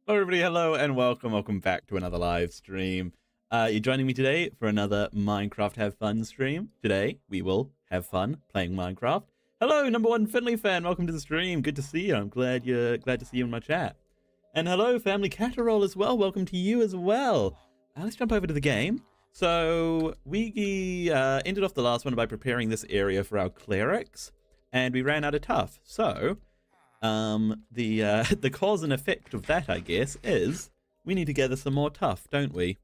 Hello, everybody. Hello, and welcome back to another live stream. You're joining me today for another Minecraft Have Fun stream. Today, we will have fun playing Minecraft. Hello, number one Finley fan. Welcome to the stream. Good to see you. I'm glad to see you in my chat. And hello, family Catterall as well. Welcome to you as well. Let's jump over to the game. So we ended off the last one by preparing this area for our clerics, and we ran out of tough. So the cause and effect of that, I guess, is we need to gather some more tough, don't we?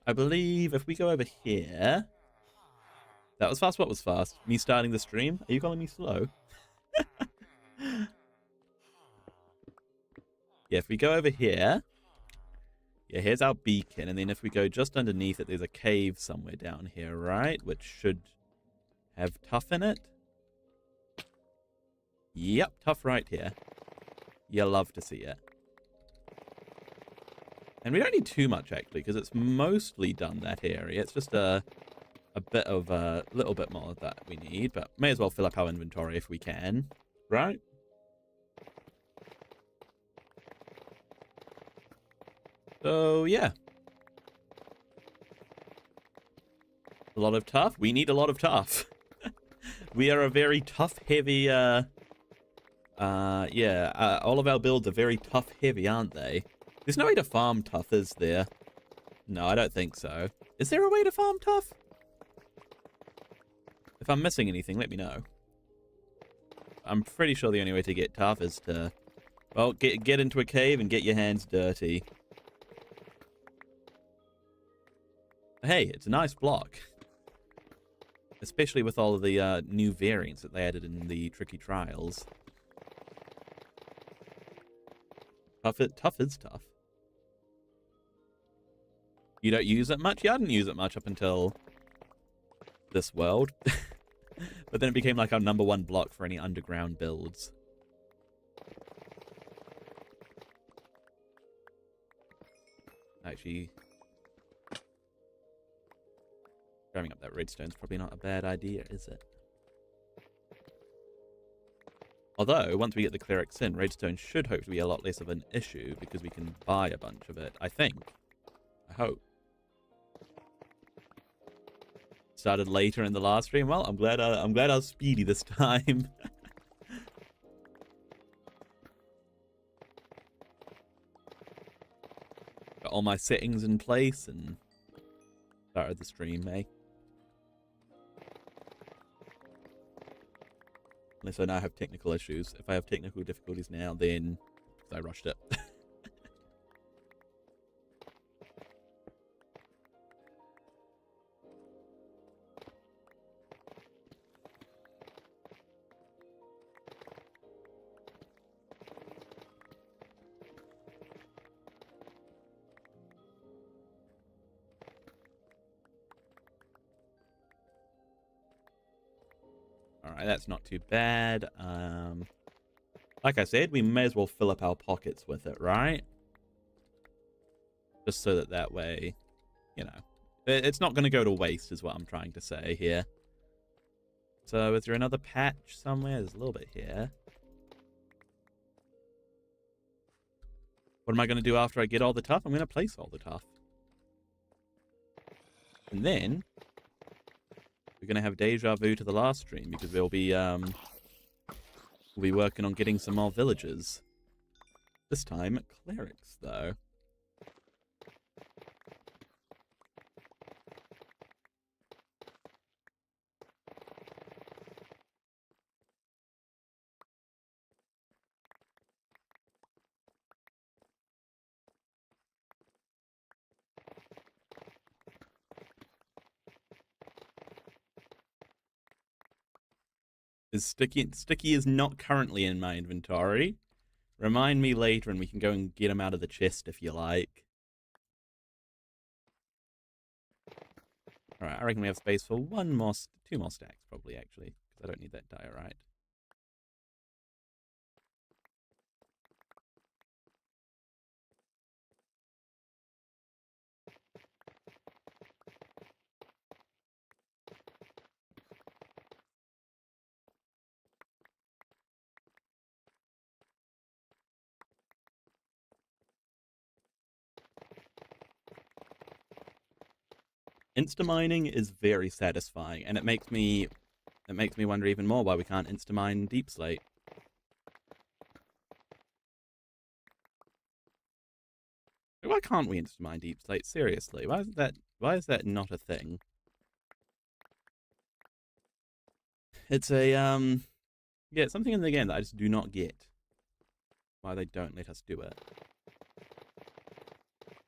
I believe if we go over here, that was fast. What was fast? Me starting the stream? Are you calling me slow? Yeah, if we go over here, yeah, here's our beacon, and then if we go just underneath it, there's a cave somewhere down here, right? Which should have tough in it. Yep, tough right here. You love to see it. And we don't need too much, actually, because it's mostly done that area. It's just a bit of a little bit more that we need, but may as well fill up our inventory if we can, right? So, yeah. A lot of tough. We need a lot of tough. We are a very tough heavy, all of our builds are very tough heavy, aren't they? There's no way to farm tough, is there? No, I don't think so. Is there a way to farm tough? If I'm missing anything, let me know. I'm pretty sure the only way to get tough is to, well, get into a cave and get your hands dirty. Hey, it's a nice block. Especially with all of the new variants that they added in the Tricky Trials. Tough is tough. You don't use it much? Yeah, I didn't use it much up until this world. But then it became like our number one block for any underground builds. Actually, grabbing up that redstone's probably not a bad idea, is it? Although, once we get the clerics in, redstone should hopefully be a lot less of an issue because we can buy a bunch of it, I think. I hope. Started later in the last stream. Well, I'm glad I was speedy this time. Got all my settings in place and started the stream, eh? Unless I now have technical issues. If I have technical difficulties now, then I rushed it. Alright, that's not too bad. Like I said, we may as well fill up our pockets with it, right? Just so that way, you know, it's not going to go to waste is what I'm trying to say here. So is there another patch somewhere? There's a little bit here. What am I going to do after I get all the tough? I'm going to place all the tough. And then we're going to have deja vu to the last stream because we'll be working on getting some more villagers. This time, clerics, though. Sticky is not currently in my inventory. Remind me later and we can go and get him out of the chest if you like. Alright, I reckon we have space for two more stacks probably, actually. Because I don't need that diorite. Insta-mining is very satisfying, and it makes me wonder even more why we can't insta-mine Deep Slate. Why can't we insta-mine Deep Slate? Seriously, why is that not a thing? It's a yeah, it's something in the game that I just do not get. Why they don't let us do it.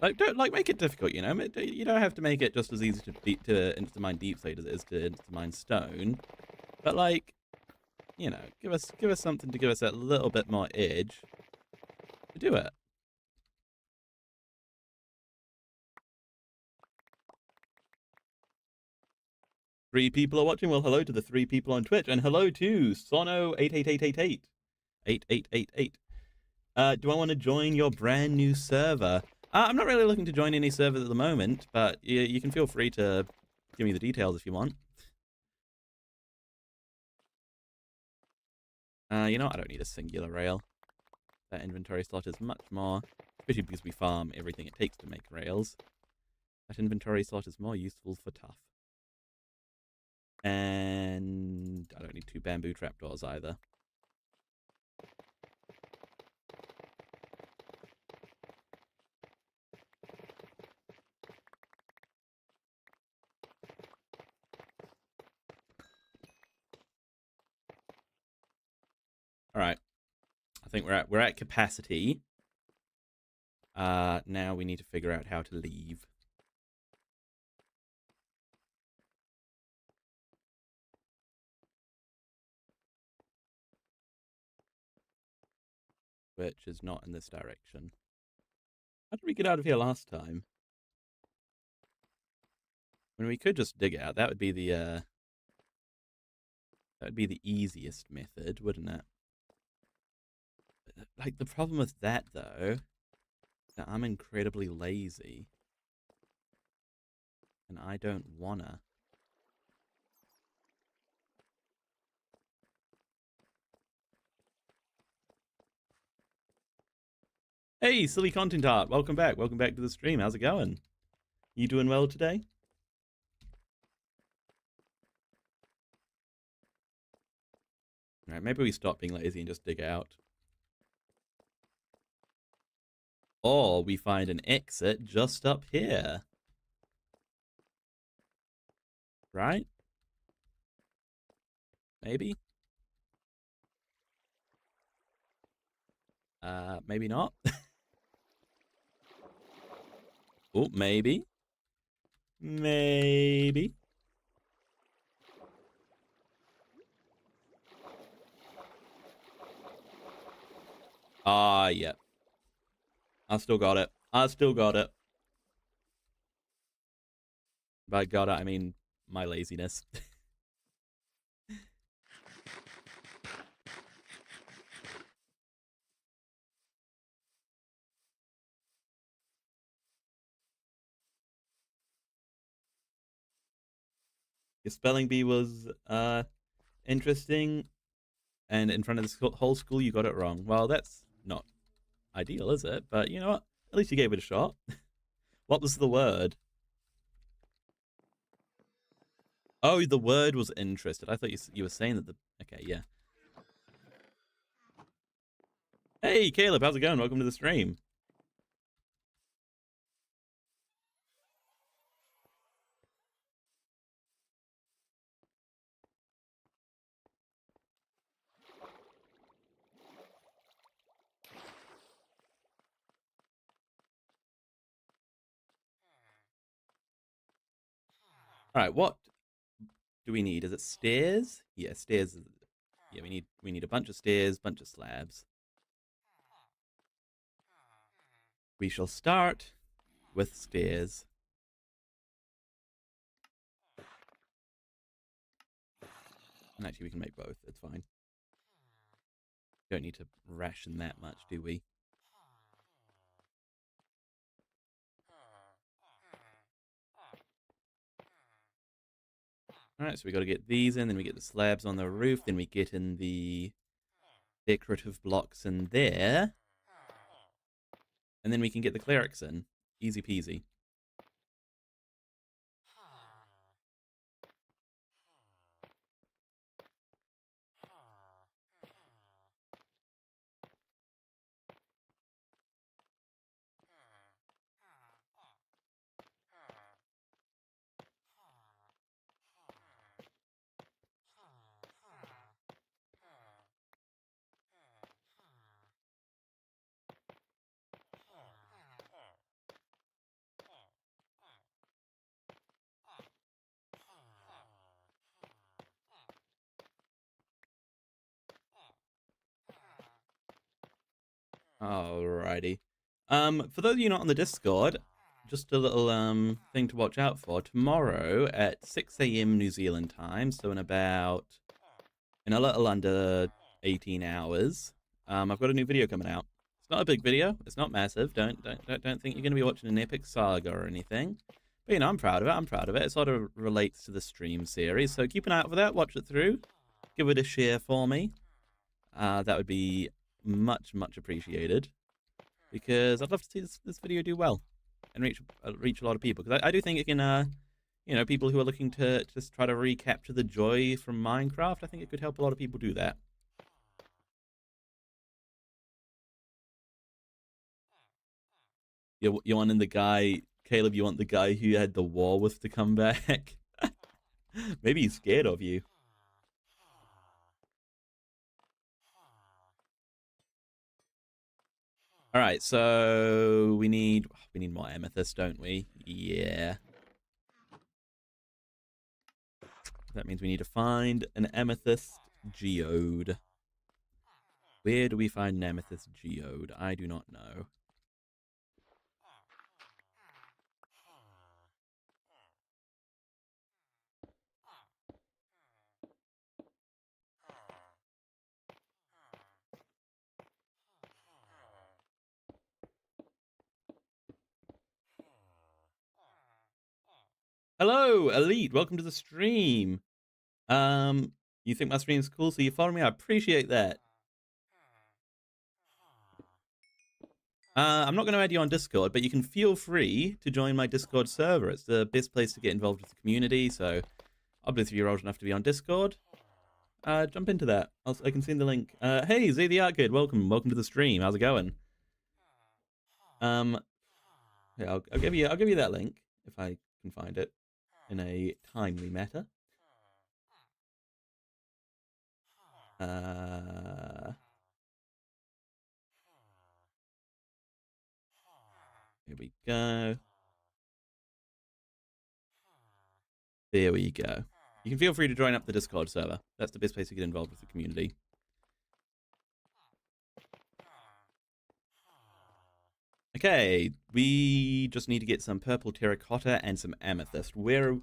Like, don't make it difficult, you know. You don't have to make it just as easy to insta-mine Deep Slate as it is to insta-mine Stone. But like, you know, give us something to give us that little bit more edge to do it. Three people are watching. Well, hello to the 3 people on Twitch, and hello to Sono88888. 8888. Do I want to join your brand new server? I'm not really looking to join any servers at the moment, but you can feel free to give me the details if you want. You know what? I don't need a singular rail. That inventory slot is much more, especially because we farm everything it takes to make rails. That inventory slot is more useful for tough. And I don't need 2 bamboo trapdoors either. All right, I think we're at capacity. Now we need to figure out how to leave. Which is not in this direction. How did we get out of here last time? I mean, we could just dig out. That would be the easiest method, wouldn't it? Like, the problem with that, though, is that I'm incredibly lazy. And I don't wanna. Hey, Silly Content Art, welcome back. Welcome back to the stream. How's it going? You doing well today? Alright, maybe we stop being lazy and just dig out. Or we find an exit just up here. Right? Maybe? Maybe not. Oh, maybe. Maybe. Ah, yeah. I still got it. I still got it. By got it, I mean my laziness. Your spelling bee was interesting, and in front of the whole school you got it wrong. Well, that's not ideal, is it? But you know what? At least you gave it a shot. What was the word? Oh, the word was interested. I thought you were saying that the... Okay, yeah. Hey, Caleb, how's it going? Welcome to the stream. All right, what do we need? Is it stairs? Yeah, stairs. Yeah, we need a bunch of stairs, bunch of slabs. We shall start with stairs. And actually, we can make both. It's fine. Don't need to ration that much, do we? Alright, so we got to get these in, then we get the slabs on the roof, then we get in the decorative blocks in there. And then we can get the clerics in. Easy peasy. Alrighty. For those of you not on the Discord, just a little thing to watch out for. Tomorrow at 6 a.m. New Zealand time, so in a little under 18 hours, I've got a new video coming out. It's not a big video. It's not massive. Don't think you're going to be watching an epic saga or anything. But you know, I'm proud of it. I'm proud of it. It sort of relates to the stream series, so keep an eye out for that. Watch it through. Give it a share for me. That would be much appreciated, because I'd love to see this video do well and reach a lot of people, because I do think it can, you know, people who are looking to just try to recapture the joy from Minecraft, I think it could help a lot of people do that. You want the guy, Caleb, you want the guy who had the Warwolf to come back? Maybe he's scared of you. All right, so we need more amethyst, don't we? Yeah. That means we need to find an amethyst geode. Where do we find an amethyst geode? I do not know. Hello, Elite. Welcome to the stream. You think my stream's cool, so you follow me? I appreciate that. I'm not going to add you on Discord, but you can feel free to join my Discord server. It's the best place to get involved with the community, so obviously if you're old enough to be on Discord, jump into that. I can send the link. Hey, Zay the Art Kid, welcome to the stream. How's it going? Yeah, I'll give you that link if I can find it in a timely matter. Here we go. There we go. You can feel free to join up the Discord server. That's the best place to get involved with the community. Okay, we just need to get some purple terracotta and some amethyst. Where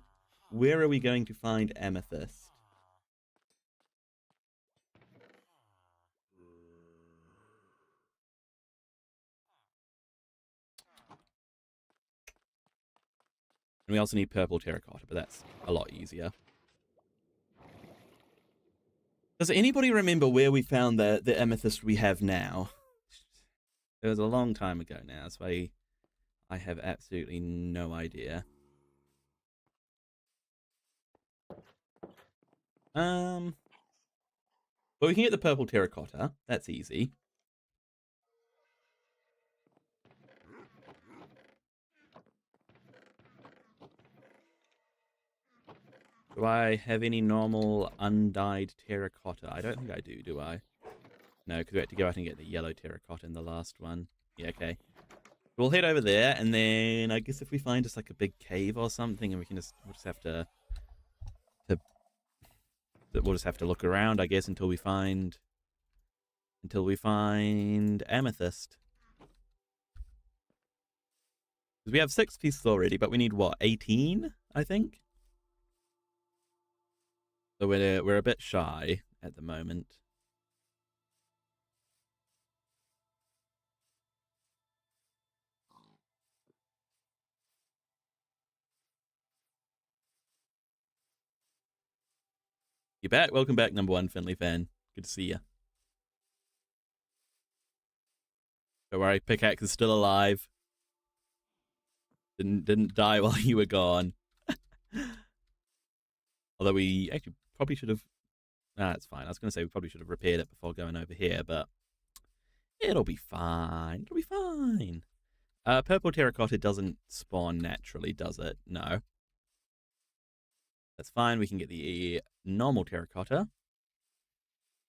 are we going to find amethyst? And we also need purple terracotta, but that's a lot easier. Does anybody remember where we found the amethyst we have now? It was a long time ago now, so I have absolutely no idea. Well, we can get the purple terracotta. That's easy. Do I have any normal undyed terracotta? I don't think I do I? No, because we had to go out and get the yellow terracotta in the last one. Yeah, okay. We'll head over there, and then I guess if we find just like a big cave or something, and we'll just have to look around, I guess, until we find amethyst. Because we have 6 pieces already, but we need what, 18, I think? So we're a bit shy at the moment. You're back. Welcome back, number 1 Finley fan. Good to see you. Don't worry, Pickaxe is still alive. Didn't die while you were gone. Although we actually probably should have. Nah, it's fine. I was going to say we probably should have repaired it before going over here, but it'll be fine. It'll be fine. Purple terracotta doesn't spawn naturally, does it? No. That's fine. We can get the normal terracotta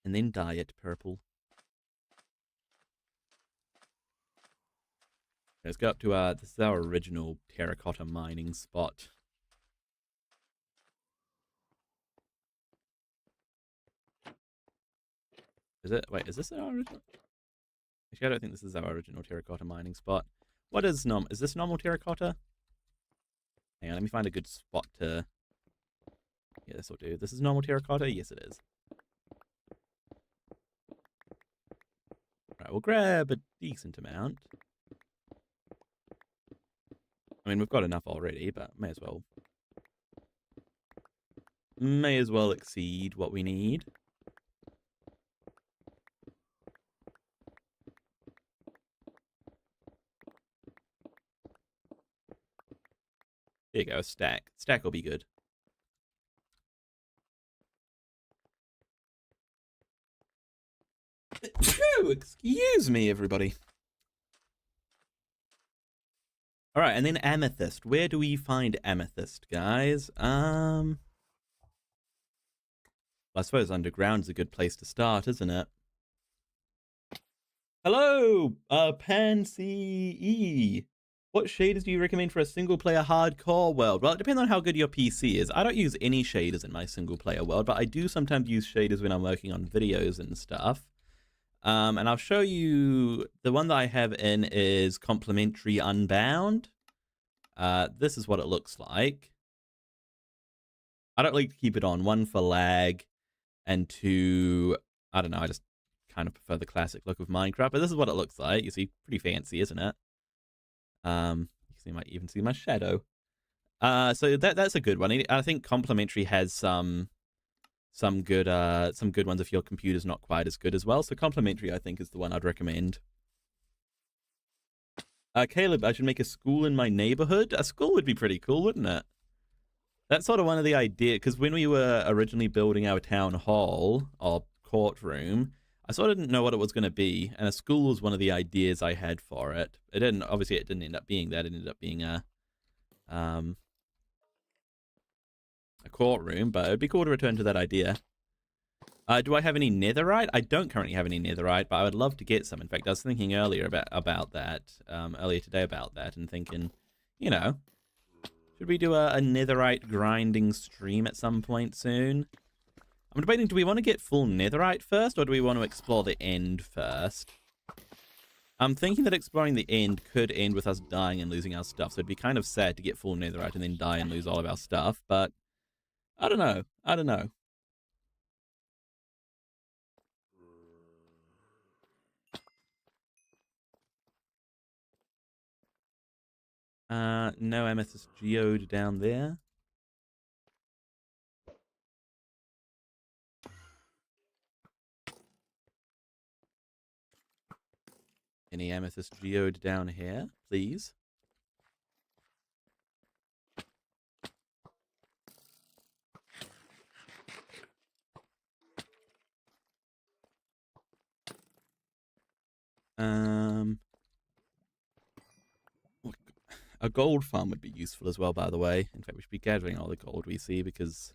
and then dye it purple. Let's go up to this is our original terracotta mining spot. Is it? Wait, is this our original? Actually, I don't think this is our original terracotta mining spot. What is normal? Is this normal terracotta? Hang on, let me find a good spot to... Yeah, this will do. This is normal terracotta? Yes, it is. Right, we'll grab a decent amount. I mean, we've got enough already, but may as well. May as well exceed what we need. There you go, a stack. Stack will be good. Excuse me, everybody. All right, and then amethyst. Where do we find amethyst, guys? Well, I suppose underground's a good place to start, isn't it? Hello, Pansy E. What shaders do you recommend for a single-player hardcore world? Well, it depends on how good your PC is. I don't use any shaders in my single-player world, but I do sometimes use shaders when I'm working on videos and stuff. And I'll show you, the one that I have in is Complementary Unbound. This is what it looks like. I don't like to keep it on, one for lag, and two, I don't know, I just kind of prefer the classic look of Minecraft, but this is what it looks like. You see, pretty fancy, isn't it? You might even see my shadow. So that's a good one. I think Complementary has some good ones if your computer's not quite as good as well. So Complementary, I think, is the one I'd recommend. Caleb, I should make a school in my neighborhood. A school would be pretty cool, wouldn't it? That's sort of one of the ideas, because when we were originally building our town hall or courtroom, I sort of didn't know what it was going to be, and a school was one of the ideas I had for it. Obviously it didn't end up being that. It ended up being a courtroom, but it'd be cool to return to that idea. Do I have any netherite? I don't currently have any netherite, but I would love to get some. In fact, I was thinking earlier about that, earlier today about that, and thinking, you know, should we do a netherite grinding stream at some point soon? I'm debating, do we want to get full netherite first, or do we want to explore the end first? I'm thinking that exploring the end could end with us dying and losing our stuff, so it'd be kind of sad to get full netherite and then die and lose all of our stuff, but I don't know. I don't know. No amethyst geode down there. Any amethyst geode down here, please? A gold farm would be useful as well, by the way. In fact, we should be gathering all the gold we see, because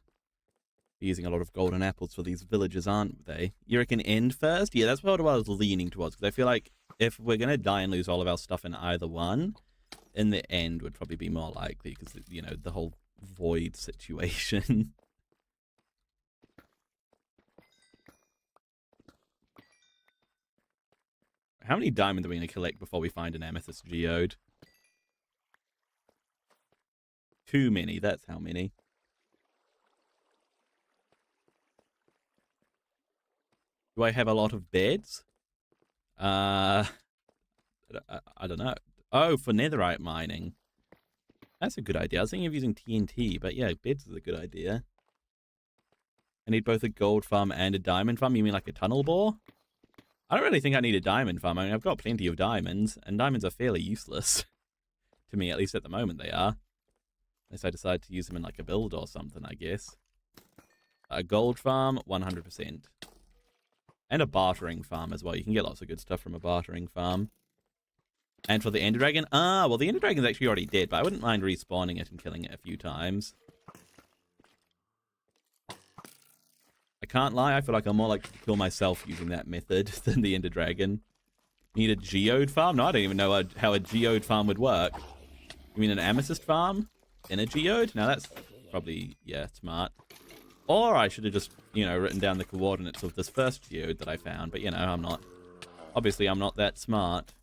we're using a lot of golden apples for these villages, aren't they? You reckon end first? Yeah, that's what I was leaning towards, because I feel like if we're going to die and lose all of our stuff in either one, in the end would probably be more likely, because, you know, the whole void situation. How many diamonds are we going to collect before we find an amethyst geode? Too many, that's how many. Do I have a lot of beds? I don't know. Oh, for netherite mining. That's a good idea. I was thinking of using TNT, but yeah, beds is a good idea. I need both a gold farm and a diamond farm. You mean like a tunnel bore? I don't really think I need a diamond farm. I mean, I've got plenty of diamonds, and diamonds are fairly useless. To me, at least at the moment they are. Unless I decide to use them in like a build or something, I guess. A gold farm, 100%. And a bartering farm as well. You can get lots of good stuff from a bartering farm. And for the Ender Dragon, well, the Ender Dragon's actually already dead, but I wouldn't mind respawning it and killing it a few times. I can't lie, I feel like I'm more likely to kill myself using that method than the Ender Dragon. Need a geode farm? No, I don't even know how a geode farm would work. You mean an amethyst farm? In a geode? Now that's probably, yeah, smart. Or I should have just, you know, written down the coordinates of this first geode that I found, but, you know, I'm not. Obviously, I'm not that smart.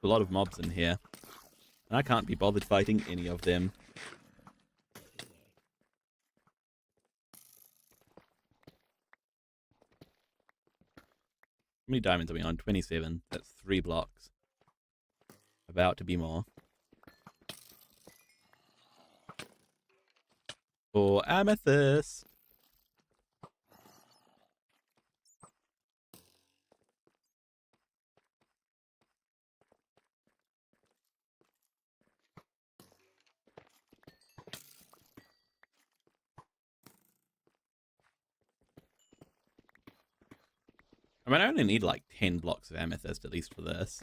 A lot of mobs in here. And I can't be bothered fighting any of them. How many diamonds are we on? 27. That's 3 blocks. About to be more. For amethyst. I mean, I only need like 10 blocks of amethyst at least for this.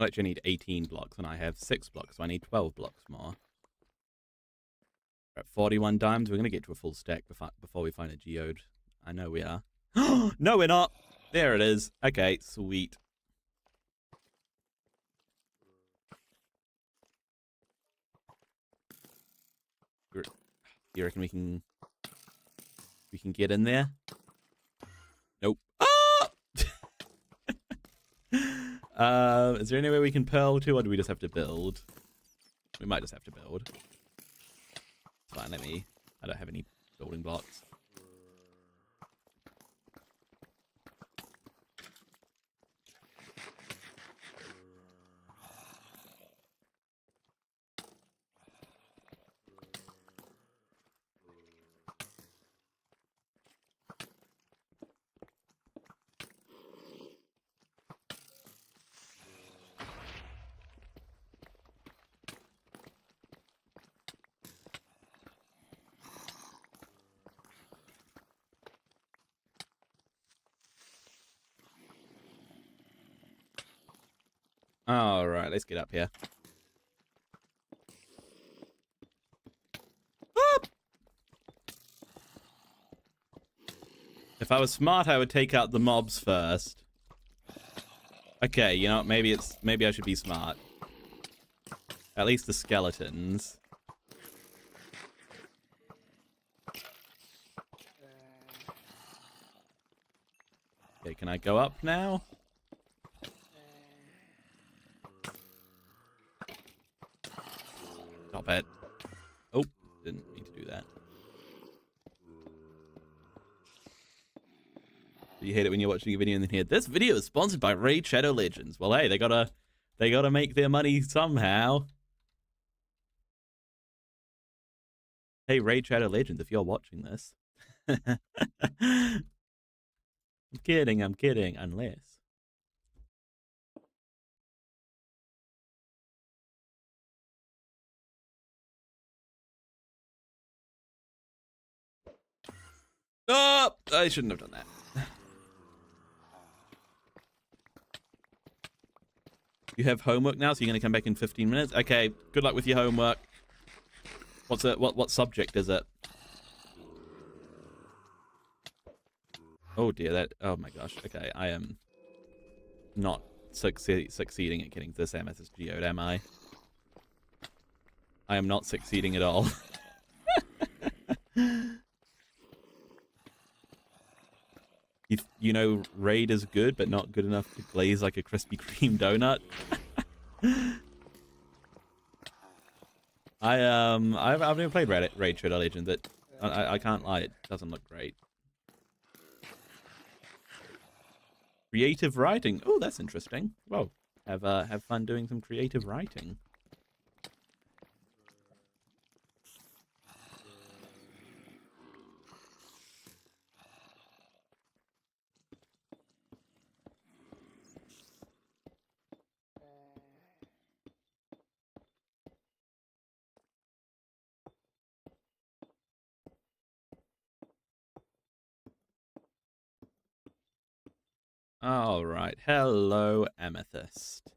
I actually need 18 blocks and I have 6 blocks, so I need 12 blocks more. We're at 41 diamonds. We're going to get to a full stack before we find a geode. I know we are. No, we're not. There it is. Okay, sweet. You reckon we can get in there? Nope. Ah! Is there any way we can pearl to, or do we just have to build? We might just have to build. It's fine, I don't have any building blocks. Alright, let's get up here. Up! If I was smart, I would take out the mobs first. Okay, you know what? Maybe I should be smart. At least the skeletons. Okay, can I go up now? Stop it. Oh, didn't mean to do that. You hate it when you're watching a video and then hear, this video is sponsored by Raid Shadow Legends. Well, hey, they gotta make their money somehow. Hey, Raid Shadow Legends, if you're watching this. I'm kidding, unless. Oh, I shouldn't have done that. You have homework now, so you're going to come back in 15 minutes? Okay, good luck with your homework. What's it? What subject is it? Oh dear, oh my gosh. Okay, I am not succeeding at getting this amethyst geode, am I? I am not succeeding at all. You know, Raid is good, but not good enough to glaze like a Krispy Kreme donut. I've never played Raid Shadow Legends. I can't lie, it doesn't look great. Creative writing. Oh, that's interesting. Whoa, have fun doing some creative writing. All right. Hello, Amethyst.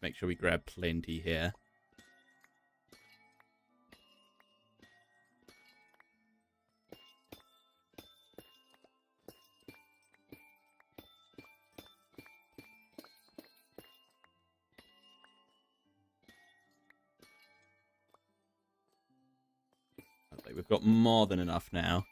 Let's make sure we grab plenty here. Okay, we've got more than enough now.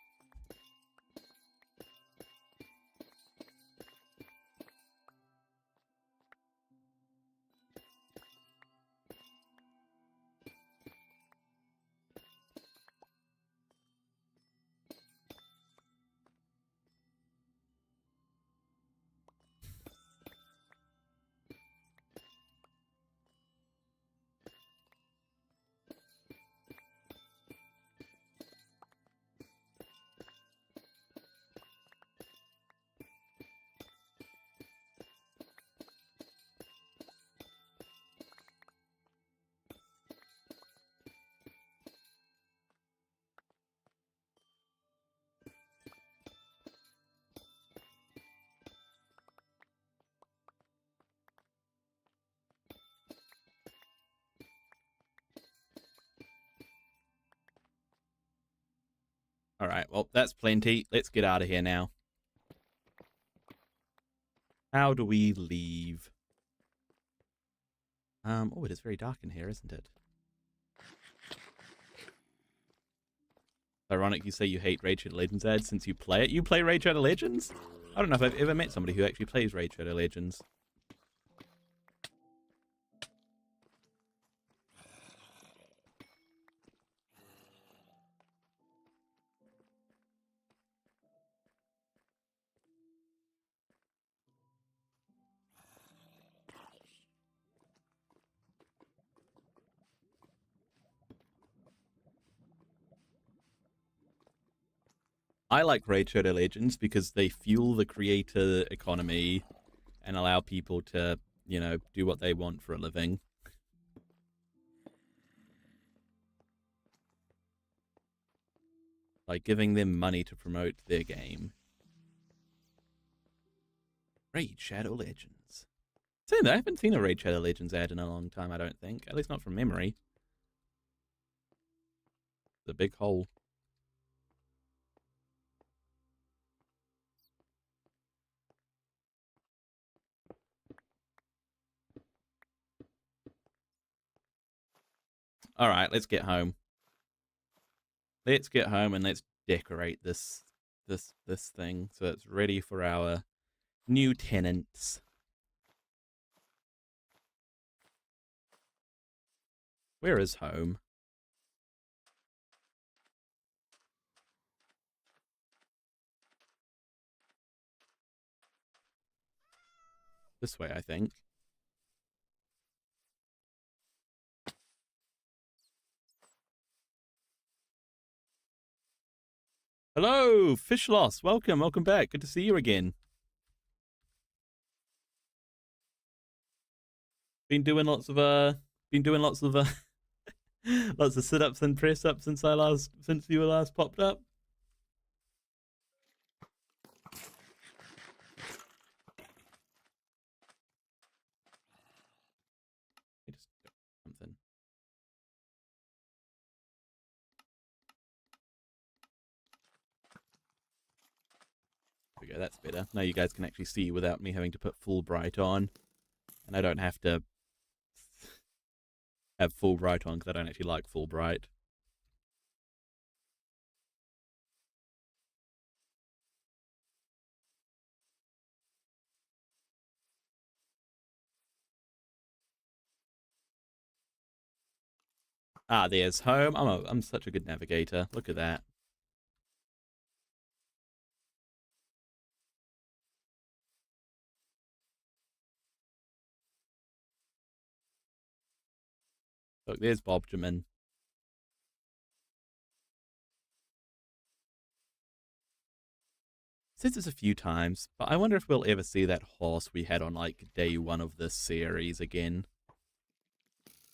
All right, well, that's plenty. Let's get out of here now. How do we leave? Oh, it is very dark in here, isn't it? Ironic you say you hate Raid Shadow Legends ads since you play it. You play Raid Shadow Legends? I don't know if I've ever met somebody who actually plays Raid Shadow Legends. I like Raid Shadow Legends because they fuel the creator economy and allow people to, you know, do what they want for a living. By giving them money to promote their game. Raid Shadow Legends. I haven't seen a Raid Shadow Legends ad in a long time, I don't think. At least not from memory. The big hole. All right, let's get home. Let's get home and let's decorate this thing so it's ready for our new tenants. Where is home? This way, I think. Hello, Fish Loss. Welcome back. Good to see you again. Been doing lots of lots of sit-ups and press-ups since you were last popped up. Something. There we go, that's better. Now you guys can actually see without me having to put full bright on. And I don't have to have full bright on because I don't actually like full bright. Ah, there's home. I'm such a good navigator. Look at that. Look, there's Bobjamin. Said this a few times, but I wonder if we'll ever see that horse we had on like day 1 of this series again.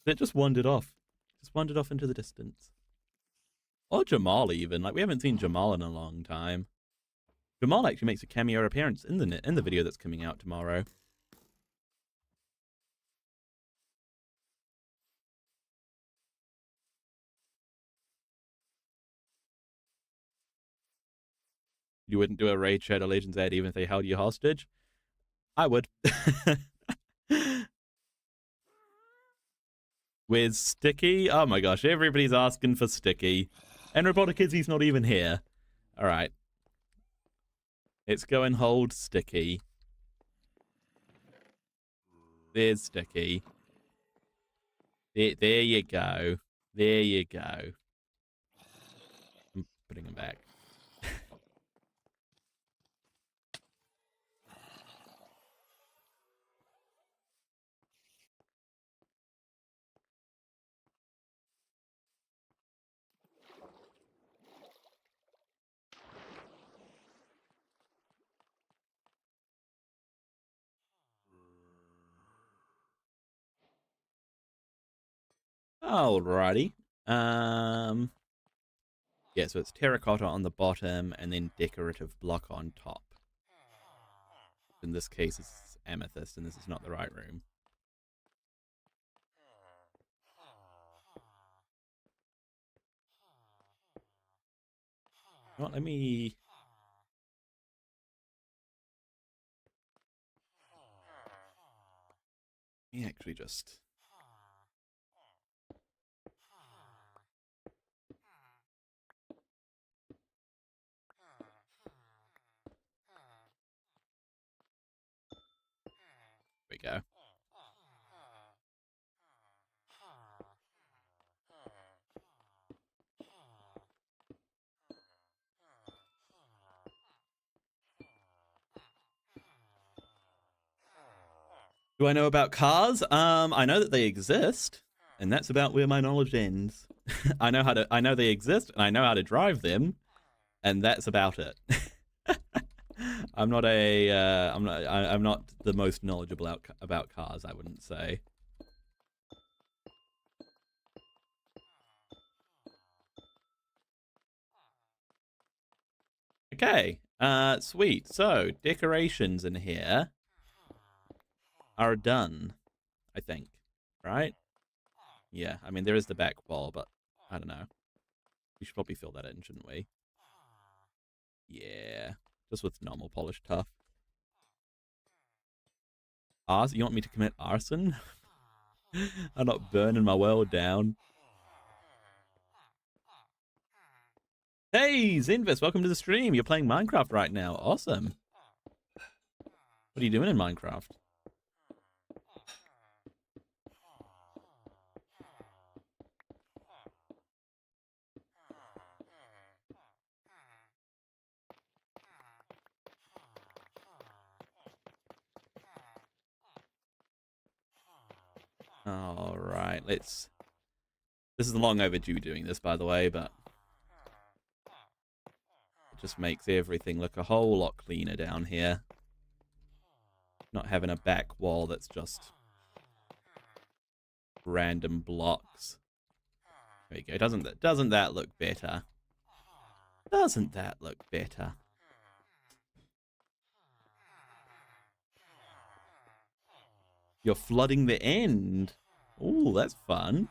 It just wandered off. Just wandered off into the distance. Or Jamal even. Like we haven't seen Jamal in a long time. Jamal actually makes a cameo appearance in the video that's coming out tomorrow. You wouldn't do a Raid Shadow Legends ad even if they held you hostage? I would. With Sticky? Oh my gosh, everybody's asking for Sticky. And Robotic Izzy's not even here. Alright. Let's go and hold Sticky. There's Sticky. There you go. There you go. I'm putting him back. Alrighty. Yeah, so it's terracotta on the bottom and then decorative block on top. In this case, it's amethyst, and this is not the right room. Well, let me actually just... There we go. Do I know about cars? I know that they exist, and that's about where my knowledge ends. I know they exist, and I know how to drive them, and that's about it. I'm not the most knowledgeable about cars, I wouldn't say. Okay, sweet. So, decorations in here are done, I think, right? Yeah, I mean, there is the back wall, but I don't know. We should probably fill that in, shouldn't we? Yeah, just with normal polished tuff. Arson? You want me to commit arson? I'm not burning my world down. Hey, Zinvis, welcome to the stream. You're playing Minecraft right now. Awesome. What are you doing in Minecraft? All right, let's... This is long overdue doing this, by the way, but... It just makes everything look a whole lot cleaner down here. Not having a back wall that's just... random blocks. There you go. Doesn't that look better? Doesn't that look better? You're flooding the end. Ooh, that's fun.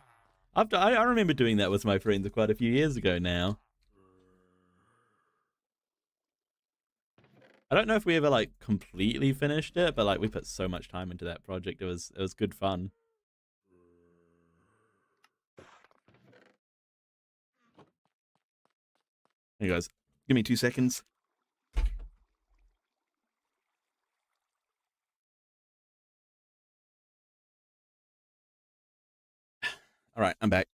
I remember doing that with my friends quite a few years ago now. I don't know if we ever like completely finished it, but like we put so much time into that project. It was good fun. Hey guys, give me 2 seconds. All right, I'm back.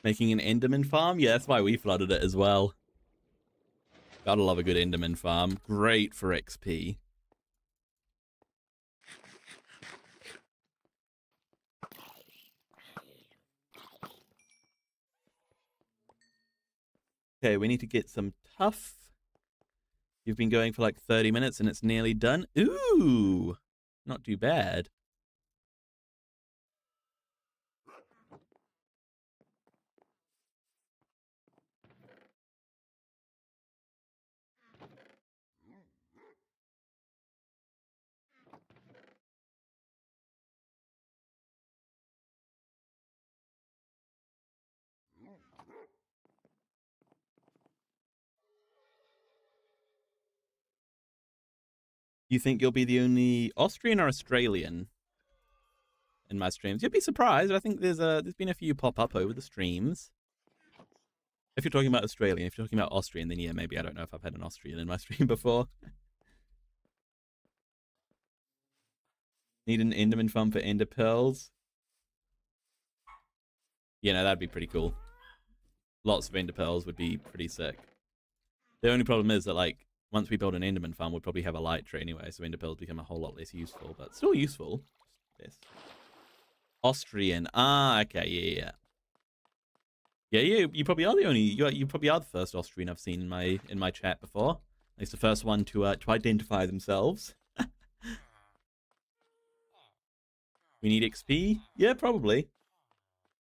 Making an Enderman farm? Yeah, that's why we flooded it as well. Gotta love a good Enderman farm. Great for XP. Okay, we need to get some tuff. You've been going for like 30 minutes and it's nearly done. Ooh, not too bad. You think you'll be the only Austrian or Australian in my streams? You'd be surprised. I think there's been a few pop up over the streams. If you're talking about Australian, if you're talking about Austrian, then yeah, maybe. I don't know if I've had an Austrian in my stream before. Need an Enderman farm for Ender Pearls. Yeah, no, that'd be pretty cool. Lots of Ender Pearls would be pretty sick. The only problem is that, like, once we build an Enderman farm, we'll probably have a light tree anyway, so Ender Pearls become a whole lot less useful, but still useful. Yes. Austrian. Ah, okay, yeah. Yeah, you probably are the only. You probably are the first Austrian I've seen in my chat before. It's the first one to identify themselves. We need XP? Yeah, probably.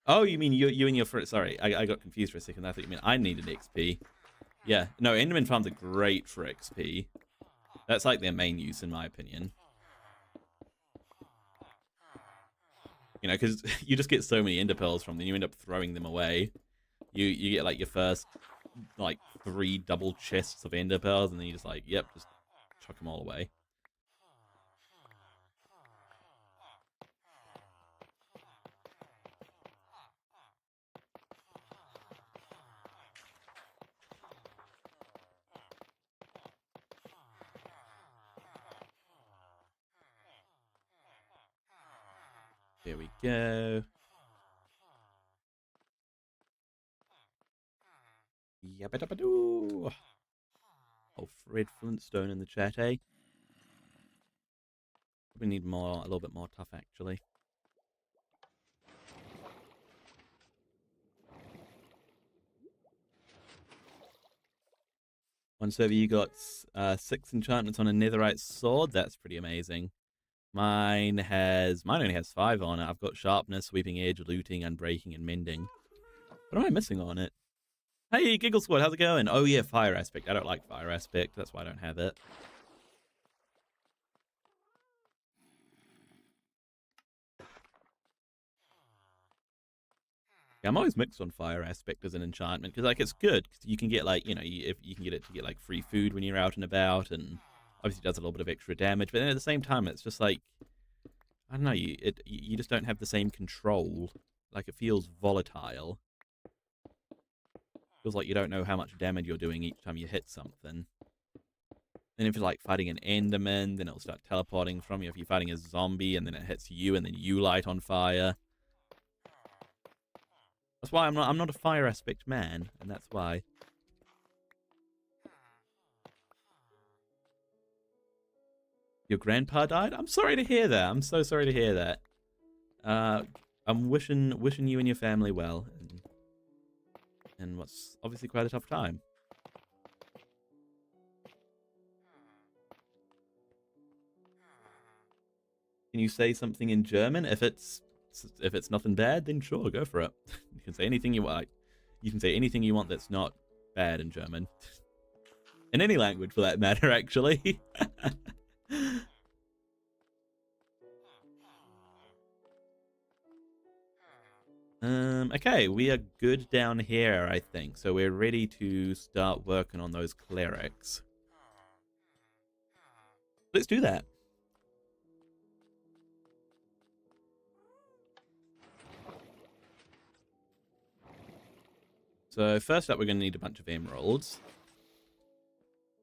Oh, you mean you and your friend? Sorry, I got confused for a second. I thought you meant I needed XP. Yeah, no, Enderman farms are great for XP. That's like their main use, in my opinion. You know, because you just get so many Ender Pearls from them, you end up throwing them away. You get like your first like 3 double chests of Ender Pearls, and then you just like, yep, just chuck them all away. There we go. Yabba-dabba-doo. Oh, Fred Flintstone in the chat, eh? We need more, a little bit more tough, actually. One server you got 6 enchantments on a netherite sword. That's pretty amazing. Mine only has 5 on it. I've got sharpness, sweeping edge, looting, unbreaking, and mending. What am I missing on it? Hey, Giggle Squad, how's it going? Oh yeah, fire aspect. I don't like fire aspect. That's why I don't have it. Yeah, I'm always mixed on fire aspect as an enchantment because like it's good because you can get like if you can get it to get like free food when you're out and about, and obviously it does a little bit of extra damage. But then at the same time, it's just like I don't know, you just don't have the same control. Like it feels volatile. Feels like you don't know how much damage you're doing each time you hit something. And if you're like fighting an Enderman, then it'll start teleporting from you. If you're fighting a zombie and then it hits you and then you light on fire. That's why I'm not a fire aspect man, and that's why. Your grandpa died? I'm sorry to hear that. I'm so sorry to hear that. I'm wishing you and your family well, and what's obviously quite a tough time. Can you say something in German? If it's nothing bad, then sure, go for it. You can say anything you want. You can say anything you want that's not bad in German. In any language, for that matter, actually. Okay, we are good down here, I think. So we're ready to start working on those clerics. Let's do that. So first up, we're going to need a bunch of emeralds.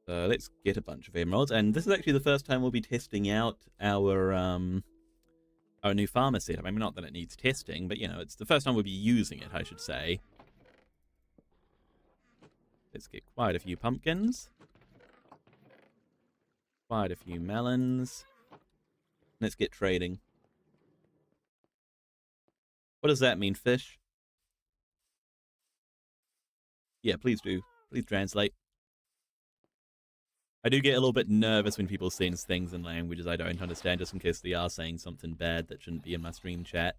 So let's get a bunch of emeralds. And this is actually the first time we'll be testing out our new farmer setup. I mean, not that it needs testing, but, you know, it's the first time we'll be using it, I should say. Let's get quite a few pumpkins. Quite a few melons. Let's get trading. What does that mean, fish? Yeah, please do. Please translate. I do get a little bit nervous when people send things in languages I don't understand, just in case they are saying something bad that shouldn't be in my stream chat.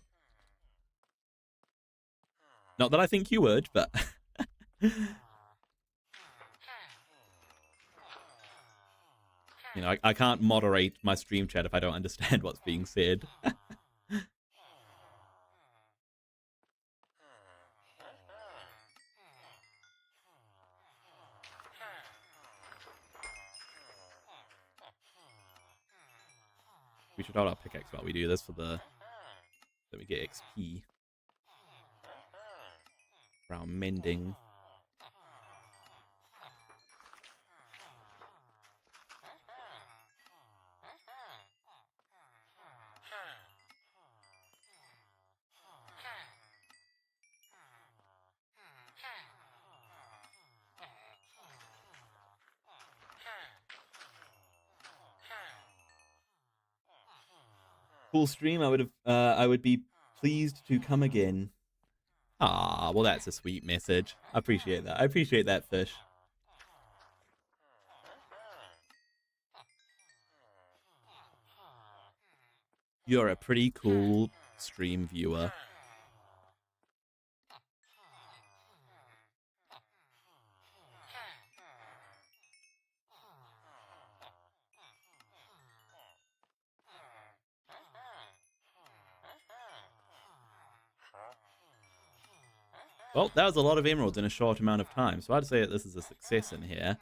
Not that I think you would, but... You know, I can't moderate my stream chat if I don't understand what's being said. We should hold our pickaxe while we do this so we get XP for our mending. Full stream, I would be pleased to come again. Ah, well, that's a sweet message. I appreciate that. I appreciate that, Fish. You're a pretty cool stream viewer. Well, that was a lot of emeralds in a short amount of time, so I'd say that this is a success in here.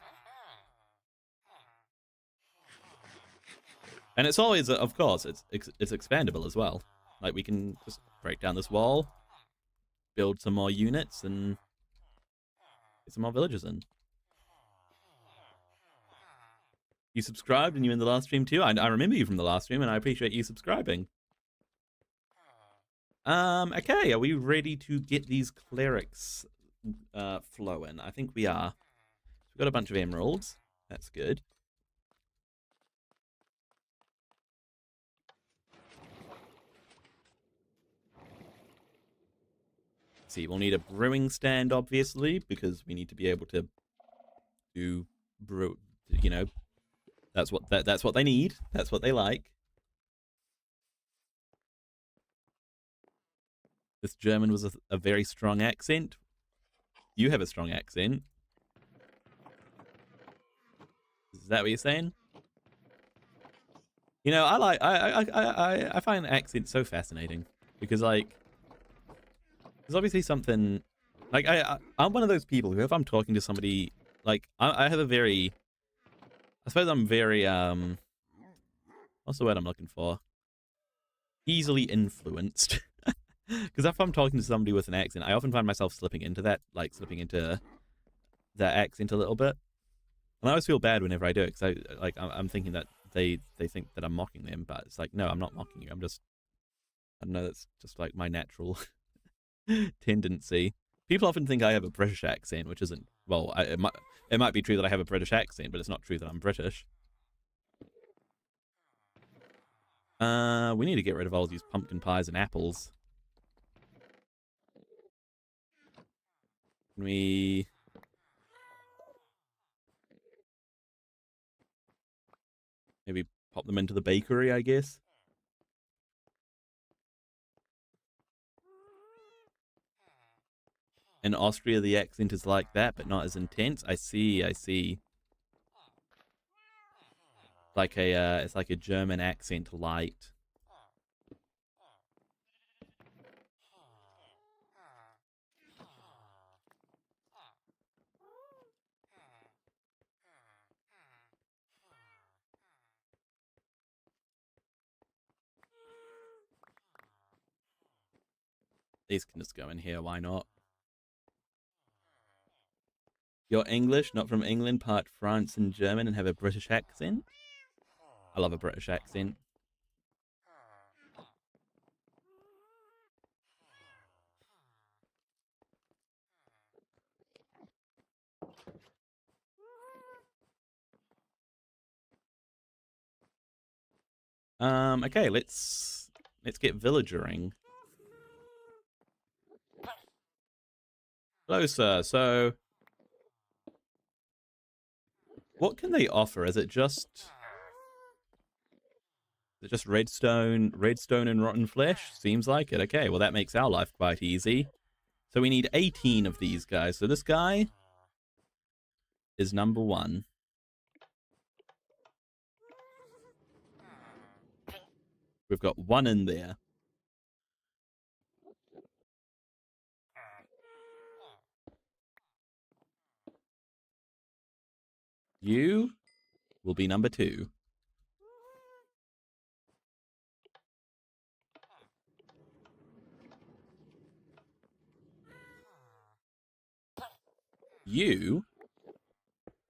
And it's always, of course, it's expandable as well. Like, we can just break down this wall, build some more units, and get some more villagers in. You subscribed and you in the last stream too? I remember you from the last stream, and I appreciate you subscribing. Okay, are we ready to get these clerics flowing? I think we are. We've got a bunch of emeralds. That's good. See, we'll need a brewing stand, obviously, because we need to be able to do brew, you know, that's what they need. That's what they like. This German was a very strong accent. You have a strong accent. Is that what you're saying? You know, I find accents so fascinating because, like, there's obviously something, like, I'm one of those people who, if I'm talking to somebody, like, I have a very, I suppose I'm very, what's the word I'm looking for? Easily influenced. Because if I'm talking to somebody with an accent, I often find myself slipping into that accent a little bit. And I always feel bad whenever I do it, because I'm thinking that they think that I'm mocking them, but it's like, no, I'm not mocking you. I don't know, that's just like my natural tendency. People often think I have a British accent, which isn't, well, it might be true that I have a British accent, but it's not true that I'm British. We need to get rid of all these pumpkin pies and apples. Can we... maybe pop them into the bakery, I guess? In Austria, the accent is like that, but not as intense. I see. Like it's like a German accent light. These can just go in here, why not? You're English, not from England, part France and German, and have a British accent? I love a British accent. Okay, let's get villagering. Hello, sir. So, what can they offer? Is it just redstone and rotten flesh? Seems like it. Okay, well that makes our life quite easy. So we need 18 of these guys. So this guy is number 1. We've got 1 in there. You will be number 2. You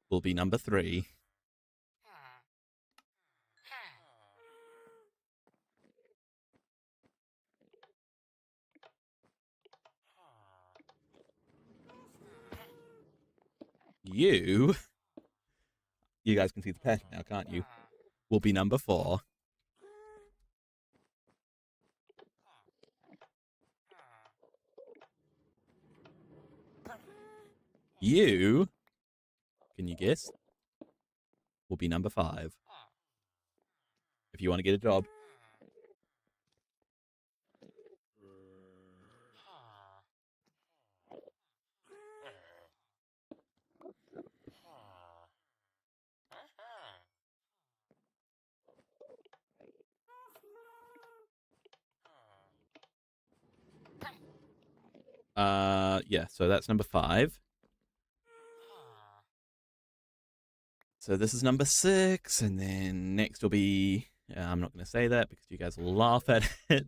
will be number 3. You guys can see the pattern now, can't you? Will be number 4. You, can you guess? Will be number 5. If you want to get a job. Yeah, so that's number 5. So this is number 6, and then next will be... I'm not going to say that because you guys will laugh at it.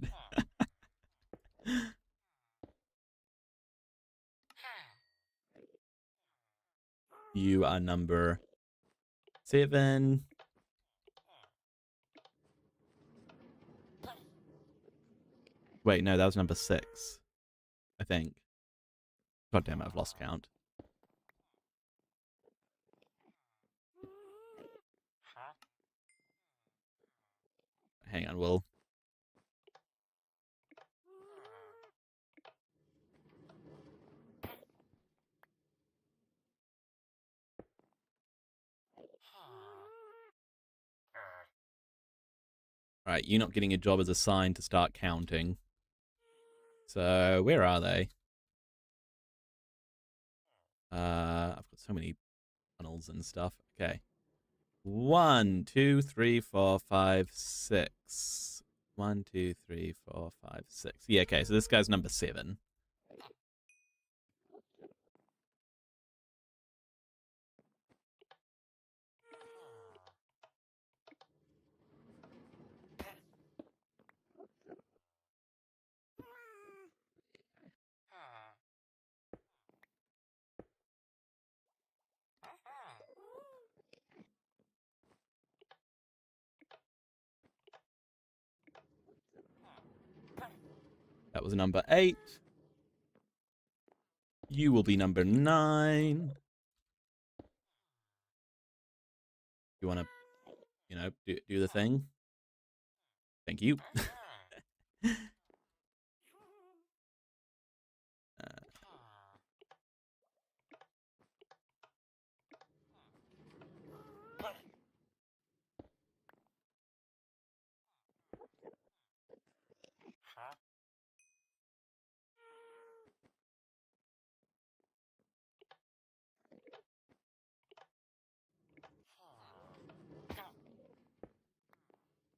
You are number 7. Wait, no, that was number 6, I think. God damn it, I've lost count. Hang on, Will. Right, you not getting a job as a sign to start counting. So, where are they? I've got so many funnels and stuff. Okay. 1, 2, 3, 4, 5, 6. 1, 2, 3, 4, 5, 6. Yeah, okay, so this guy's number 7. That was number 8. You will be number 9. You want to, do the thing? Thank you.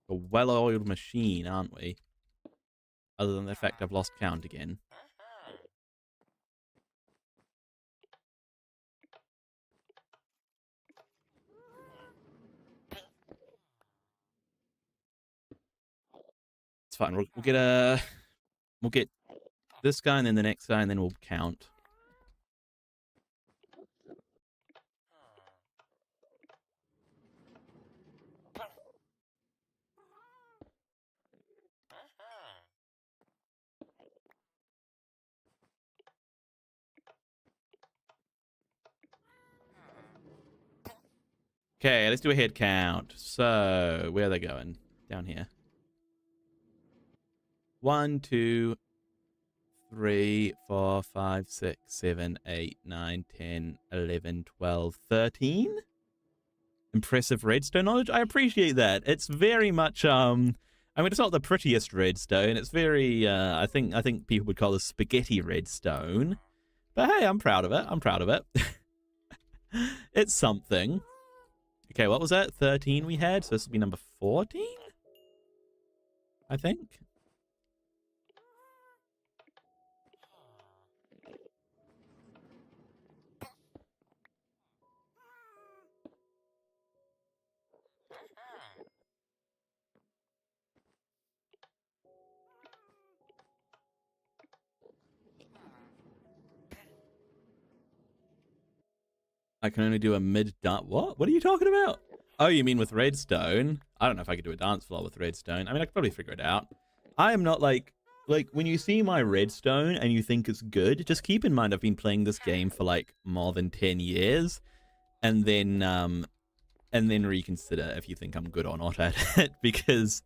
A well-oiled machine, aren't we? Other than the fact I've lost count again. It's fine. We'll get this guy and then the next guy and then we'll count. Okay, let's do a head count. So, where are they going? Down here. 1, 2, 3, 4, 5, 6, 7, 8, 9, 10, 11, 12, 13. Impressive redstone knowledge. I appreciate that. It's very much I mean, it's not the prettiest redstone. It's very I think people would call this spaghetti redstone. But hey, I'm proud of it. I'm proud of it. It's something. Okay, what was that? 13 we had, so this will be number 14? I think. I can only do a mid-dance. What are you talking about? Oh, you mean with redstone? I don't know if I could do a dance floor with redstone. I mean, I could probably figure it out. I am not like when you see my redstone and you think it's good, just keep in mind I've been playing this game for like more than 10 years, and then reconsider if you think I'm good or not at it, because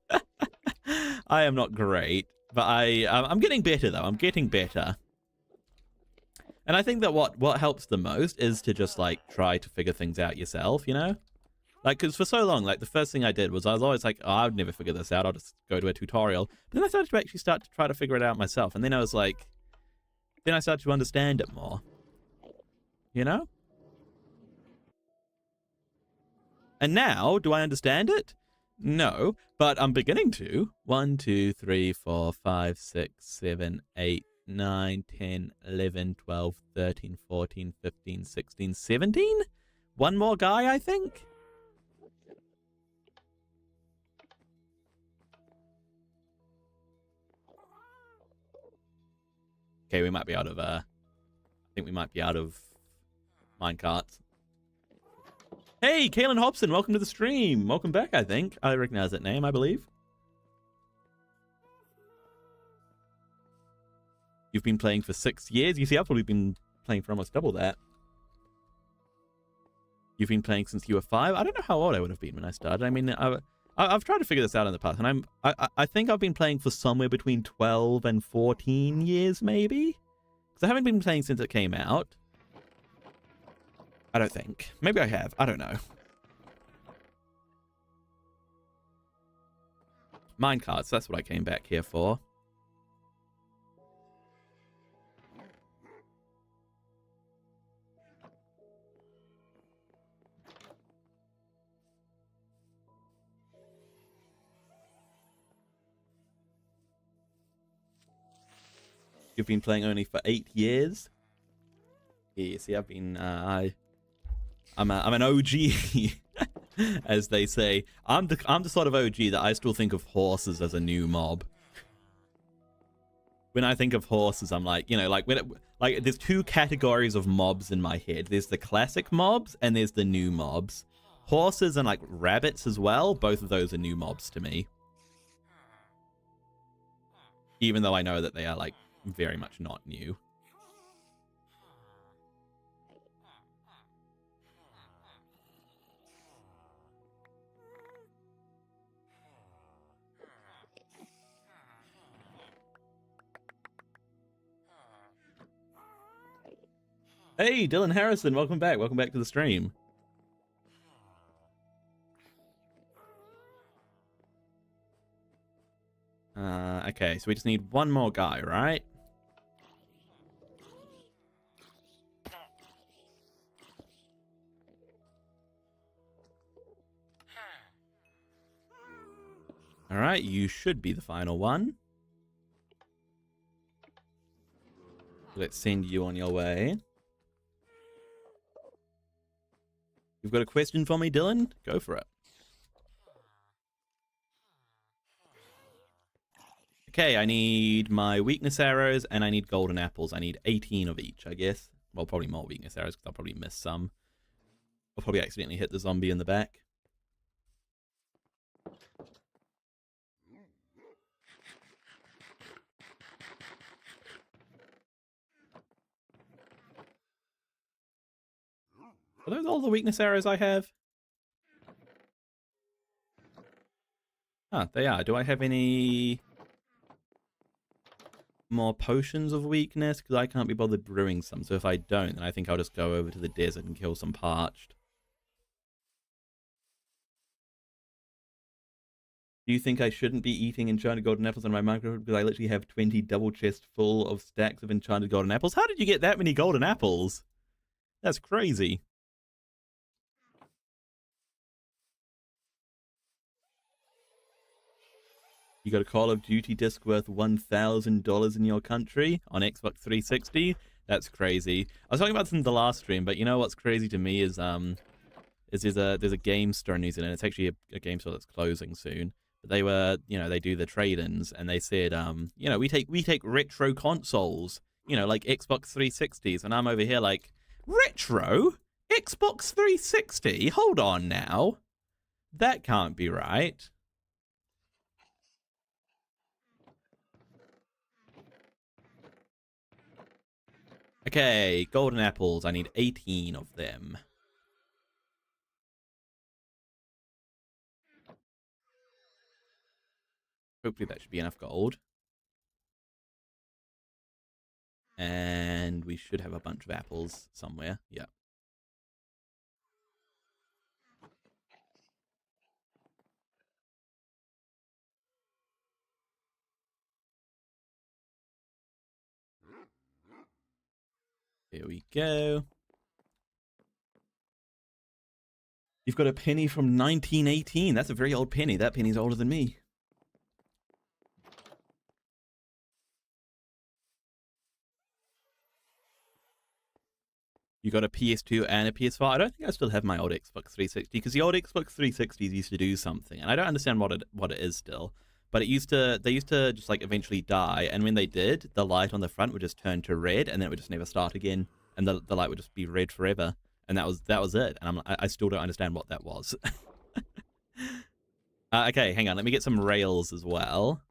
I am not great, but I'm getting better though. I'm getting better. And I think that what helps the most is to just like try to figure things out yourself, you know? Like, because for so long, like the first thing I did was I was always like, oh, I would never figure this out. I'll just go to a tutorial. But then I started to actually start to try to figure it out myself. And then I was like, then I started to understand it more, you know? And now, do I understand it? No, but I'm beginning to. 1, 2, 3, 4, 5, 6, 7, 8, 9, 10, 11, 12, 13, 14, 15, 16, 17? One more guy, I think? Okay, we might be out of, I think we might be out of minecarts. Hey, Kaylin Hobson, welcome to the stream. Welcome back, I think. I recognize that name, I believe. You've been playing for 6 years? You see, I've probably been playing for almost double that. You've been playing since you were 5? I don't know how old I would have been when I started. I mean, I've tried to figure this out in the past, and I think I've been playing for somewhere between 12 and 14 years, maybe? Because I haven't been playing since it came out. I don't think. Maybe I have. I don't know. Minecarts, that's what I came back here for. You've been playing only for 8 years? Yeah, see, I've been, I'm an OG, as they say. I'm the sort of OG that I still think of horses as a new mob. When I think of horses, I'm like, you know, like there's 2 categories of mobs in my head. There's the classic mobs and there's the new mobs. Horses and like rabbits as well. Both of those are new mobs to me. Even though I know that they are like very much not new. Hey, Dylan Harrison, welcome back. Welcome back to the stream. Okay, so we just need one more guy, right? All right, you should be the final one. Let's send you on your way. You've got a question for me, Dylan? Go for it. Okay, I need my weakness arrows and I need golden apples. I need 18 of each, I guess. Well, probably more weakness arrows because I'll probably miss some. I'll probably accidentally hit the zombie in the back. Are those all the weakness arrows I have? Ah, they are. Do I have any more potions of weakness? Because I can't be bothered brewing some. So if I don't, then I think I'll just go over to the desert and kill some parched. Do you think I shouldn't be eating enchanted golden apples on my Minecraft because I literally have 20 double chests full of stacks of enchanted golden apples? How did you get that many golden apples? That's crazy. You got a Call of Duty disc worth $1,000 in your country on Xbox 360? That's crazy. I was talking about this in the last stream, but you know what's crazy to me is there's a game store in New Zealand. It's actually a game store that's closing soon. But they were, you know, they do the trade-ins, and they said, you know, we take retro consoles, you know, like Xbox 360s, and I'm over here like, retro? Xbox 360? Hold on now. That can't be right. Okay, golden apples. I need 18 of them. Hopefully that should be enough gold. And we should have a bunch of apples somewhere. Yeah. Here we go. You've got a penny from 1918. That's a very old penny. That penny's older than me. You got a PS2 and a PS4. I don't think I still have my old Xbox 360 because the old Xbox 360s used to do something, and I don't understand what it is still. But they used to just like eventually die, and when they did, the light on the front would just turn to red, and then it would just never start again, and the light would just be red forever, and that was it. And I still don't understand what that was. Okay, hang on. Let me get some rails as well.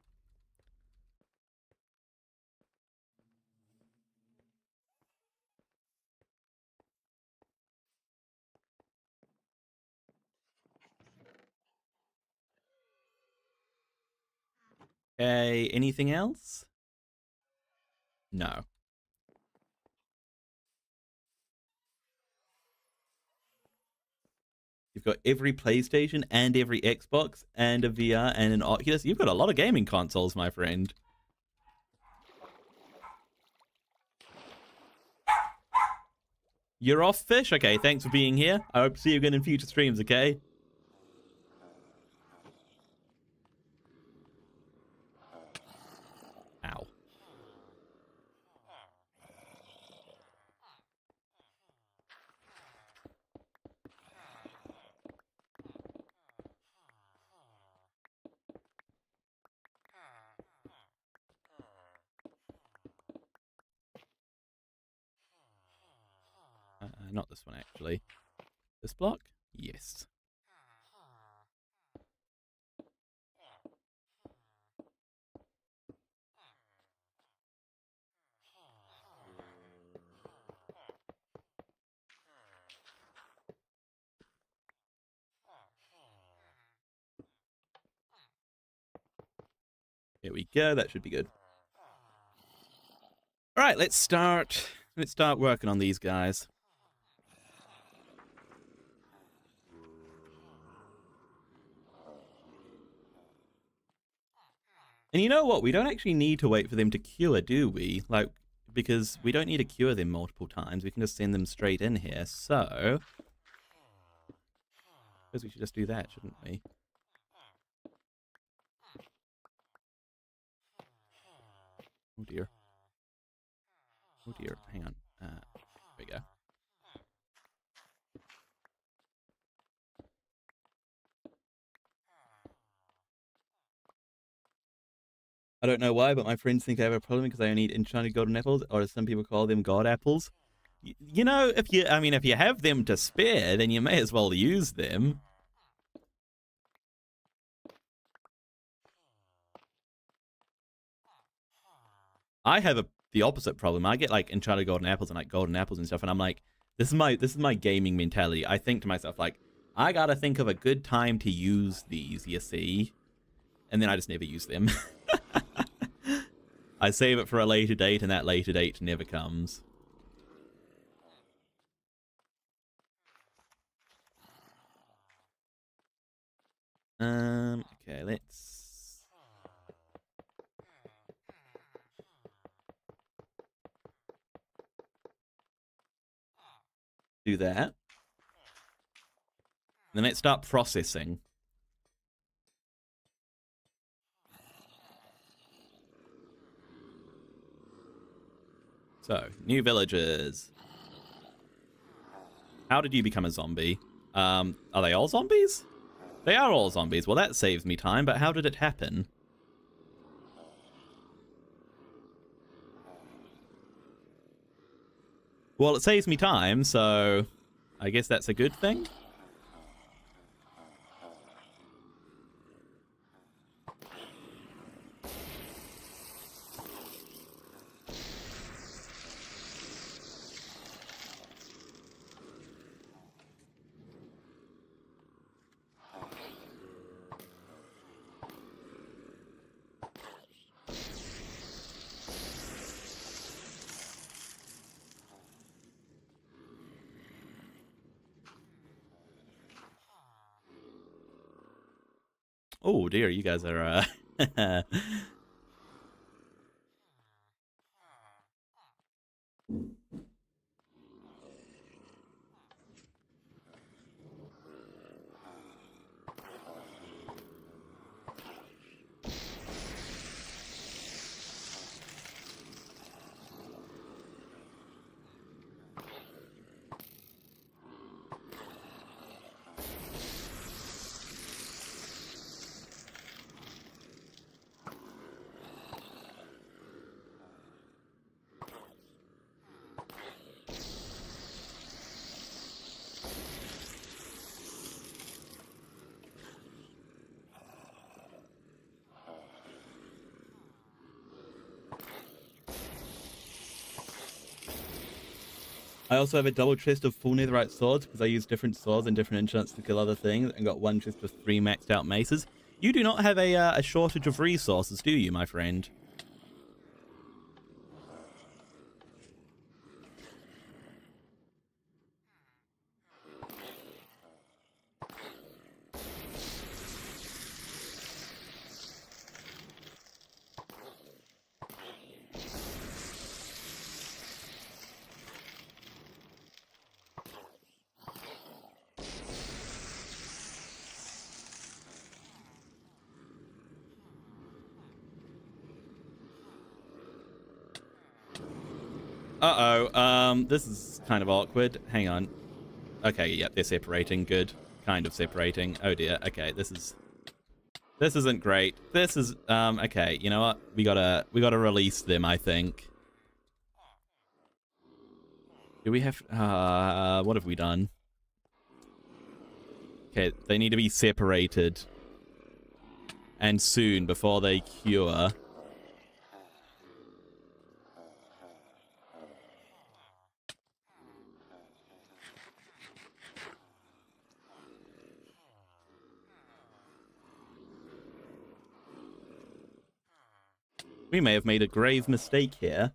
Okay, anything else? No. You've got every PlayStation and every Xbox and a VR and an Oculus. You've got a lot of gaming consoles, my friend. You're off, Fish? Okay, thanks for being here. I hope to see you again in future streams, okay? Ow. Not this one, actually. This block? Yes. Here we go. That should be good. All right, let's start working on these guys. And you know what? We don't actually need to wait for them to cure, do we? Like, because we don't need to cure them multiple times. We can just send them straight in here. So, I suppose we should just do that, shouldn't we? Oh dear. Oh dear. Hang on. There we go. I don't know why, but my friends think I have a problem because I only eat enchanted golden apples, or as some people call them, god apples. You know, if you have them to spare, then you may as well use them. I have the opposite problem. I get like enchanted golden apples and like golden apples and stuff, and I'm like, this is my gaming mentality. I think to myself like, I gotta think of a good time to use these, you see, and then I just never use them. I save it for a later date, and that later date never comes. Okay, let's... do that. Then let's start processing. So, new villagers. How did you become a zombie? Are they all zombies? They are all zombies. Well, that saves me time, but how did it happen? Well, it saves me time, so I guess that's a good thing. Oh dear, you guys are I also have a double chest of full netherite swords because I use different swords and different enchants to kill other things, and got one chest of 3 maxed out maces. You do not have a shortage of resources, do you, my friend? Uh-oh, this is kind of awkward. Hang on. Okay, yeah, they're separating. Good. Kind of separating. Oh dear. Okay, this isn't great. This is okay, you know what? We gotta release them, I think. Do we have what have we done? Okay, they need to be separated. And soon before they cure. We may have made a grave mistake here.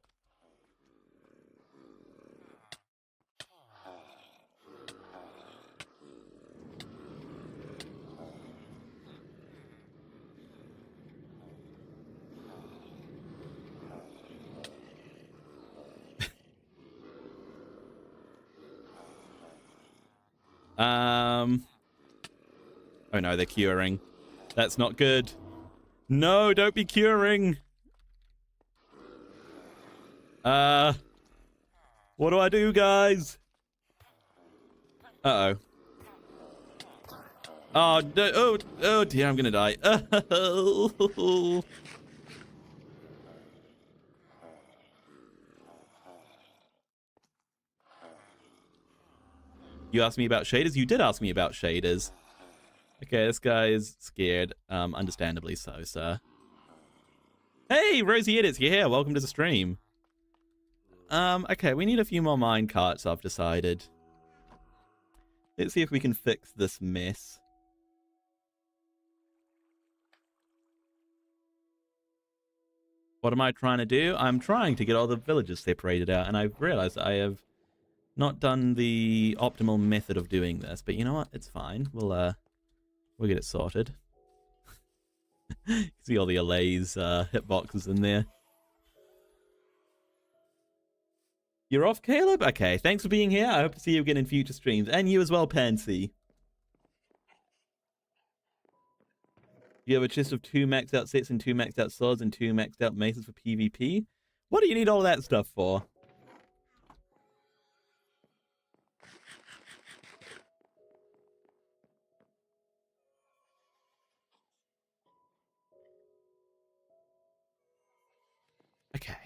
Oh no, they're curing. That's not good. No, don't be curing. What do I do, guys? Uh-oh. Oh, no, oh dear, I'm gonna die. You asked me about shaders? You did ask me about shaders. Okay, this guy is scared. Understandably so, sir. Hey, Rosie Edits, you're here. Welcome to the stream. Okay, we need a few more mine carts, I've decided. Let's see if we can fix this mess. What am I trying to do? I'm trying to get all the villages separated out, and I've realized I have not done the optimal method of doing this, but you know what? It's fine. We'll get it sorted. See all the allays hitboxes in there. You're off, Caleb? Okay, thanks for being here. I hope to see you again in future streams. And you as well, Pansy. You have a chest of 2 maxed out sets and 2 maxed out swords and 2 maxed out maces for PvP? What do you need all that stuff for? Okay,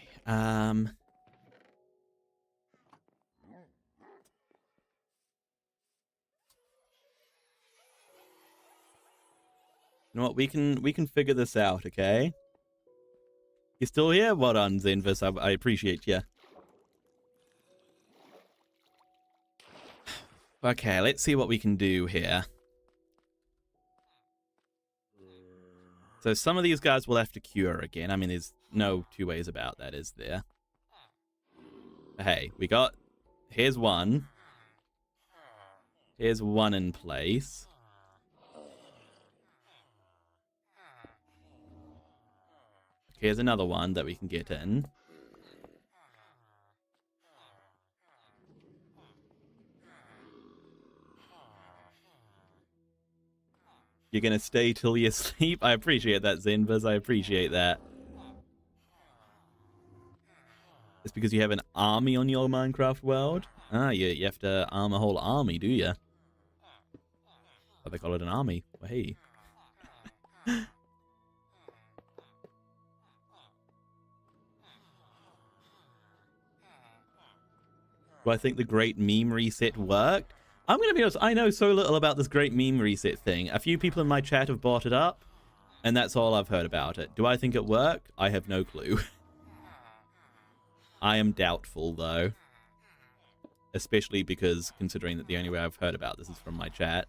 You know what? We can figure this out, okay? You still here? Well done, Zinvis. I appreciate you. Okay, let's see what we can do here. So some of these guys will have to cure again. I mean, there's no two ways about that, is there? Hey, we got... Here's one. Here's one in place. Here's another one that we can get in. You're gonna stay till you sleep? I appreciate that, Zenvas. I appreciate that. It's because you have an army on your Minecraft world? Ah, you have to arm a whole army, do you? Oh, they call it an army. Well, hey. Do I think the Great Meme Reset worked? I'm going to be honest, I know so little about this Great Meme Reset thing. A few people in my chat have brought it up, and that's all I've heard about it. Do I think it worked? I have no clue. I am doubtful, though. Especially because, considering that the only way I've heard about this is from my chat.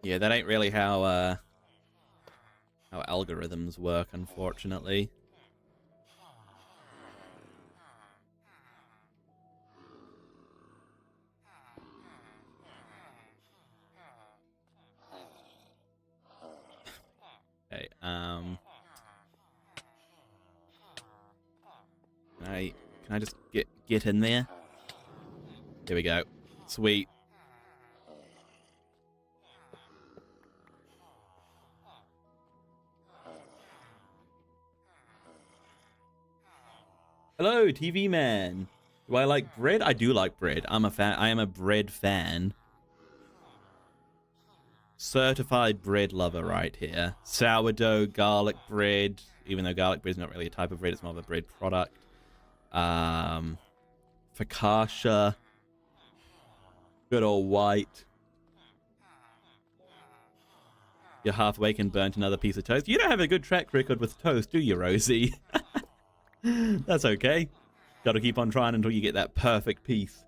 Yeah, that ain't really how algorithms work, unfortunately. Okay, can I just get in there? There we go. Sweet. Hello, TV man. Do I like bread? I do like bread. I'm a fan. I am a bread fan. Certified bread lover right here. Sourdough, garlic bread. Even though garlic bread is not really a type of bread, it's more of a bread product. Focaccia. Good old white. You're half awake and burnt another piece of toast. You don't have a good track record with toast, do you, Rosie? That's okay. Gotta keep on trying until you get that perfect piece.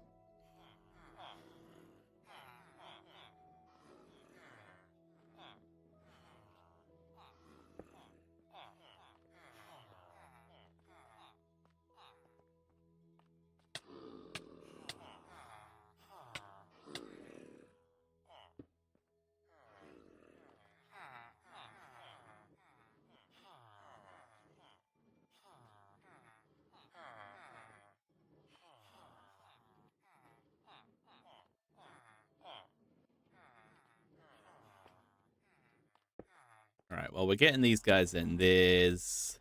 Alright, well, we're getting these guys in. There's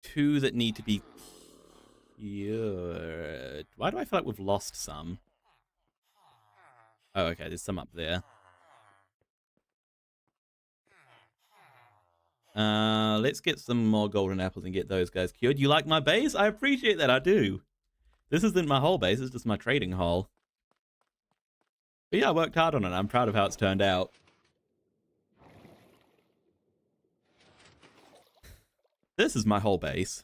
2 that need to be cured. Why do I feel like we've lost some? Oh, okay, there's some up there. Let's get some more golden apples and get those guys cured. You like my base? I appreciate that, I do. This isn't my whole base, it's just my trading hall. But yeah, I worked hard on it. I'm proud of how it's turned out. This is my whole base.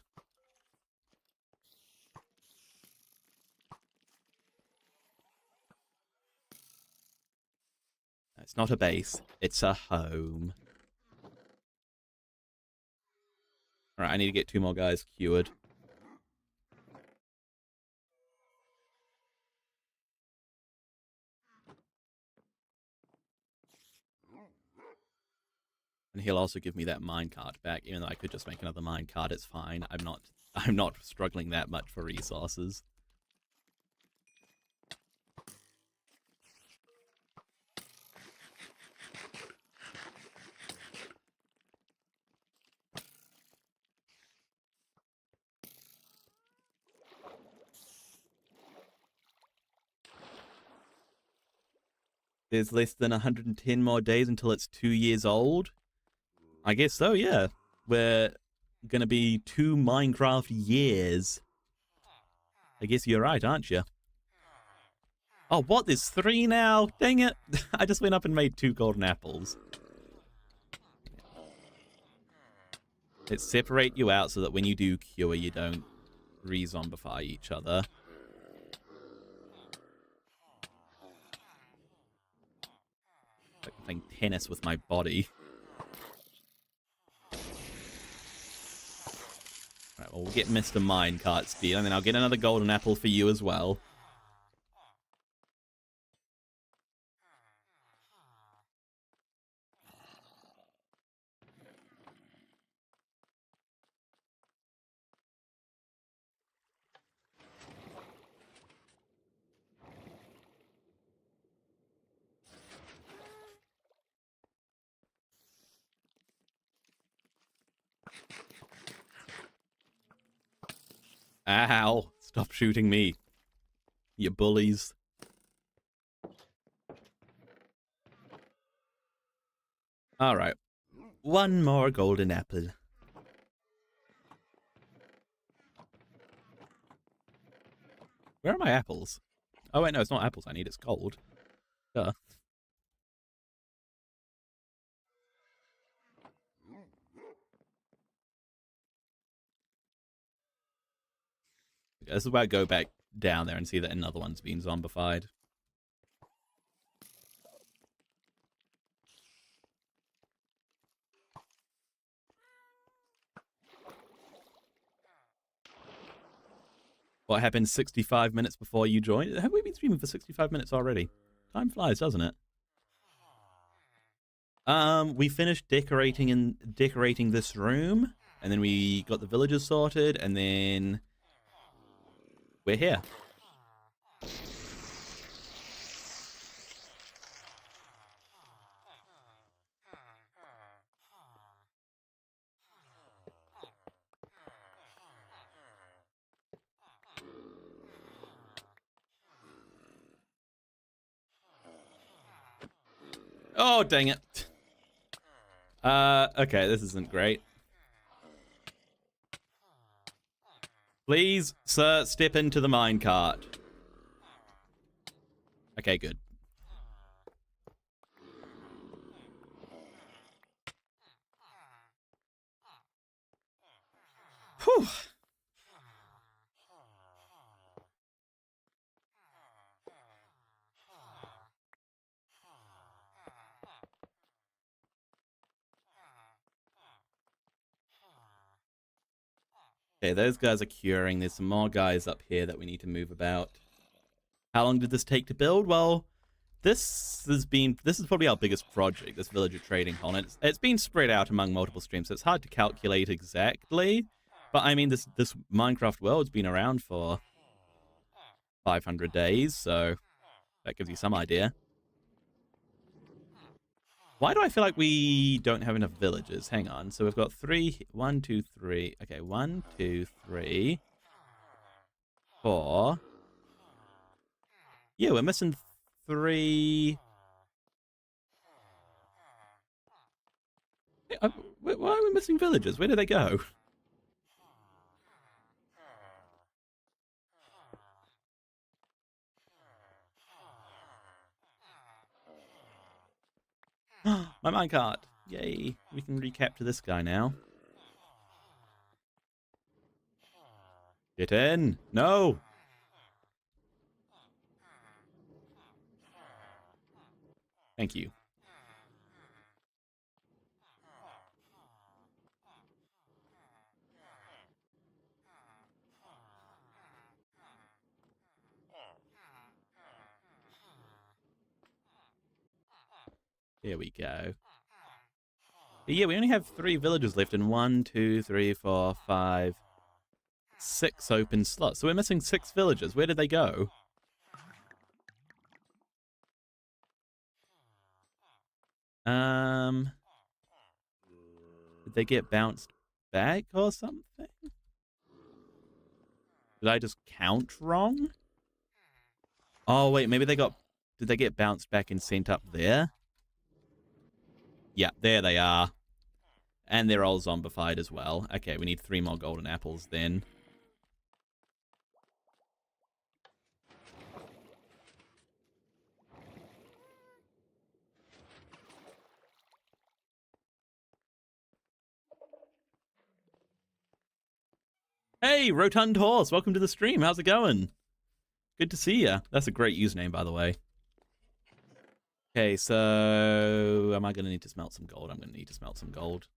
It's not a base, it's a home. Alright, I need to get 2 more guys cured. And he'll also give me that minecart back, even though I could just make another minecart, it's fine. I'm not struggling that much for resources. There's less than 110 more days until it's 2 years old. I guess so, yeah. We're gonna be 2 Minecraft years. I guess you're right, aren't you? Oh, what? There's 3 now? Dang it. I just went up and made 2 golden apples. Let's separate you out so that when you do cure, you don't re-zombify each other. Like I'm playing tennis with my body. Right, well, we'll get Mr. Minecart speed, and then I'll get another golden apple for you as well. Ow! Stop shooting me, you bullies. Alright. 1 more golden apple. Where are my apples? Oh wait, no, it's not apples I need, it's gold. Duh. This is where I go back down there and see that another one's been zombified. What happened 65 minutes before you joined? Have we been streaming for 65 minutes already? Time flies, doesn't it? We finished decorating this room, and then we got the villagers sorted, and then we're here. Oh, dang it. Okay, this isn't great. Please, sir, step into the minecart. Okay, good. Whew. Okay, those guys are curing. There's some more guys up here that we need to move about. How long did this take to build? Well, this is probably our biggest project, this villager trading hall. And it's been spread out among multiple streams, so it's hard to calculate exactly. But I mean, this Minecraft world's been around for 500 days, so that gives you some idea. Why do I feel like we don't have enough villagers? Hang on. So we've got 3. 1, 2, 3. Okay, 1, 2, 3, 4. Yeah, we're missing 3. Why are we missing villagers? Where did they go? My minecart. Yay. We can recapture this guy now. Get in. No. Thank you. Here we go. But yeah, we only have 3 villagers left and 1, 2, 3, 4, 5, 6 open slots. So we're missing 6 villagers. Where did they go? Did they get bounced back or something? Did I just count wrong? Oh, wait, maybe they got Did they get bounced back and sent up there? Yeah, there they are. And they're all zombified as well. Okay, we need 3 more golden apples then. Hey, Rotund Horse, welcome to the stream. How's it going? Good to see ya. That's a great username, by the way. Okay, so am I going to need to smelt some gold? I'm going to need to smelt some gold.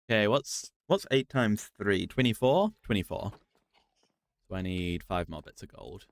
Okay, what's 8 times 3? 24? 24. So I need 5 more bits of gold.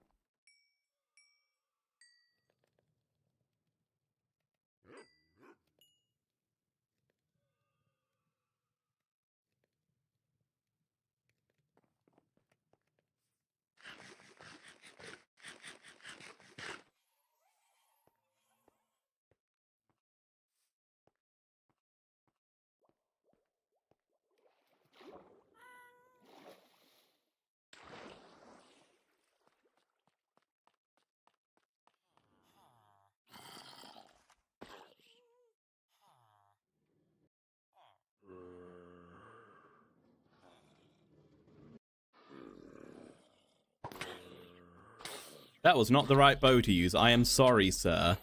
That was not the right bow to use. I am sorry, sir.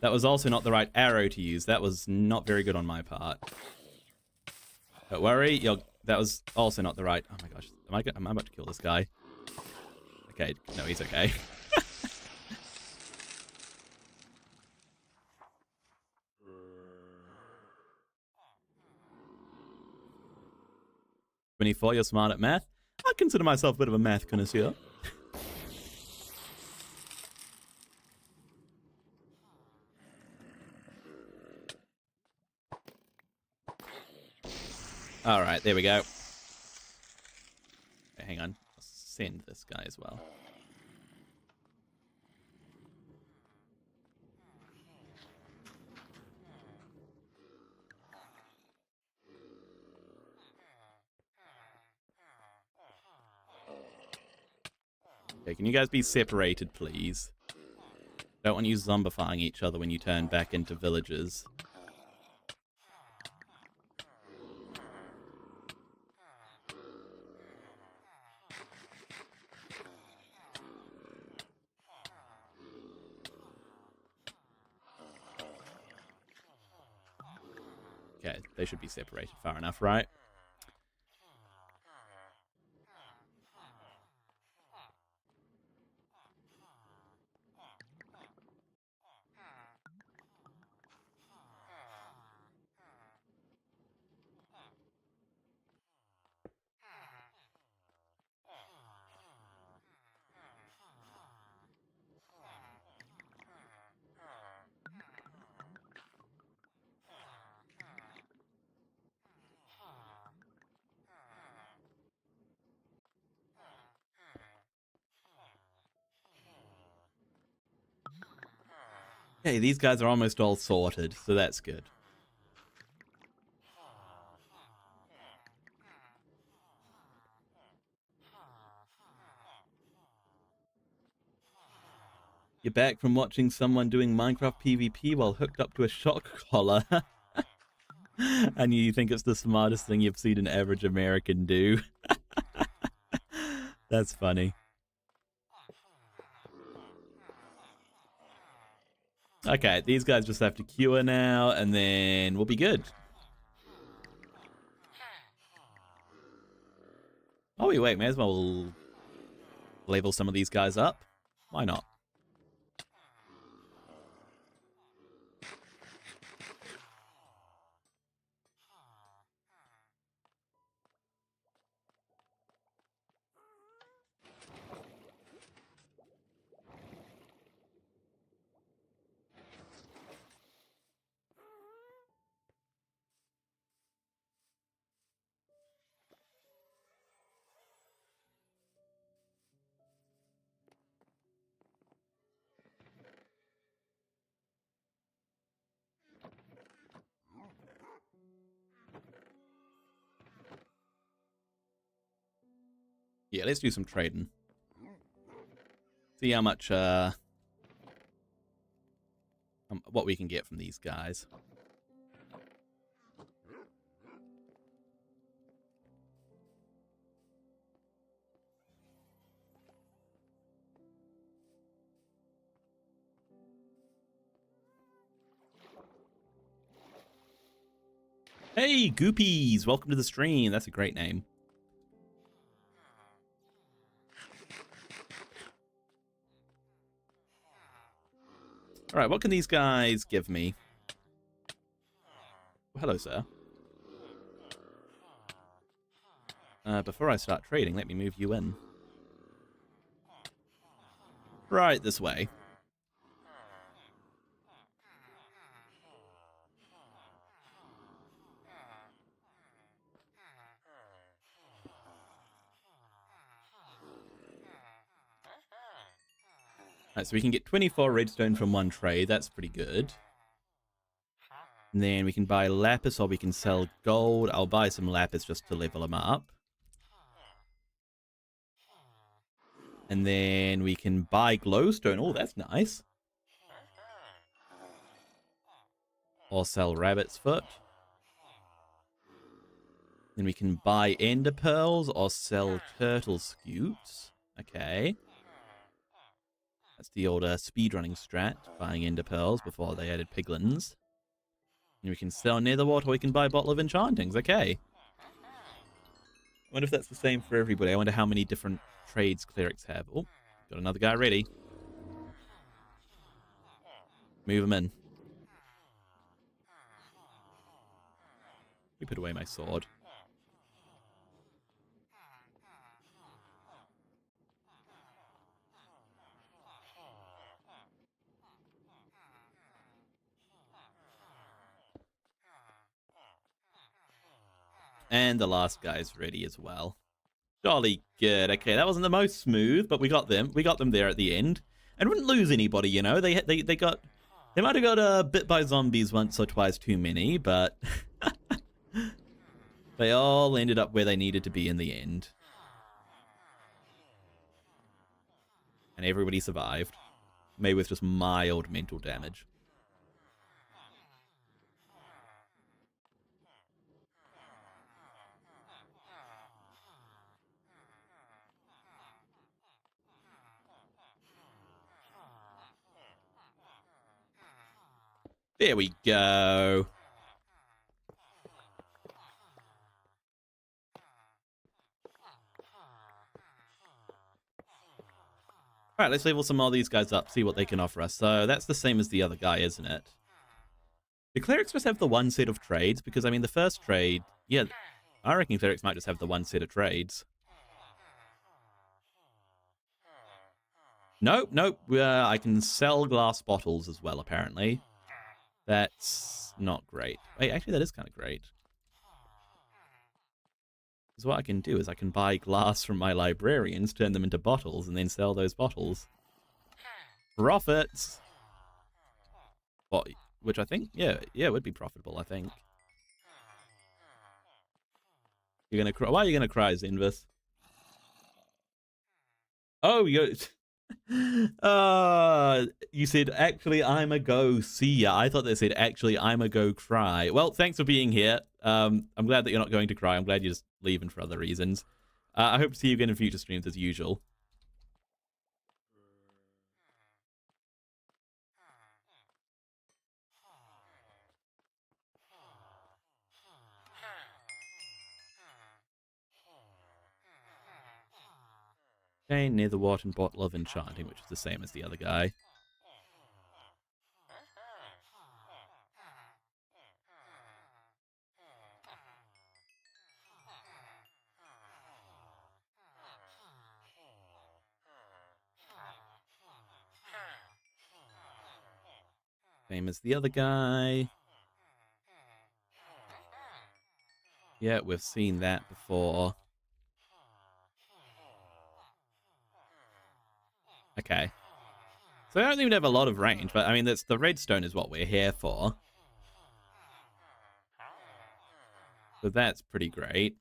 That was also not the right arrow to use. That was not very good on my part. Don't worry, that was also not the right... Oh my gosh, am I about to kill this guy? Okay, no, he's okay. "24, you're smart at math." I consider myself a bit of a math connoisseur. Alright, there we go. Okay, hang on. I'll send this guy as well. Okay, can you guys be separated, please? Don't want you zombifying each other when you turn back into villagers. Okay, they should be separated far enough, right? Okay, these guys are almost all sorted, so that's good. You're back from watching someone doing Minecraft PvP while hooked up to a shock collar. And you think it's the smartest thing you've seen an average American do. That's funny. Okay, these guys just have to cure now, and then we'll be good. Oh, wait, may as well level some of these guys up. Why not? Yeah, let's do some trading. See how much, what we can get from these guys. Hey, Goopies! Welcome to the stream. That's a great name. Alright, what can these guys give me? Well, hello, sir. Before I start trading, let me move you in. Right this way. Alright, so we can get 24 redstone from one trade. That's pretty good. And then we can buy lapis or we can sell gold. I'll buy some lapis just to level them up. And then we can buy glowstone. Oh, that's nice. Or sell rabbit's foot. Then we can buy ender pearls or sell turtle scutes. Okay. That's the old speedrunning strat, buying ender pearls before they added piglins. And we can sell netherwort or we can buy a bottle of enchantings. Okay. I wonder if that's the same for everybody. I wonder how many different trades clerics have. Oh, got another guy ready. Move him in. Let me put away my sword. And the last guy's ready as well. Jolly good. Okay, that wasn't the most smooth, but we got them. We got them there at the end. And wouldn't lose anybody, you know. They got... They might have got bit by zombies once or twice too many, but... they all ended up where they needed to be in the end. And everybody survived. Maybe with just mild mental damage. There we go. Alright, let's level some more of these guys up, see what they can offer us. So that's the same as the other guy, isn't it? Do clerics just have the one set of trades? Because, I mean, the first trade... Yeah, I reckon clerics might just have the one set of trades. Nope. I can sell glass bottles as well, apparently. That's not great. Wait, actually, that is kind of great. Because what I can do is I can buy glass from my librarians, turn them into bottles, and then sell those bottles. Profits! What? Which I think, yeah, it would be profitable, I think. You're gonna cry. Why are you gonna cry, Zenvis? Oh, you said, actually, I'm a go see ya. I thought they said, actually, I'm a go cry. Well, thanks for being here. I'm glad that you're not going to cry. I'm glad you're just leaving for other reasons. I hope to see you again in future streams as usual. Okay, netherwort and bottle of enchanting, which is the same as the other guy. Same as the other guy. Yeah, we've seen that before. Okay. So I don't even have a lot of range, but I mean, that's the redstone is what we're here for. So that's pretty great.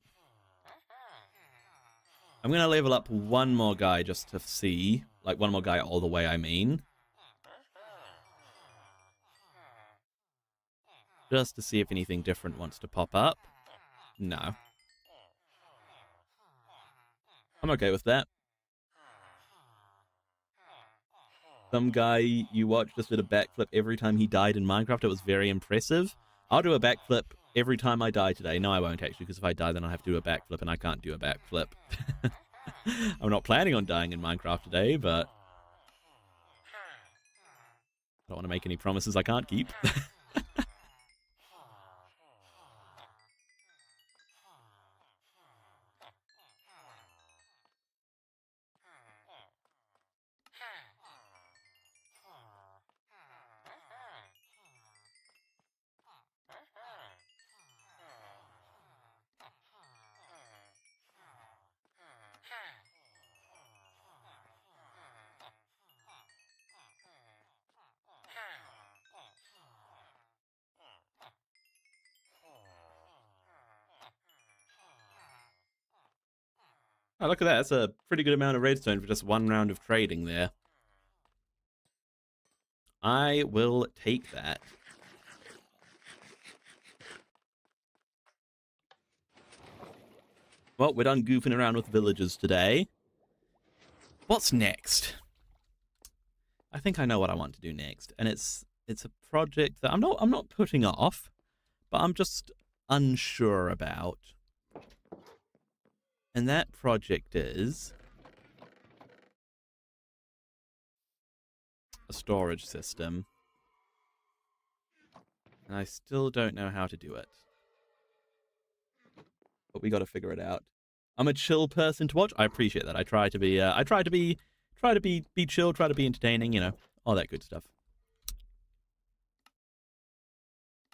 I'm going to level up one more guy just to see. Like, one more guy all the way, I mean. Just to see if anything different wants to pop up. No. I'm okay with that. Some guy you watched just did a backflip every time he died in Minecraft. It was very impressive. I'll do a backflip every time I die today. No, I won't actually, because if I die, then I'll have to do a backflip, and I can't do a backflip. I'm not planning on dying in Minecraft today, but I don't want to make any promises I can't keep. Oh, look at that. That's a pretty good amount of redstone for just one round of trading there. I will take that. Well, we're done goofing around with villagers today. What's next? I think I know what I want to do next, and it's a project that I'm not putting off, but I'm just unsure about. And that project is a storage system. And I still don't know how to do it. But we got to figure it out. I'm a chill person to watch. I appreciate that. I try to be chill, try to be entertaining, you know, all that good stuff.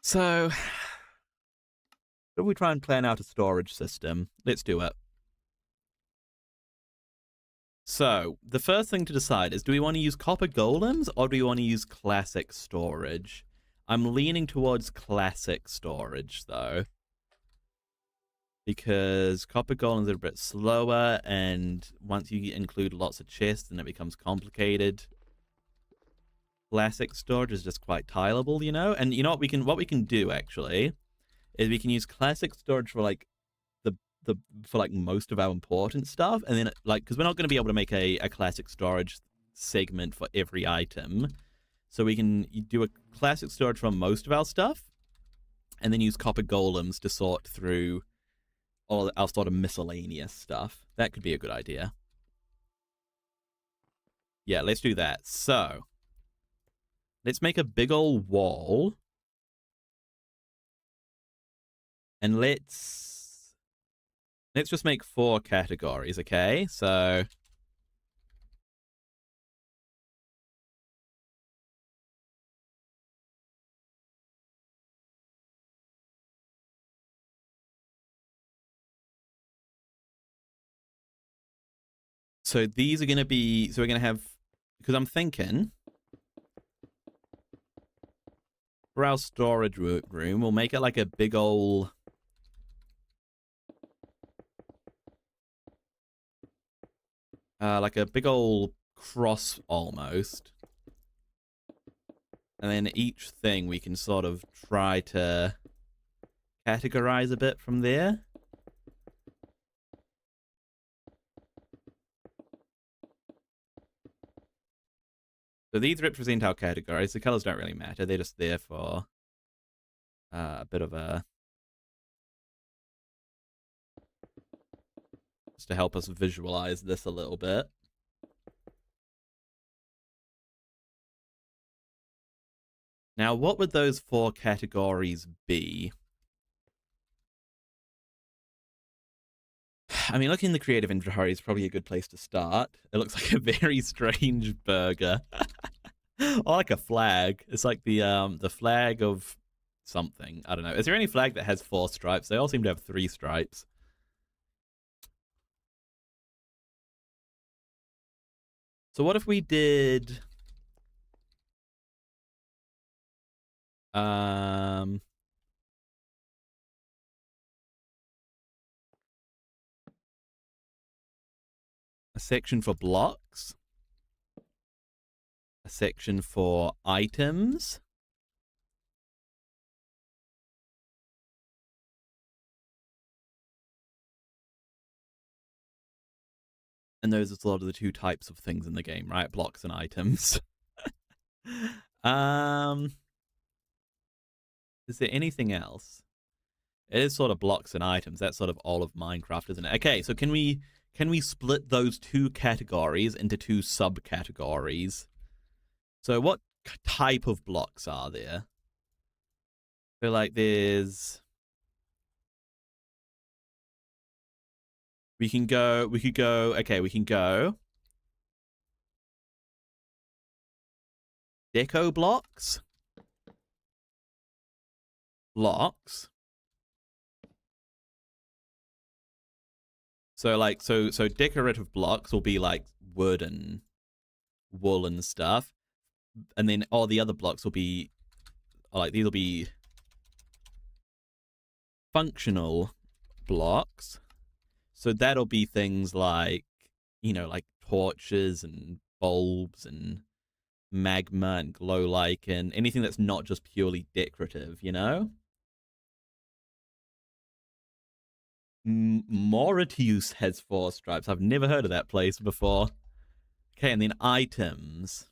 So, if we try and plan out a storage system, let's do it. So, the first thing to decide is, do we want to use copper golems or do we want to use classic storage? I'm leaning towards classic storage, though. Because copper golems are a bit slower, and once you include lots of chests, then it becomes complicated. Classic storage is just quite tileable, you know? And you know what we can do, actually, is we can use classic storage for, like, for like most of our important stuff, and then like, because we're not going to be able to make a classic storage segment for every item, so we can do a classic storage for most of our stuff, and then use copper golems to sort through all our sort of miscellaneous stuff. That could be a good idea. Yeah, let's do that. So let's make a big old wall, and let's just make 4 categories, okay? So these are going to be, so we're going to have, because I'm thinking for our storage room, we'll make it like a big old, cross almost. And then each thing we can sort of try to categorize a bit from there. So these represent our categories. The colors don't really matter. They're just there for a bit of a... just to help us visualize this a little bit. Now, what would those 4 categories be? I mean, looking in the creative inventory is probably a good place to start. It looks like a very strange burger. Or like a flag. It's like the flag of something. I don't know. Is there any flag that has 4 stripes? They all seem to have 3 stripes. So what if we did... a section for blocks, a section for items, and those are sort of the two types of things in the game, right? Blocks and items. Is there anything else? It is sort of blocks and items. That's sort of all of Minecraft, isn't it? Okay, so can we split those two categories into two subcategories? So what type of blocks are there? I feel like there's we could go deco blocks. So decorative blocks will be like wood and wool and stuff. And then all the other blocks will be like these will be functional blocks. So that'll be things like, like torches and bulbs and magma and glow lichen, anything that's not just purely decorative, Mauritius has 4 stripes. I've never heard of that place before. Okay, and then items.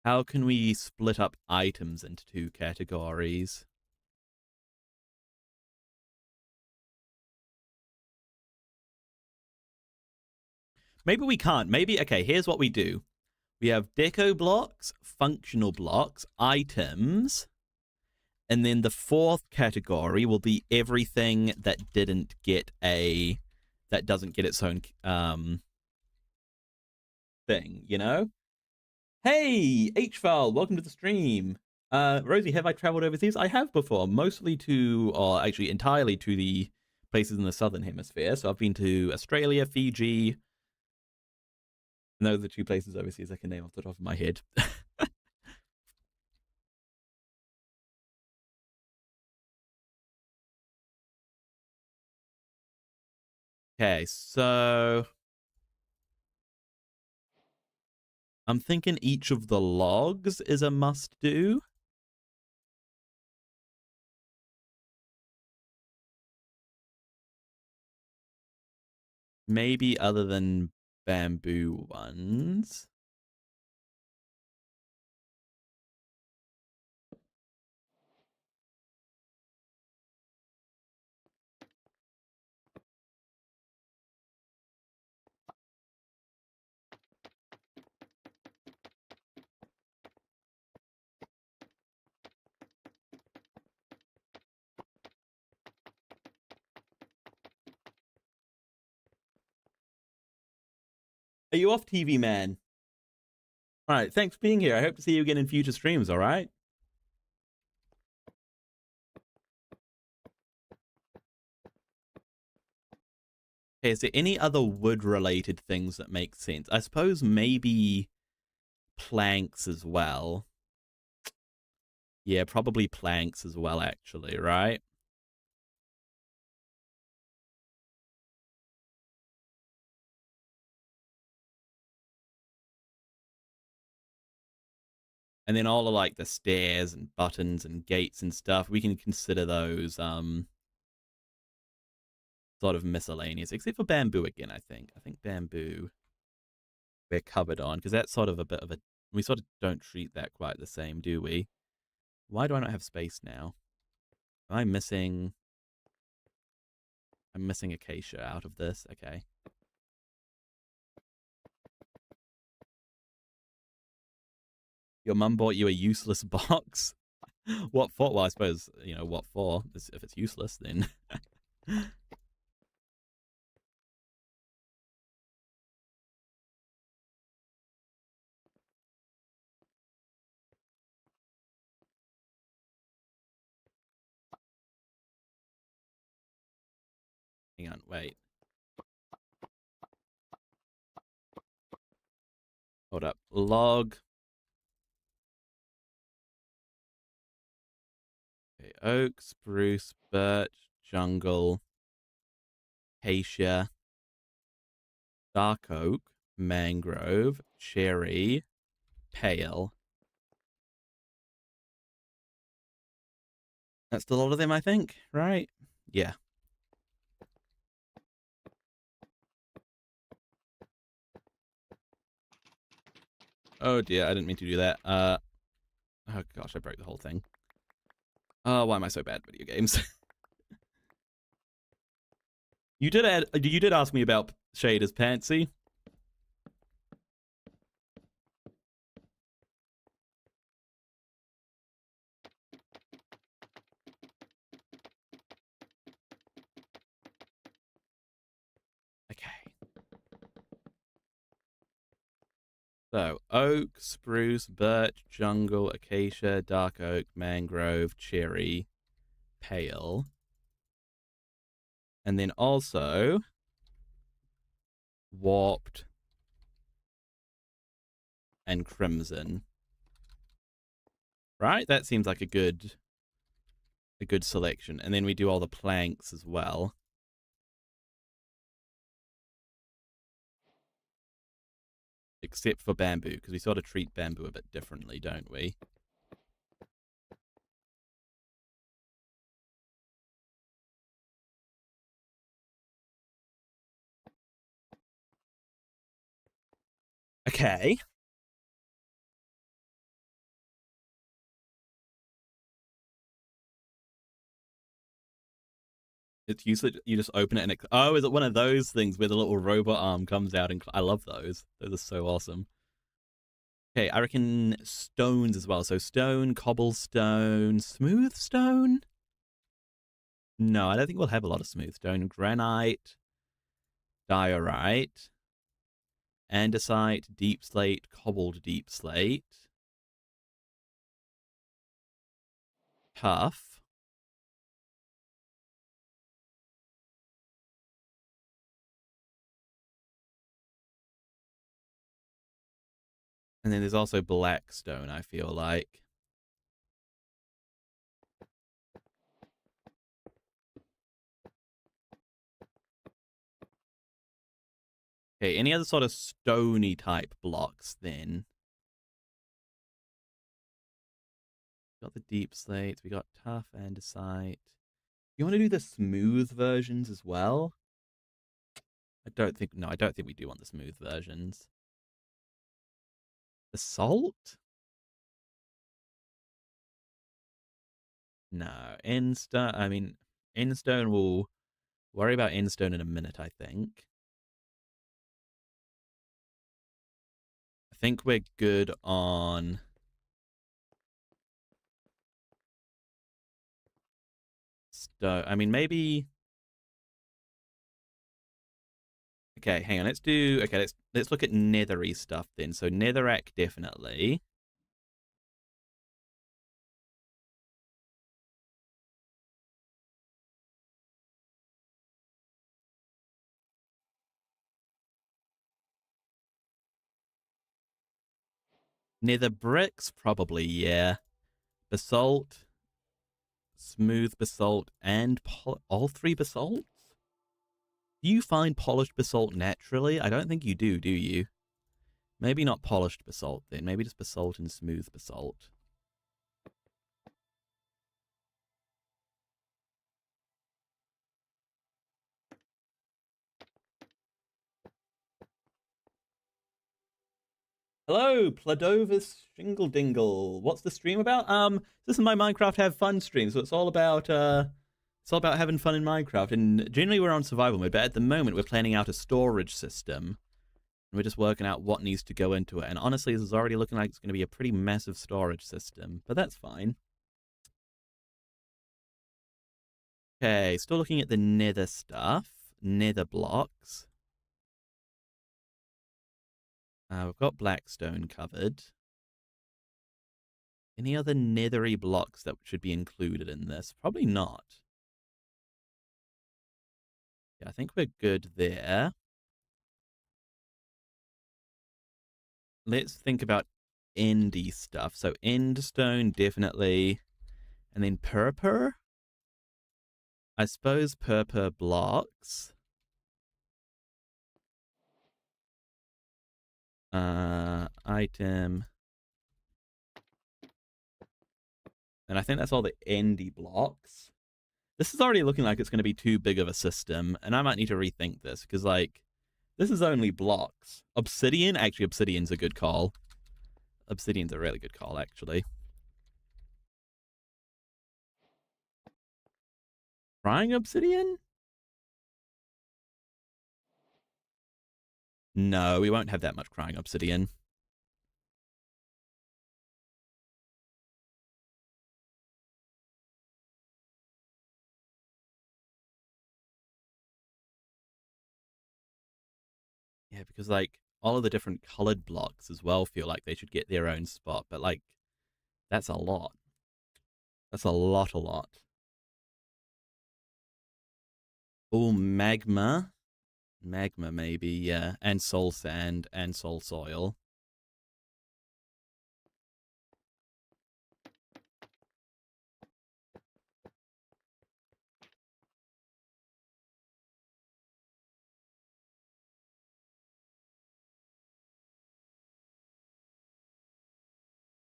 How can we split up items into 2 categories? Maybe we can't. Maybe, okay, here's what we do. We have deco blocks, functional blocks, items, and then the 4th category will be everything that doesn't get its own thing, Hey, H-File, welcome to the stream. Rosie, have I traveled overseas? I have before, mostly or actually entirely to the places in the southern hemisphere. So I've been to Australia, Fiji, and those are the 2 places overseas I can name off the top of my head. Okay, so I'm thinking each of the logs is a must-do. Maybe other than bamboo ones. Are you off, TV man? All right, thanks for being here. I hope to see you again in future streams, all right? Okay, is there any other wood-related things that make sense? I suppose maybe planks as well. Yeah, probably planks as well, actually, right? And then all of like the stairs and buttons and gates and stuff, we can consider those sort of miscellaneous, except for bamboo again, I think. I think bamboo we're covered on, because that's sort of a bit of we sort of don't treat that quite the same, do we? Why do I not have space now? I'm missing acacia out of this. Okay. Your mum bought you a useless box? What for? Well, I suppose, what for? If it's useless, then. Hang on, wait. Hold up. Log. Okay, oak, spruce, birch, jungle. acacia, dark oak, mangrove, cherry, pale. That's a lot of them, I think, right? Yeah. Oh dear, I didn't mean to do that. Oh gosh, I broke the whole thing. Oh, why am I so bad at video games? You did ask me about shaders, Pansy. Okay. So, oak, spruce, birch, jungle, acacia, dark oak, mangrove, cherry, pale. And then also warped and crimson. Right? That seems like a good selection. And then we do all the planks as well. Except for bamboo, because we sort of treat bamboo a bit differently, don't we? Okay. It's useless. You just open it and oh, is it one of those things where the little robot arm comes out? And I love those. Those are so awesome. Okay, I reckon stones as well. So stone, cobblestone, smooth stone. No, I don't think we'll have a lot of smooth stone. Granite, diorite, andesite, deep slate, cobbled deep slate, tuff. And then there's also black stone, I feel like. Okay, any other sort of stony type blocks then? Got the deep slates, we got tough andesite. You want to do the smooth versions as well? I don't think we do want the smooth versions. The salt? No. Endstone will worry about endstone in a minute, I think. I think we're good on stone. I mean, maybe. Okay, hang on. Let's look at nethery stuff then. So netherrack definitely. Nether bricks probably, yeah. Basalt, smooth basalt, and all three basalts? Do you find polished basalt naturally? I don't think you do you? Maybe not polished basalt then. Maybe just basalt and smooth basalt. Hello, Pladovis Shingle Dingle. What's the stream about? This is my Minecraft Have Fun stream, so it's all about having fun in Minecraft. And generally we're on survival mode, but at the moment we're planning out a storage system. And we're just working out what needs to go into it. And honestly, this is already looking like it's going to be a pretty massive storage system, but that's fine. Okay, still looking at the nether stuff. Nether blocks. We've got blackstone covered. Any other nethery blocks that should be included in this? Probably not. Yeah, I think we're good there. Let's think about endy stuff. So endstone, definitely. And then purpur? I suppose purpur blocks. Item. And I think that's all the endy blocks. This is already looking like it's going to be too big of a system, and I might need to rethink this, because, like, this is only blocks. Obsidian? Actually, Obsidian's a good call. Obsidian's a really good call, actually. Crying Obsidian? No, we won't have that much Crying Obsidian. Yeah, because, like, all of the different colored blocks as well feel like they should get their own spot, but, like, that's a lot. That's a lot. Oh, magma. Magma, maybe, yeah. And soul sand and soul soil.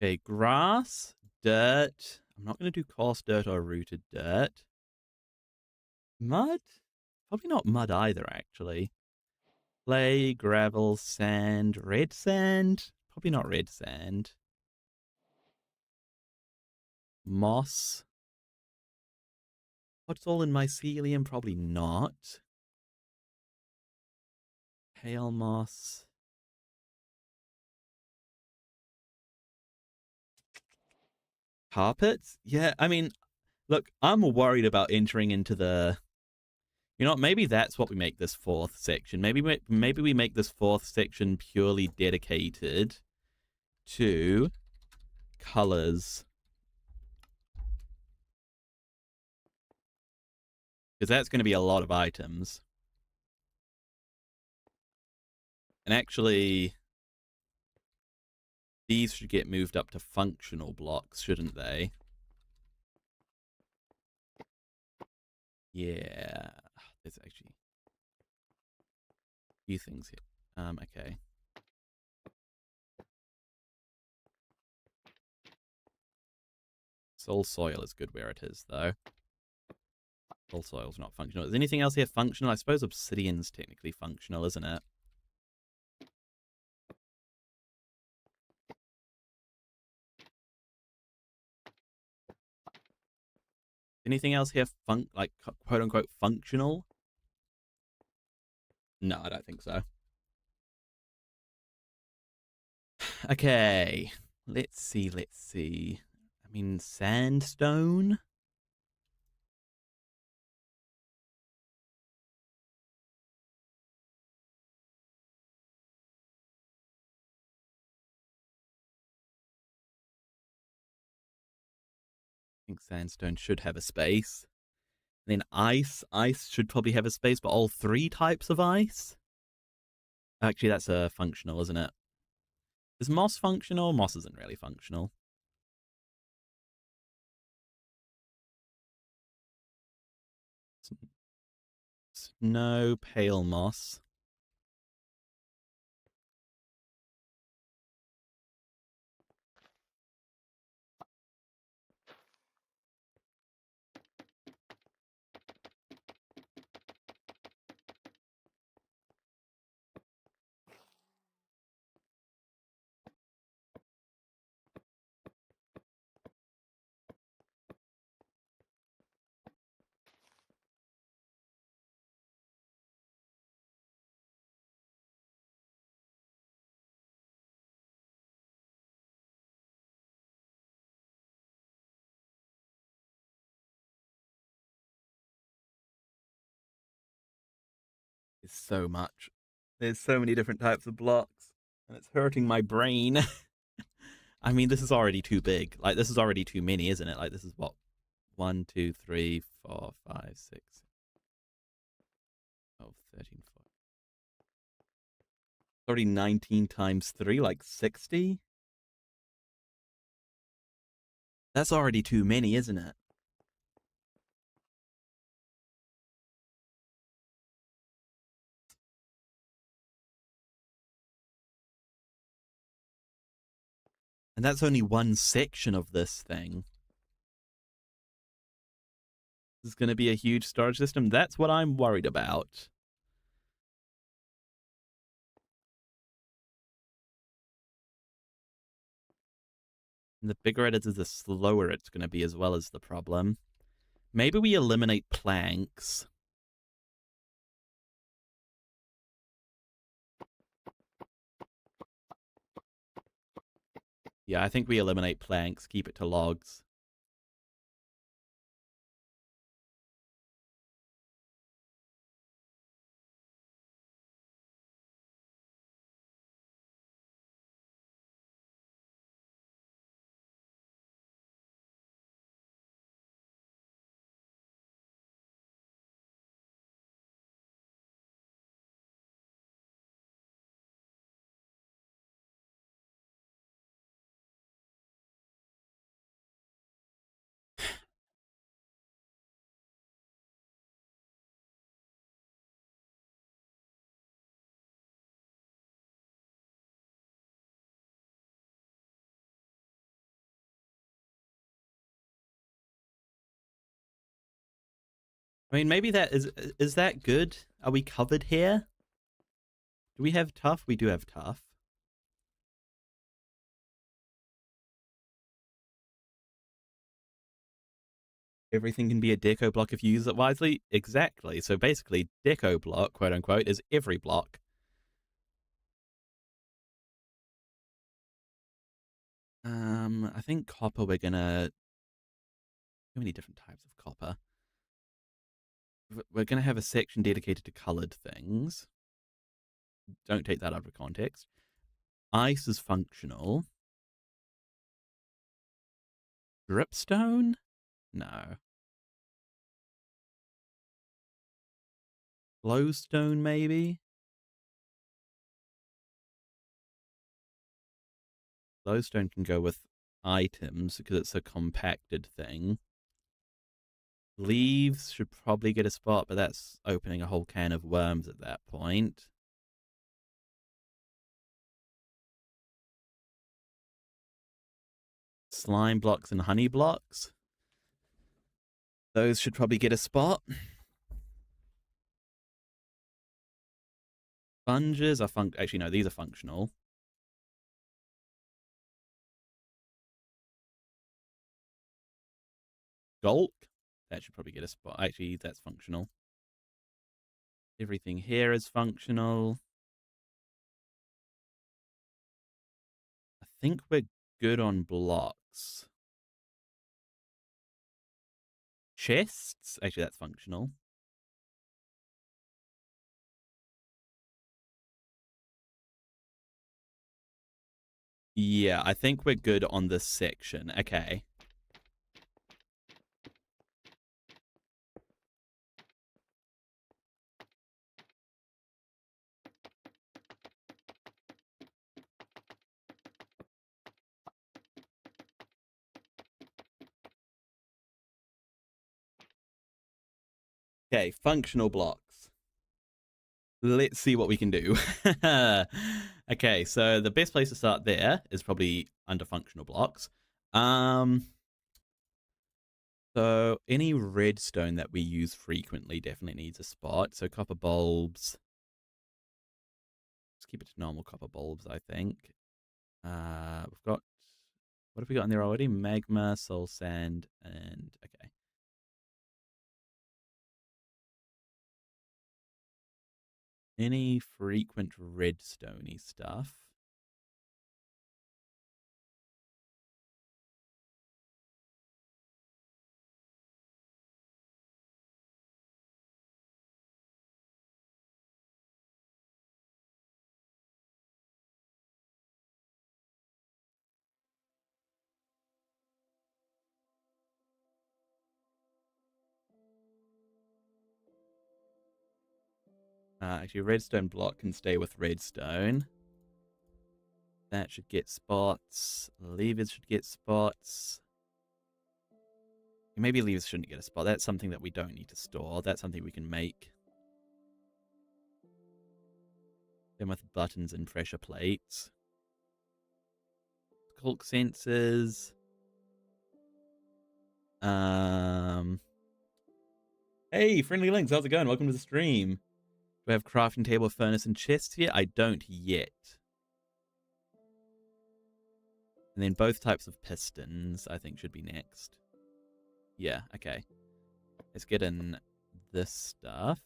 Okay, grass, dirt. I'm not going to do coarse dirt or rooted dirt. Mud? Probably not mud either, actually. Clay, gravel, sand, red sand? Probably not red sand. Moss. What's all in mycelium? Probably not. Pale moss. Carpets? Yeah, I mean, look, I'm worried about entering into the. You know, maybe that's what we make this fourth section. Maybe we make this fourth section purely dedicated to colors, because that's going to be a lot of items. And actually, these should get moved up to functional blocks, shouldn't they? Yeah. There's actually a few things here. Okay. Soul soil is good where it is, though. Soul soil's not functional. Is anything else here functional? I suppose obsidian's technically functional, isn't it? Anything else here like quote unquote functional? No, I don't think so. Okay. Let's see. I mean, sandstone? I think sandstone should have a space. And then ice should probably have a space, but all three types of ice? Actually, that's functional, isn't it? Is moss functional? Moss isn't really functional. Snow, pale moss. There's so much. There's so many different types of blocks, and it's hurting my brain. I mean, this is already too big. Like, this is already too many, isn't it? Like, this is what? 1, 2, 3, 4, 5, 6, 12, 13, 14. Already 19 times 3, like 60? That's already too many, isn't it? And that's only one section of this thing. This is going to be a huge storage system. That's what I'm worried about. And the bigger it is, the slower it's going to be as well as the problem. Maybe we eliminate planks. Yeah, I think we eliminate planks, keep it to logs. I mean, maybe that is that good? Are we covered here? Do we have tough? We do have tough. Everything can be a deco block if you use it wisely. Exactly. So basically, deco block, quote unquote, is every block. I think copper, we're gonna... Too many different types of copper. We're gonna have a section dedicated to colored things. Don't take that out of context. Ice is functional. Dripstone? No. Glowstone, maybe? Glowstone can go with items because it's a compacted thing. Leaves should probably get a spot, but that's opening a whole can of worms at that point. Slime blocks and honey blocks. Those should probably get a spot. Sponges are actually, no, these are functional. Gulk, that should probably get a spot. Actually, that's functional. Everything here is functional. I think we're good on blocks. Chests, actually, that's functional. Yeah, I think we're good on this section. Okay. Okay, functional blocks. Let's see what we can do. Okay, so the best place to start there is probably under functional blocks. So any redstone that we use frequently definitely needs a spot. So copper bulbs. Let's keep it to normal copper bulbs, I think. We've got, what have we got in there already? Magma, soul sand, and okay. Any frequent redstoney stuff. Actually, redstone block can stay with redstone. That should get spots. Levers should get spots. Maybe levers shouldn't get a spot. That's something that we don't need to store. That's something we can make. Then with buttons and pressure plates. Hulk sensors. Hey, Friendly Links, how's it going? Welcome to the stream. Do we have crafting table, furnace, and chests here? I don't yet. And then both types of pistons, I think, should be next. Yeah, okay. Let's get in this stuff.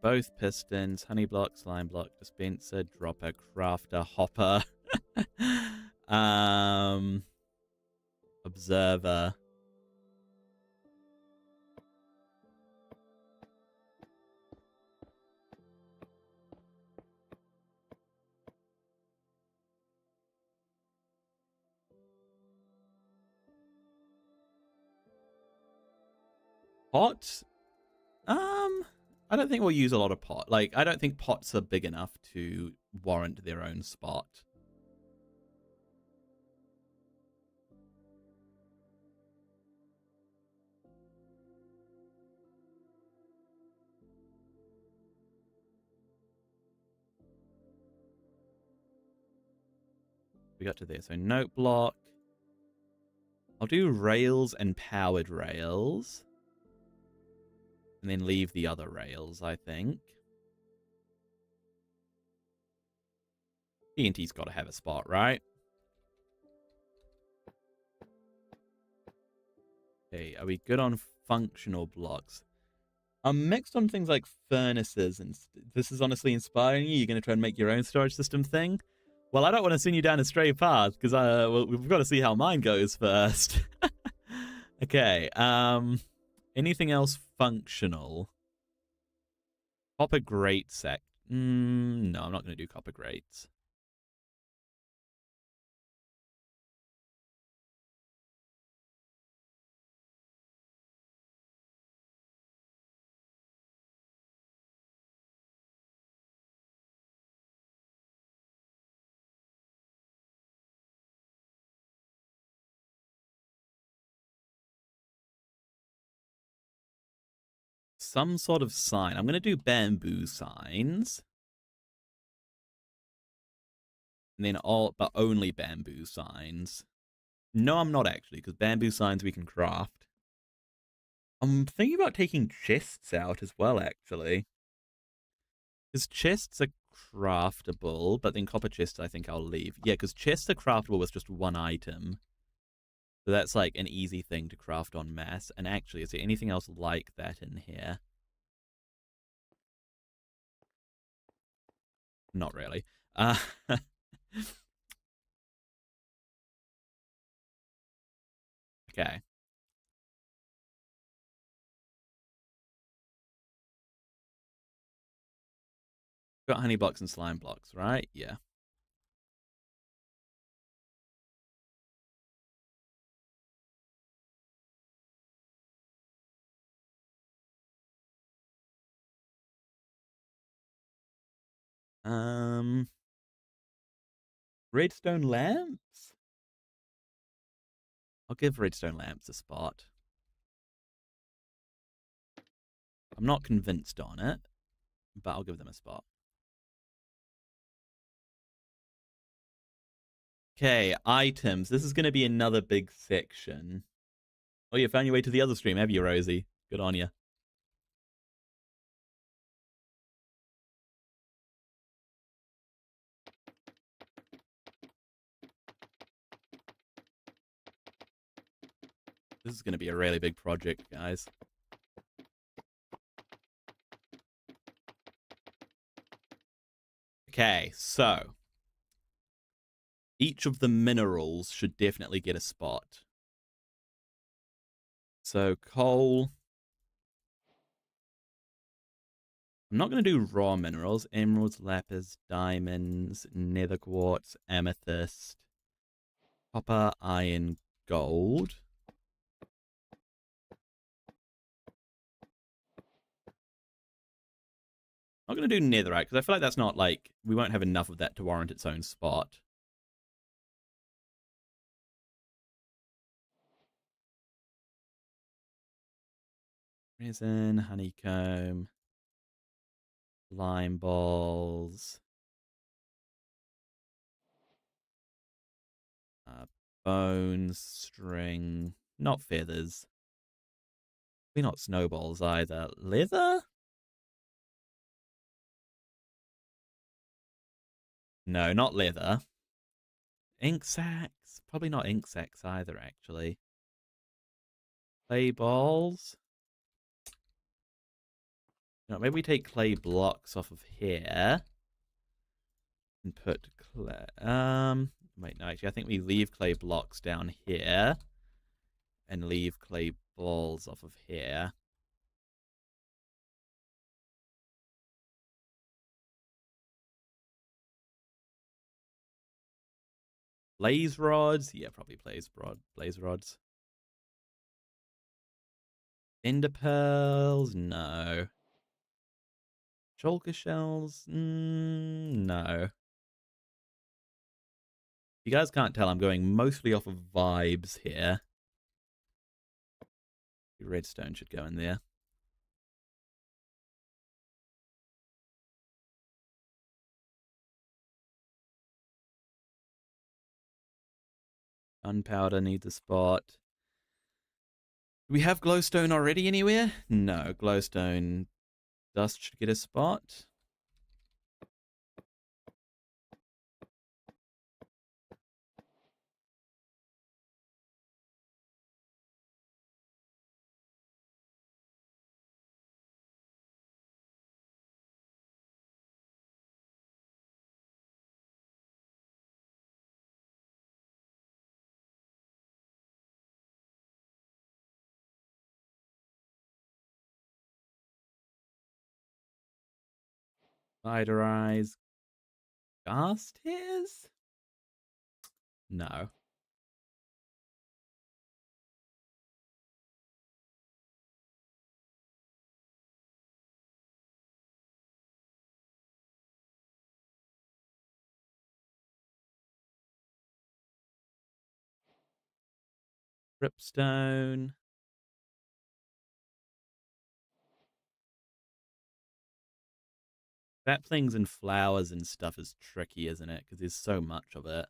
Both pistons, honey block, slime block, dispenser, dropper, crafter, hopper, observer. Pot? I don't think we'll use a lot of pot. Like, I don't think pots are big enough to warrant their own spot. We got to there. So note block. I'll do rails and powered rails. And then leave the other rails, I think. TNT's got to have a spot, right? Okay, are we good on functional blocks? I'm mixed on things like furnaces, and this is honestly inspiring you. You're going to try and make your own storage system thing? Well, I don't want to send you down a stray path, because well, we've got to see how mine goes first. Okay, anything else functional? Copper grate sec. No, I'm not going to do copper grates. Some sort of sign. I'm going to do bamboo signs. And then but only bamboo signs. No, I'm not actually, because bamboo signs we can craft. I'm thinking about taking chests out as well, actually. Because chests are craftable, but then copper chests I think I'll leave. Yeah, because chests are craftable with just one item. So that's like an easy thing to craft en masse. And actually, is there anything else like that in here? Not really. Okay. Got honey blocks and slime blocks, right? Yeah. Redstone lamps? I'll give redstone lamps a spot. I'm not convinced on it, but I'll give them a spot. Okay, items. This is going to be another big section. Oh, you found your way to the other stream, have you, Rosie? Good on you. This is going to be a really big project, guys. Okay, so each of the minerals should definitely get a spot. So coal. I'm not going to do raw minerals. Emeralds, lapis, diamonds, nether quartz, amethyst, copper, iron, gold. I'm not going to do netherite because I feel like that's not like, we won't have enough of that to warrant its own spot. Resin, honeycomb, Lime balls. Bones, string, not feathers. We're not snowballs either. Leather? No, not leather. Ink sacs? Probably not ink sacs either, actually. Clay balls? No, maybe we take clay blocks off of here and put clay. Wait, no, actually, I think we leave clay blocks down here and leave clay balls off of here. Blaze rods? Yeah, probably blaze rods. Ender pearls? No. Shulker shells? No. You guys can't tell, I'm going mostly off of vibes here. Redstone should go in there. Gunpowder needs a spot. Do we have glowstone already anywhere? No, glowstone dust should get a spot. Spider eyes. Ghast tears? No. Ripstone. Saplings and flowers and stuff is tricky, isn't it? Because there's so much of it.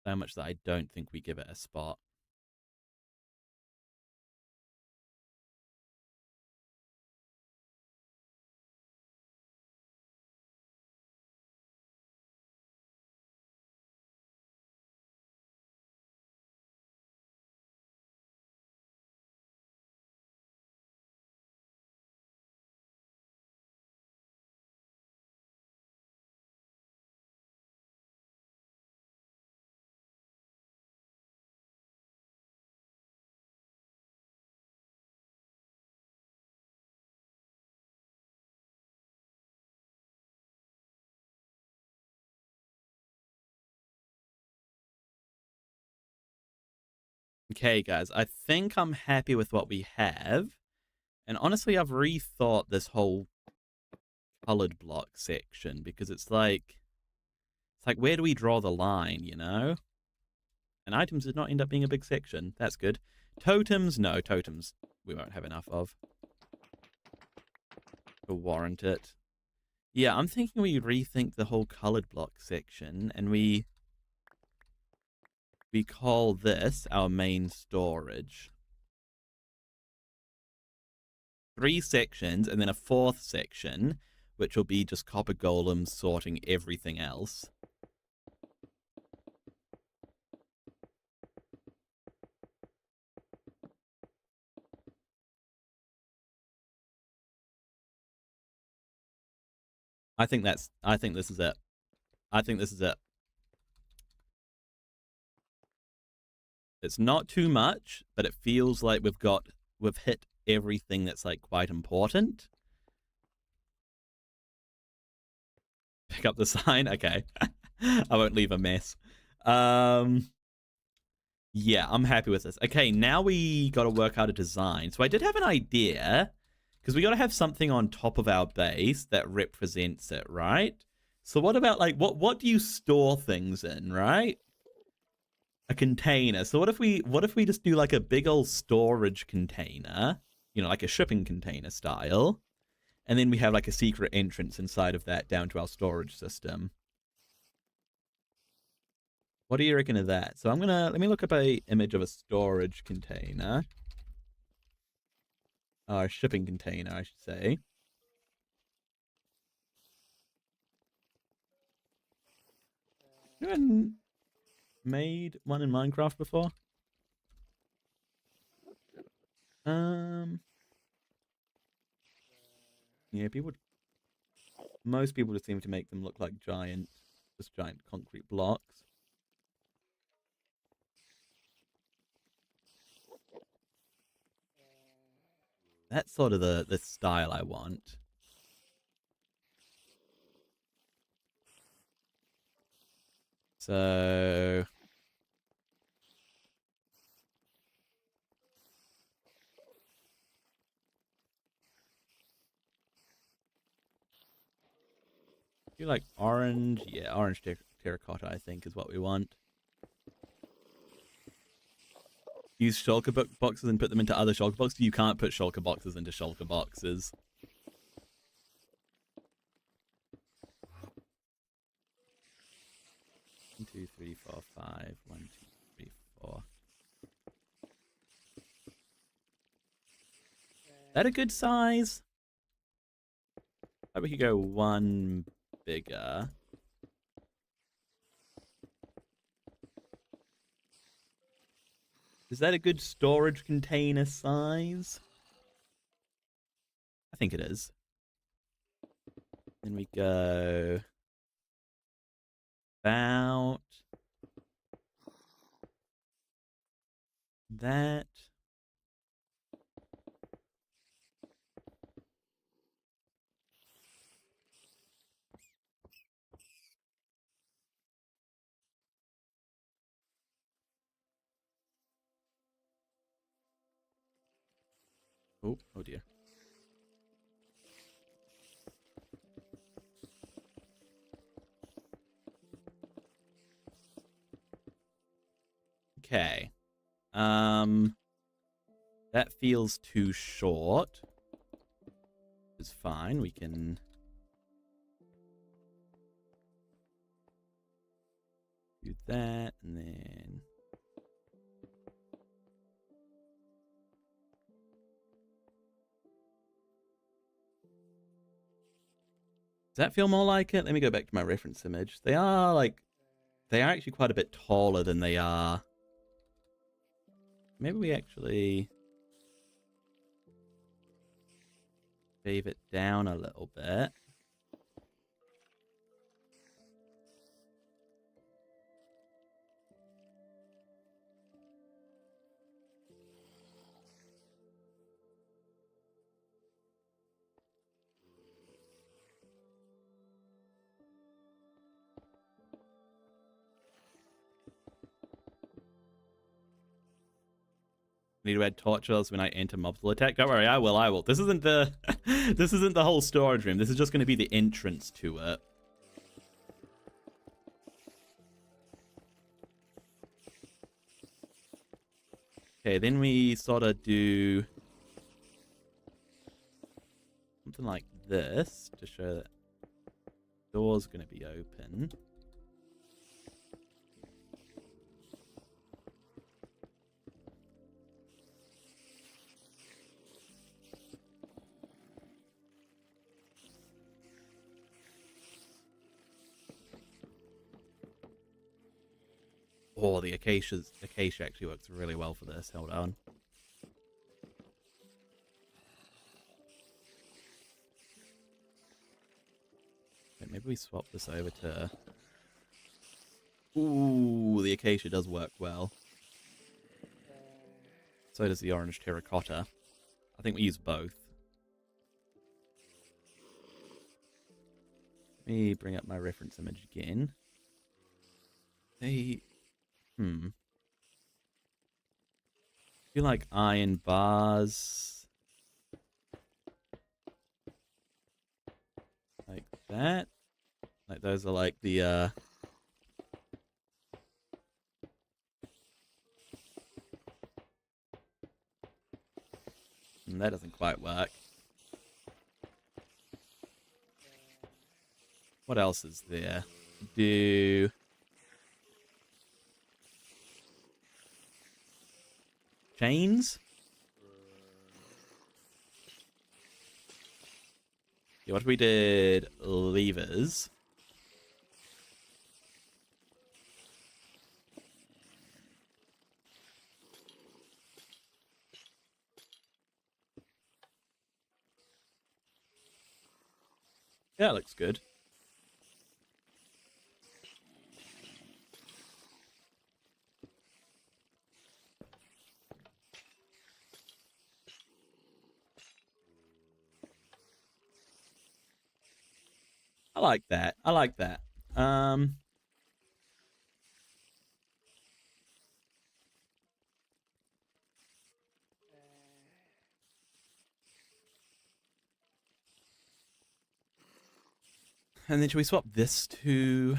So much that I don't think we give it a spot. Okay, guys, I think I'm happy with what we have. And honestly, I've rethought this whole colored block section because it's like where do we draw the line, you know? And items did not end up being a big section. That's good. Totems, no, totems we won't have enough of to warrant it. Yeah, I'm thinking we rethink the whole colored block section and we call this our main storage. 3 sections and then a 4th section, which will be just copper golems sorting everything else. I think this is it. I think this is it. It's not too much, but it feels like we've hit everything that's like quite important. Pick up the sign. Okay. I won't leave a mess. Yeah, I'm happy with this. Okay, now we got to work out a design. So I did have an idea because we got to have something on top of our base that represents it, right? So what about like what do you store things in, right? A container. So what if we just do like a big old storage container, you know, like a shipping container style, And then we have like a secret entrance inside of that down to our storage system. What do you reckon of that? So let me look up a image of a storage container. Or a shipping container, I should say. Anyone made one in Minecraft before? Yeah, most people just seem to make them look like just giant concrete blocks. That's sort of the style I want. So you like orange? Yeah, orange terracotta, I think, is what we want. Use shulker boxes and put them into other shulker boxes. You can't put shulker boxes into shulker boxes. One, two, three, four, five. 1, 2, 3, 4. That a good size? How we could go one bigger. Is that a good storage container size? I think it is. Then we go about that. Oh dear. Okay. That feels too short. It's fine. We can do that and then does that feel more like it? Let me go back to my reference image. They are actually quite a bit taller than they are. Maybe we actually shave it down a little bit. Need to add torches when I enter mobs will attack. Don't worry, I will. This isn't the this isn't the whole storage room. This is just going to be the entrance to it. Okay, then we sort of do something like this to show that the door's going to be open. Oh, the acacia actually works really well for this. Hold on. Okay, maybe we swap this over to... Ooh, the acacia does work well. So does the orange terracotta. I think we use both. Let me bring up my reference image again. I feel like iron bars. Like that. Like those are like the that doesn't quite work. What else is there? Do chains? Yeah, what if we did levers? Yeah, it looks good. I like that. I like that. And then should we swap this to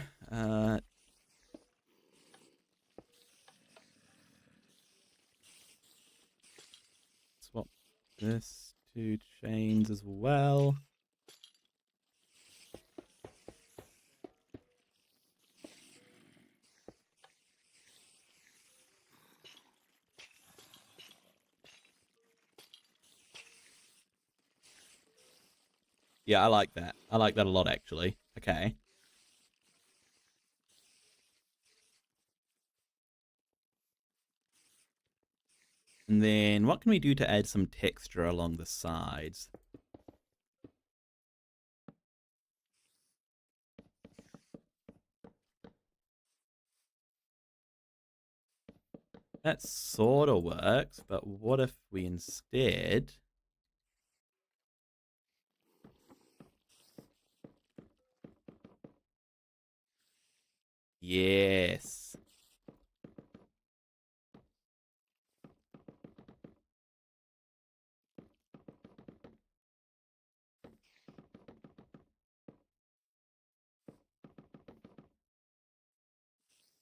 swap this to chains as well? Yeah, I like that. I like that a lot, actually. Okay. And then what can we do to add some texture along the sides? That sort of works, but what if we instead... Yes.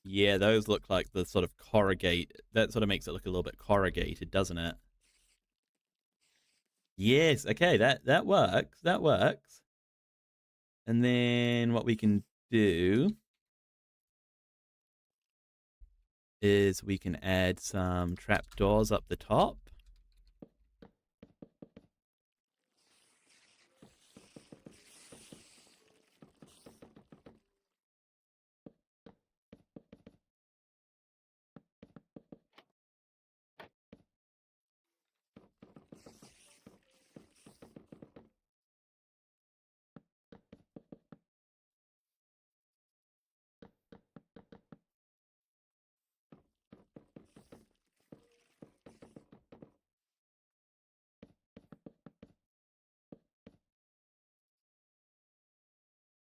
Yeah, those look like the sort of corrugate. That sort of makes it look a little bit corrugated, doesn't it? Yes. Okay, that works. That works. And then what we can do is we can add some trapdoors up the top.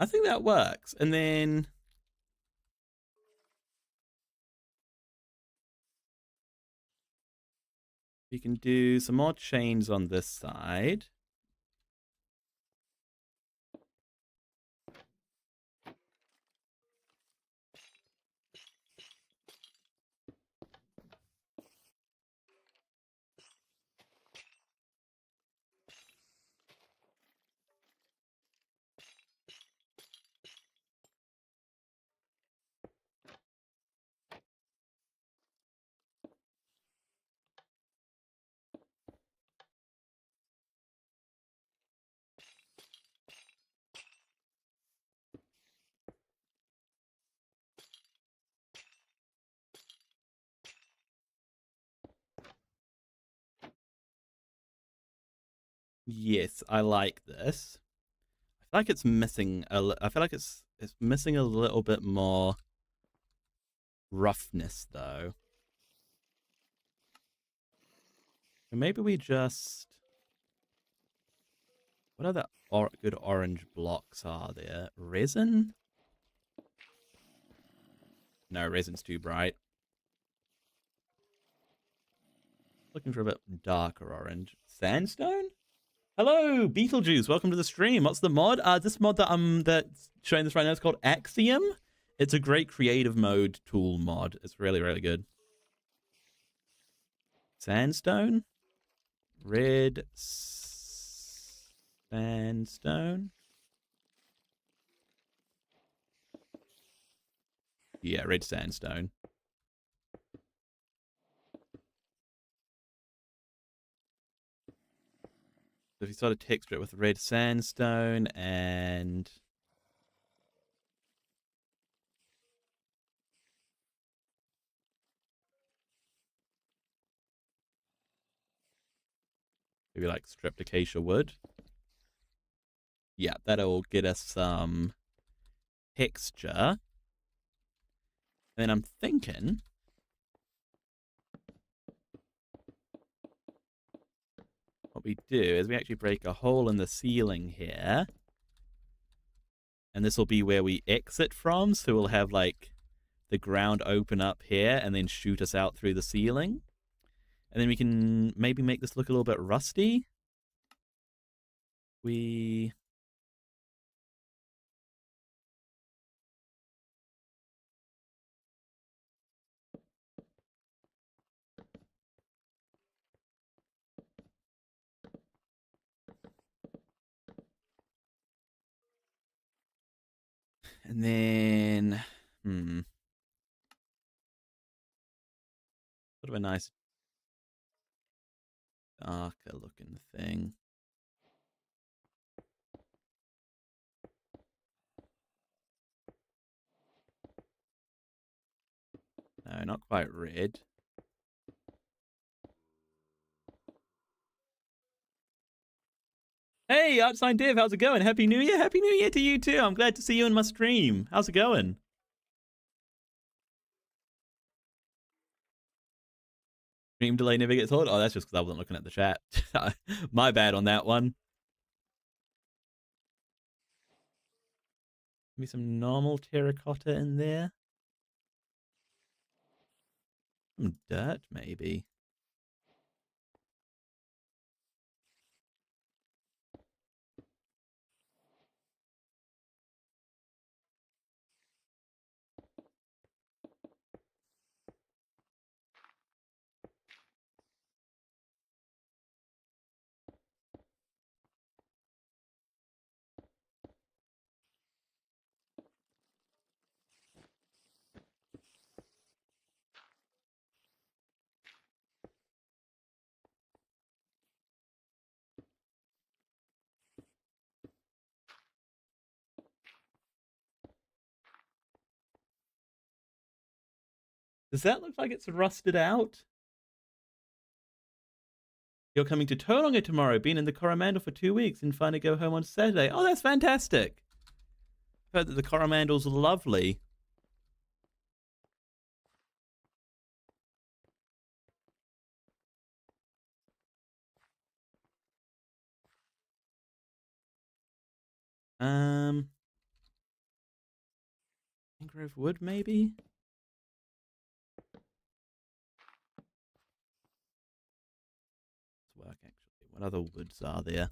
I think that works. And then we can do some more chains on this side. Yes, I like this. I feel like it's missing I feel like it's missing a little bit more roughness though. And maybe we just what other good orange blocks are there? Resin? No, resin's too bright. Looking for a bit darker orange. Sandstone? Hello, Beetlejuice. Welcome to the stream. What's the mod? This mod that's showing this right now is called Axiom. It's a great creative mode tool mod. It's really, really good. Sandstone? Red sandstone? Yeah, red sandstone. So if you sort of texture it with red sandstone and maybe like stripped acacia wood. Yeah, that'll get us some texture. And then I'm thinking what we do is we actually break a hole in the ceiling here. And this will be where we exit from. So we'll have like the ground open up here and then shoot us out through the ceiling. And then we can maybe make this look a little bit rusty. We... And then... Sort of a nice darker looking thing. No, not quite red. Hey, Artsign Dev, how's it going? Happy New Year! Happy New Year to you too! I'm glad to see you in my stream. How's it going? Stream delay never gets old? Oh, that's just because I wasn't looking at the chat. My bad on that one. Maybe some normal terracotta in there. Some dirt, maybe. Does that look like it's rusted out? You're coming to Tauranga tomorrow, been in the Coromandel for 2 weeks and finally go home on Saturday. Oh, that's fantastic. I've heard that the Coromandel's lovely. Mangrove wood, maybe? Let's work, actually. What other woods are there?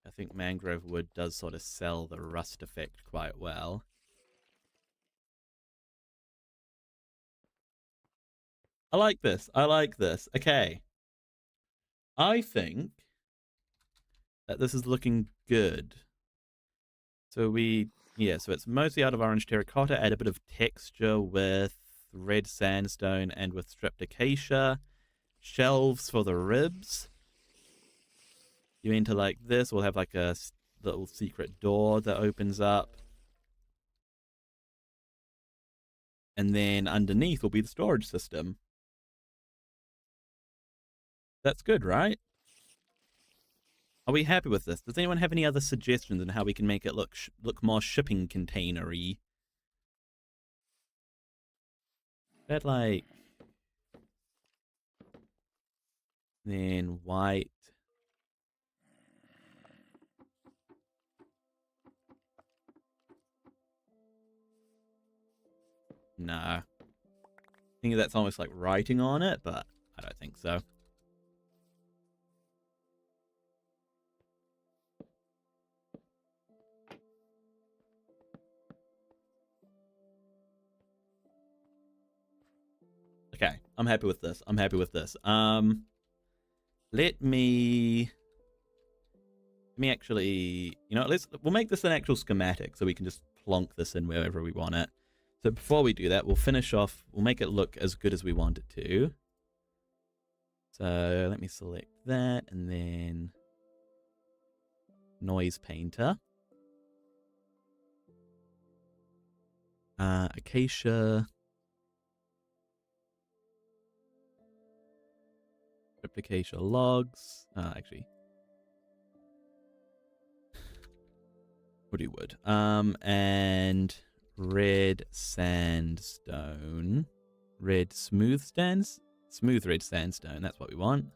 I think mangrove wood does sort of sell the rust effect quite well. I like this. I like this. Okay. I think that this is looking good. So so it's mostly out of orange terracotta, add a bit of texture with red sandstone and with stripped acacia. Shelves for the ribs. You enter like this, we'll have like a little secret door that opens up. And then underneath will be the storage system. That's good, right? Are we happy with this? Does anyone have any other suggestions on how we can make it look more shipping containery? That like... Then white. No. I think that's almost like writing on it, but I don't think so. I'm happy with this. I'm happy with this. Let me actually, we'll make this an actual schematic so we can just plonk this in wherever we want it. So before we do that, we'll finish off, we'll make it look as good as we want it to. So let me select that and then noise painter. Acacia. Replication logs. Actually. Woody wood. And red sandstone. Smooth red sandstone. That's what we want.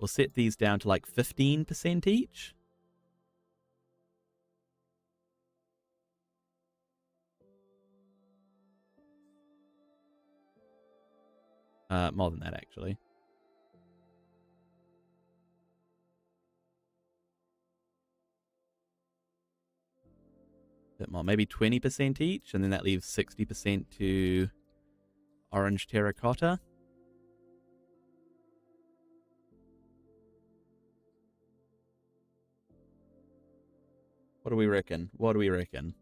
We'll set these down to like 15% each. More than that, actually. Bit more, maybe 20% each, and then that leaves 60% to orange terracotta. What do we reckon? What do we reckon?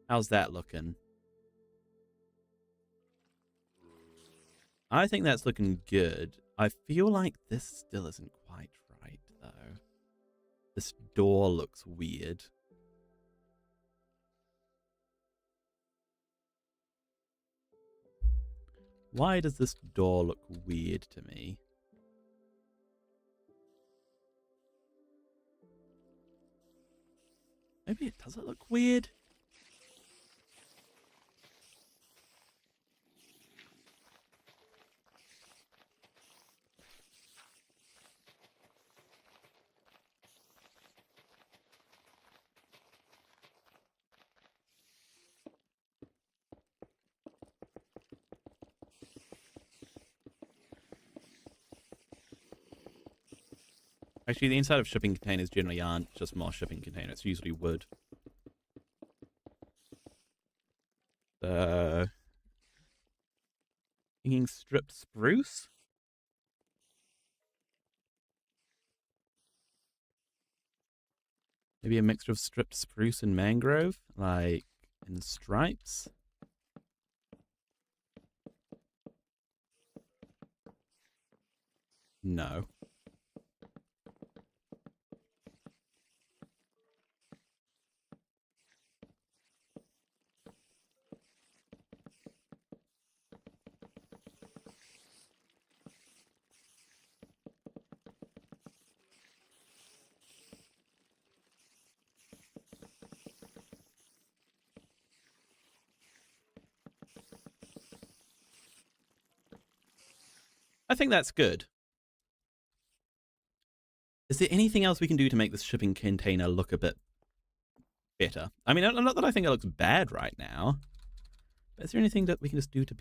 How's that looking? I think that's looking good. I feel like this still isn't quite right, though. This door looks weird. Why does this door look weird to me? Maybe it doesn't look weird. Actually, the inside of shipping containers generally aren't just more shipping containers. It's usually wood. Thinking stripped spruce? Maybe a mixture of stripped spruce and mangrove, like in stripes. No. I think that's good. Is there anything else we can do to make this shipping container look a bit better? I mean, not that I think it looks bad right now. But is there anything that we can just do to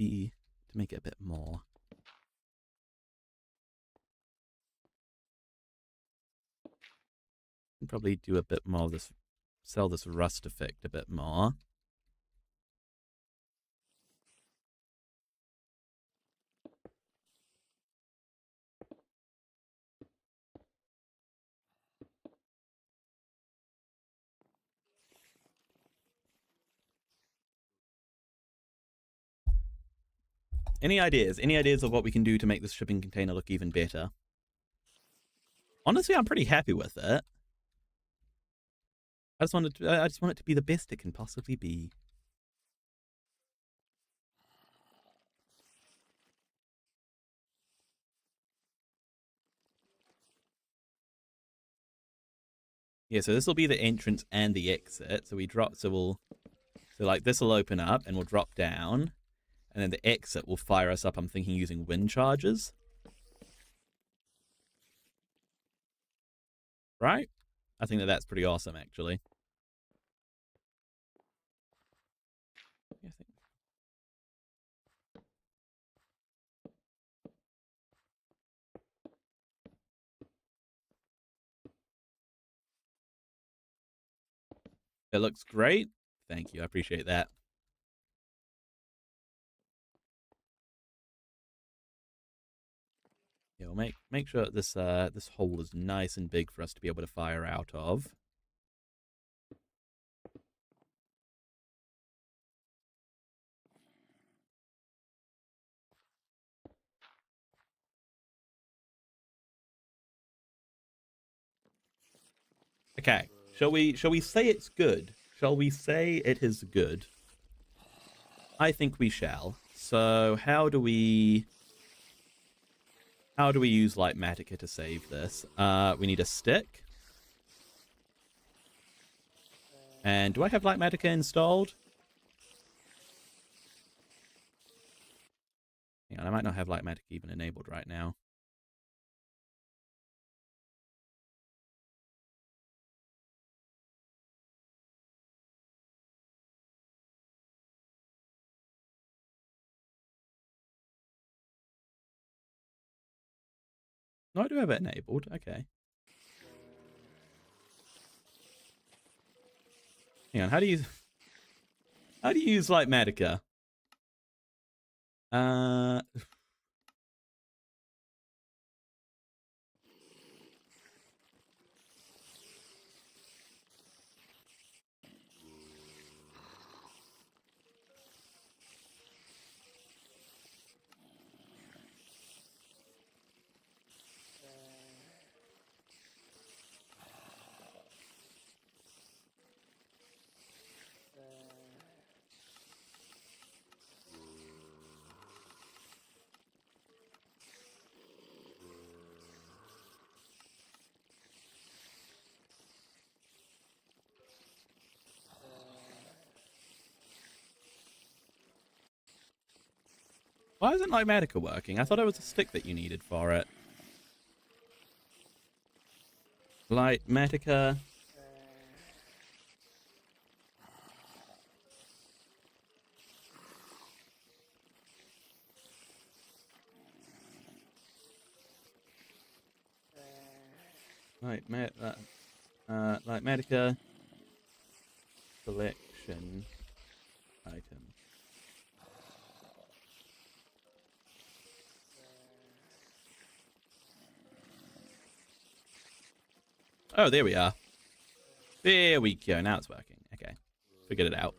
make it a bit more? Can probably do a bit more of this, sell this rust effect a bit more. Any ideas? Any ideas of what we can do to make this shipping container look even better? Honestly, I'm pretty happy with it. I just want it to be the best it can possibly be. Yeah, so this will be the entrance and the exit. So like this will open up and we'll drop down, and then the exit will fire us up. I'm thinking using wind charges. Right? I think that's pretty awesome, actually. Yeah, I think It looks great. Thank you. I appreciate that. Yeah, we'll make sure that this hole is nice and big for us to be able to fire out of. Okay. Shall we say it's good? Shall we say it is good? I think we shall. So how do we use Lightmatica to save this? We need a stick. And do I have Lightmatica installed? Hang on, I might not have Lightmatica even enabled right now. No, I do have it enabled. Okay. Hang on, how do you use Lightmatica? Why isn't Lightmatica working? I thought it was a stick that you needed for it. Lightmatica. Lightmatica. Collection item. Oh, there we are. There we go. Now it's working. Okay. Figured it out.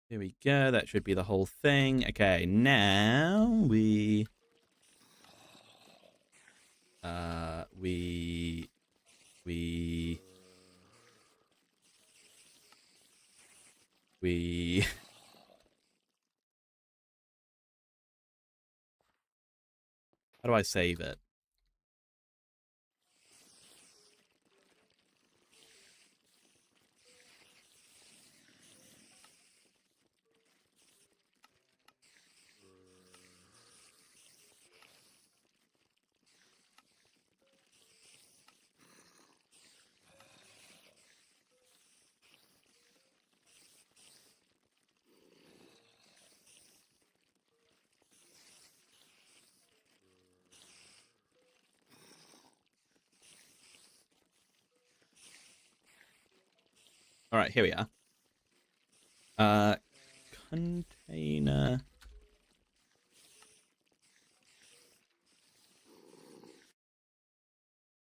There we go. That should be the whole thing. Okay, now we how do I save it? All right, here we are. Container.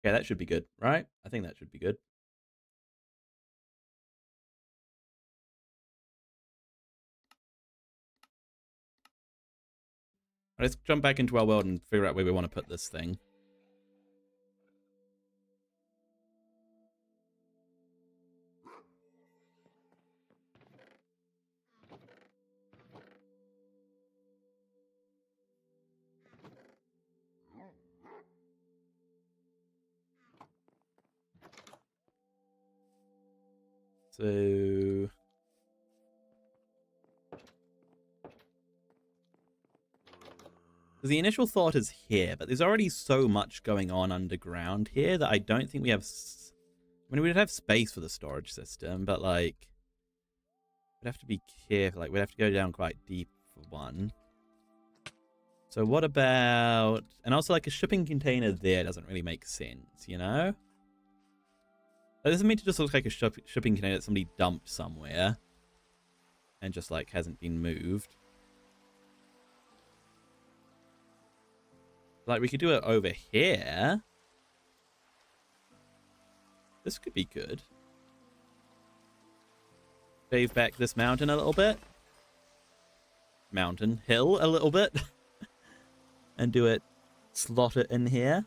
Okay, that should be good, right? I think that should be good. Let's jump back into our world and figure out where we want to put this thing. So the initial thought is here, but there's already so much going on underground here that I don't think we have... I mean, we'd have space for the storage system, but like... we'd have to be careful. Like, we'd have to go down quite deep for one. So what about... And also, like, a shipping container there doesn't really make sense, you know? It doesn't mean to just look like a shipping container that somebody dumped somewhere and just, like, hasn't been moved. Like, we could do it over here. This could be good. Shave back this mountain a little bit. Hill a little bit. And do it, slot it in here.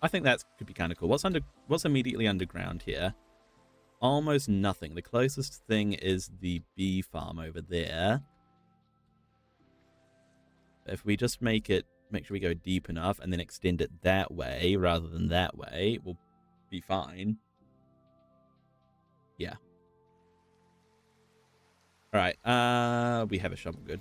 I think that could be kind of cool. What's immediately underground here? Almost nothing. The closest thing is the bee farm over there. If we just make sure we go deep enough and then extend it that way rather than that way, we'll be fine. Yeah. All right. We have a shovel. Good.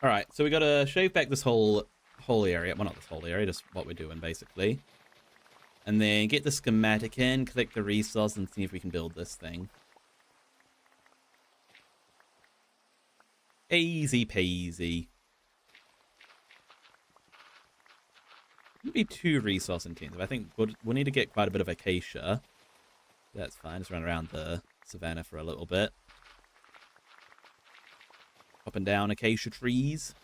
All right, so we got to shave back this whole area. Well, not this whole area, just what we're doing, basically. And then get the schematic in, click the resource, and see if we can build this thing. Easy peasy. Wouldn't be too resource intensive. I think we'll need to get quite a bit of acacia. That's fine. Just run around the savannah for a little bit. Up and down acacia trees.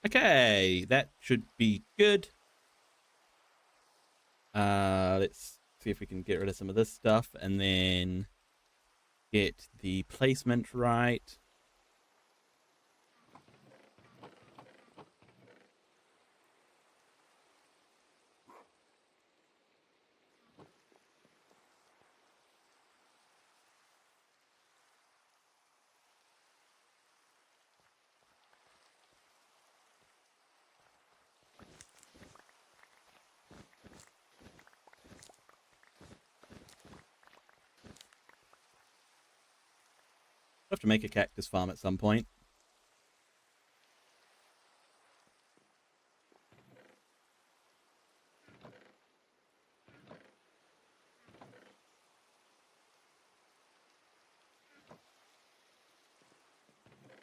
Okay, that should be good. Let's see if we can get rid of some of this stuff, and then get the placement right. I'll have to make a cactus farm at some point.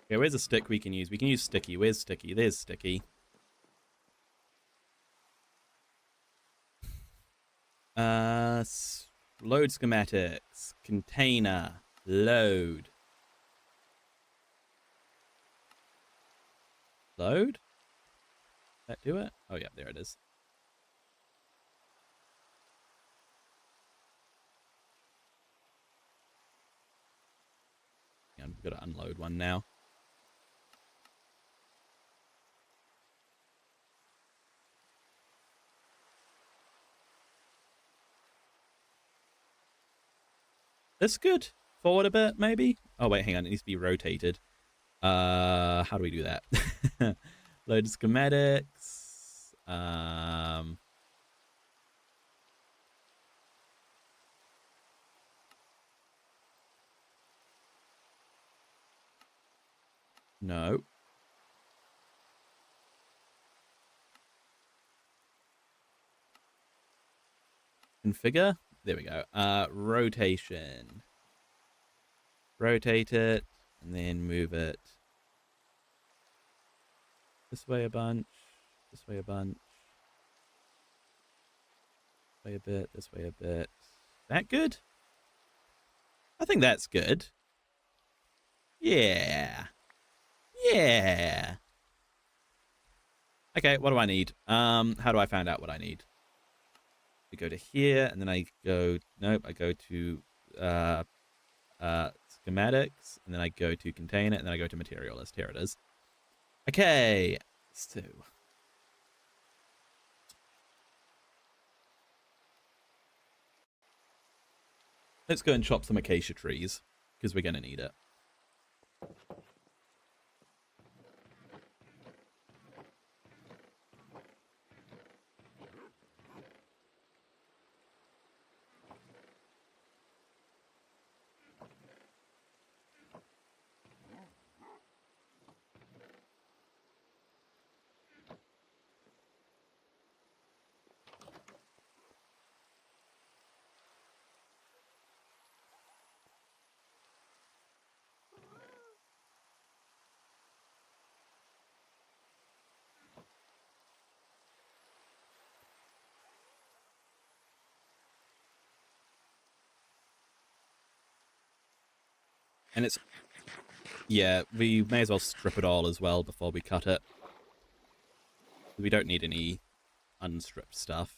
Okay, where's a stick we can use? We can use Sticky. Where's Sticky? There's Sticky. Load schematics. Container. Load. Load? That do it? Oh yeah, there it is. Yeah, I've got to unload one now. This good? Forward a bit, maybe? Oh wait, hang on, it needs to be rotated. How do we do that? Load schematics. No. Configure. There we go. Rotation. Rotate it, and then move it this way a bunch, this way a bunch, this way a bit, this way a bit. That good? I think that's good. Yeah. Yeah. Okay, what do I need? How do I find out what I need? I go to here, and then I go, nope, I go to schematics, and then I go to container, and then I go to material list. Here it is. Okay, so let's go and chop some acacia trees, because we're going to need it. And it's, yeah, we may as well strip it all as well before we cut it. We don't need any unstripped stuff.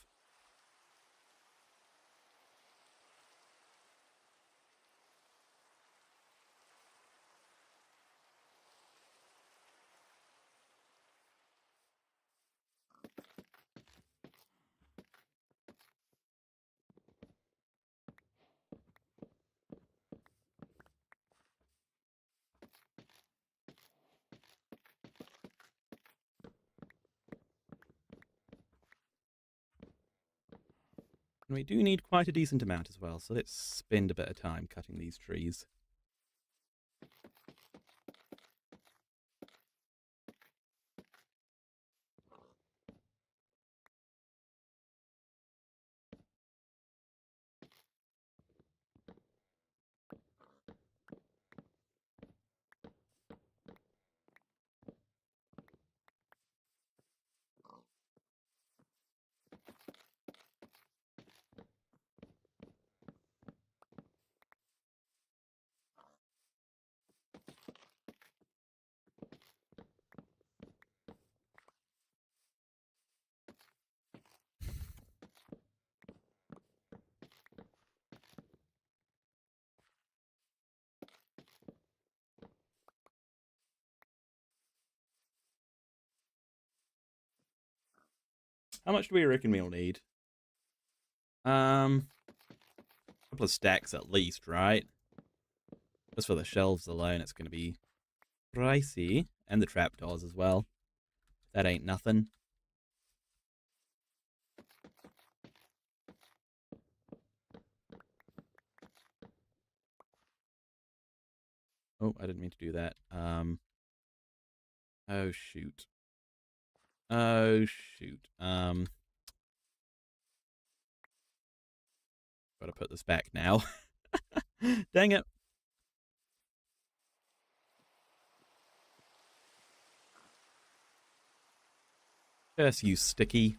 And we do need quite a decent amount as well, so let's spend a bit of time cutting these trees. How much do we reckon we'll need? A couple of stacks at least, right? Just for the shelves alone, it's going to be pricey. And the trapdoors as well. That ain't nothing. Oh, I didn't mean to do that. Oh, shoot. Oh, shoot. Gotta put this back now. Dang it. Curse you, Sticky.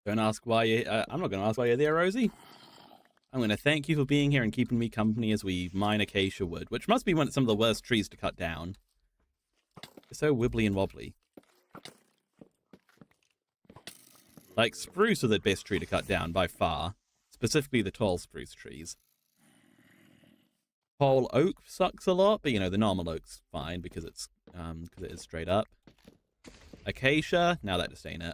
Don't ask why you. I'm not going to ask why you're there, Rosie. I'm going to thank you for being here and keeping me company as we mine acacia wood, which must be some of the worst trees to cut down. They're so wibbly and wobbly. Like, spruce are the best tree to cut down by far. Specifically the tall spruce trees. Whole oak sucks a lot, but you know, the normal oak's fine because it is straight up. Acacia, now that just ain't it.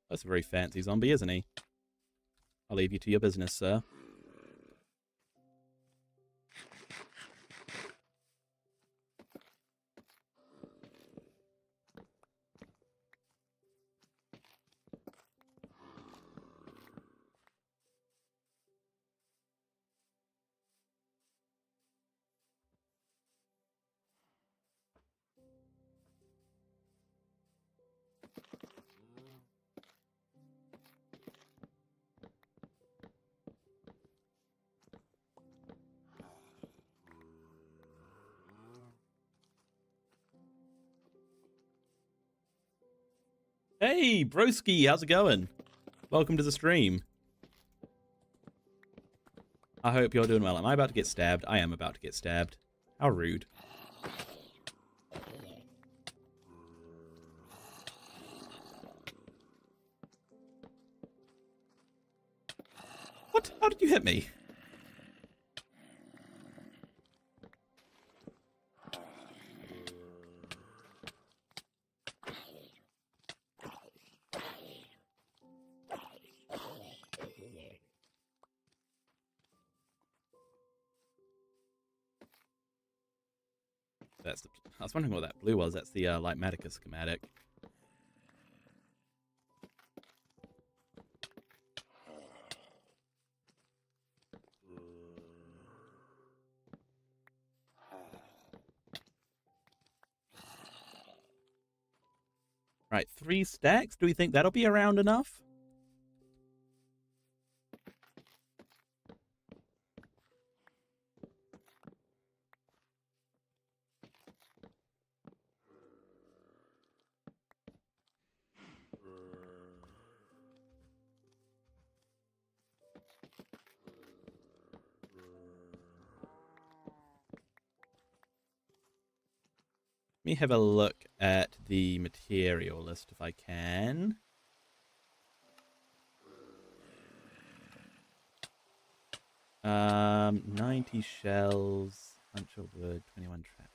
That's a very fancy zombie, isn't he? I'll leave you to your business, sir. Hey, broski, how's it going? Welcome to the stream. I hope you're doing well. Am I about to get stabbed? I am about to get stabbed. How rude. What? How did you hit me? That's the, I was wondering what that blue was. That's the Lightmatica schematic. Right, 3 stacks. Do we think that'll be around enough? Let me have a look at the material list if I can. 90 shells, bunch of wood, 21 trap.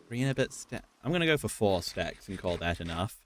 3 and a bit stack. I'm gonna go for 4 stacks and call that enough.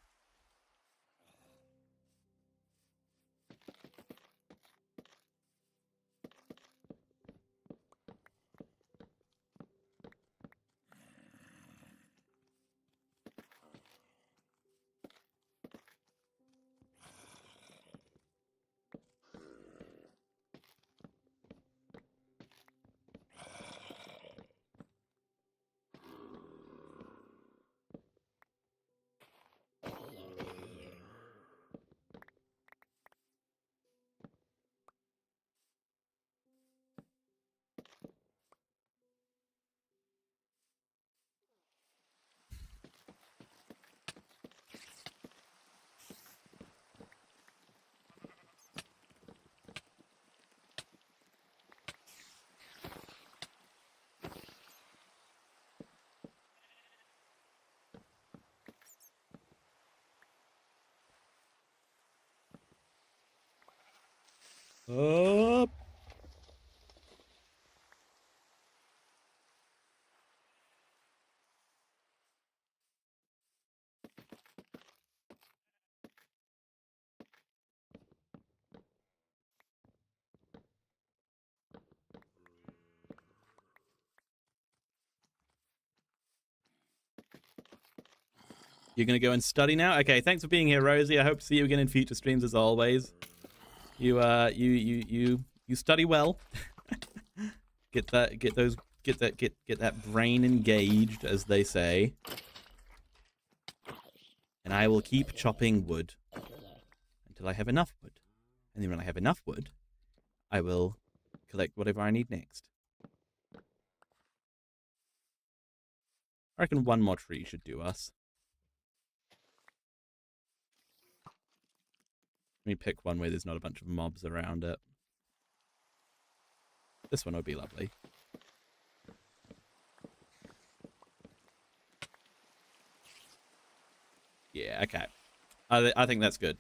Up. You're gonna go and study now? Okay, thanks for being here, Rosie. I hope to see you again in future streams as always. You study well. get that brain engaged, as they say. And I will keep chopping wood until I have enough wood. And then when I have enough wood, I will collect whatever I need next. I reckon 1 more tree should do us. Let me pick one where there's not a bunch of mobs around it. This one would be lovely. Yeah, okay. I think that's good.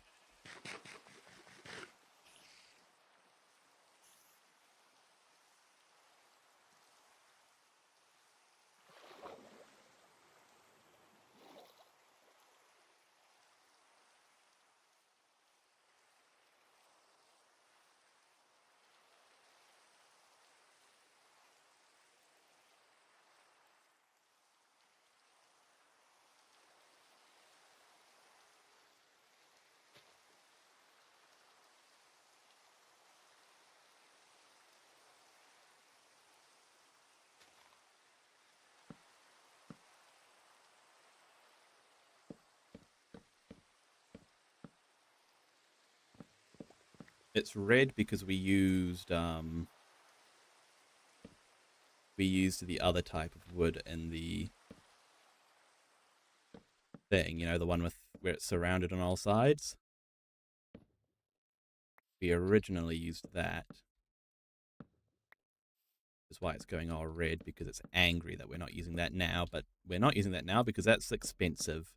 It's red because we used the other type of wood in the thing, you know, the one with where it's surrounded on all sides. We originally used that. That's why it's going all red, because it's angry that we're not using that now, but we're not using that now because that's expensive.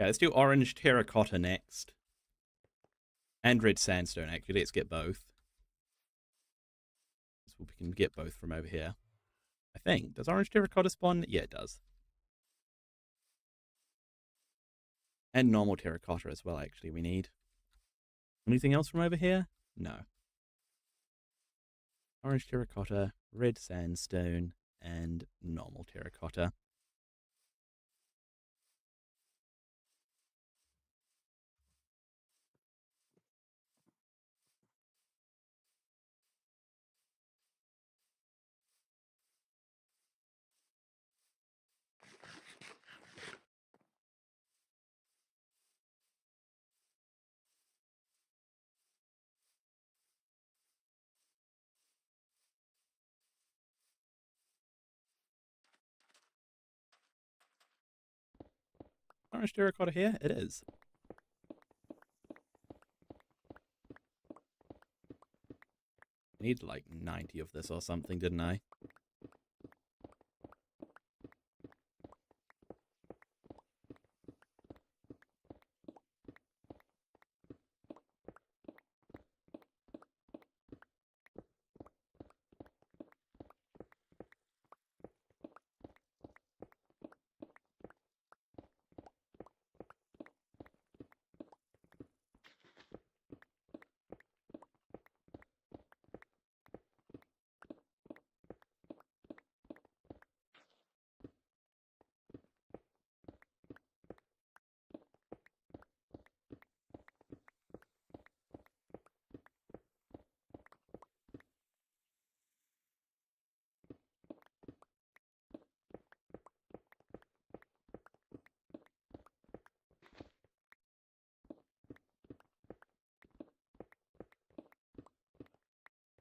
Okay, let's do orange terracotta next. And red sandstone, actually. Let's get both. So we can get both from over here. I think. Does orange terracotta spawn? Yeah, it does. And normal terracotta as well, actually, we need. Anything else from over here? No. Orange terracotta, red sandstone, and normal terracotta. Orange terracotta here? It is. I need like 90 of this or something, didn't I?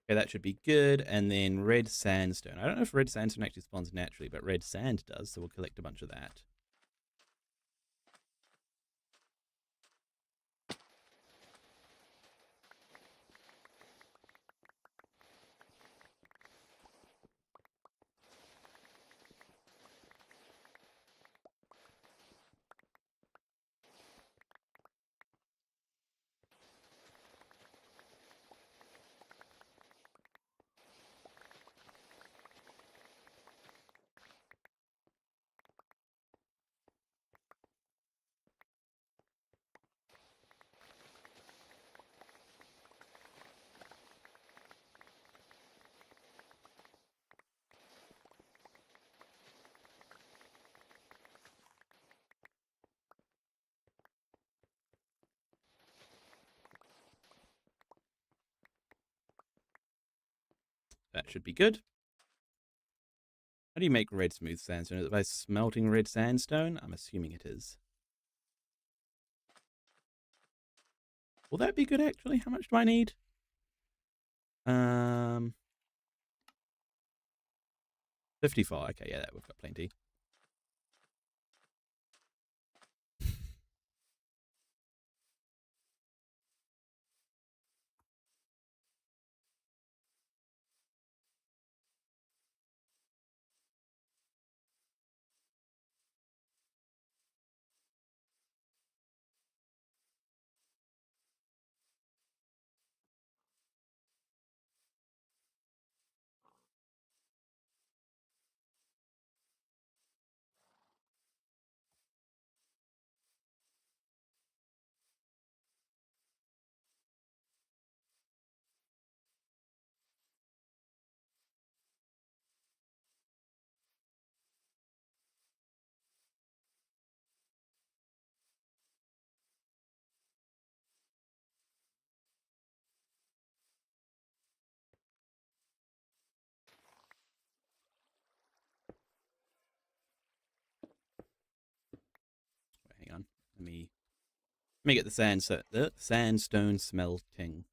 Okay, that should be good. And then red sandstone. I don't know if red sandstone actually spawns naturally, but red sand does, so we'll collect a bunch of that. That should be good. How do you make red smooth sandstone? Is it by smelting red sandstone? I'm assuming it is. Will that be good, actually? How much do I need? 54. Okay, yeah, we've got plenty. me get the sandstone smelting.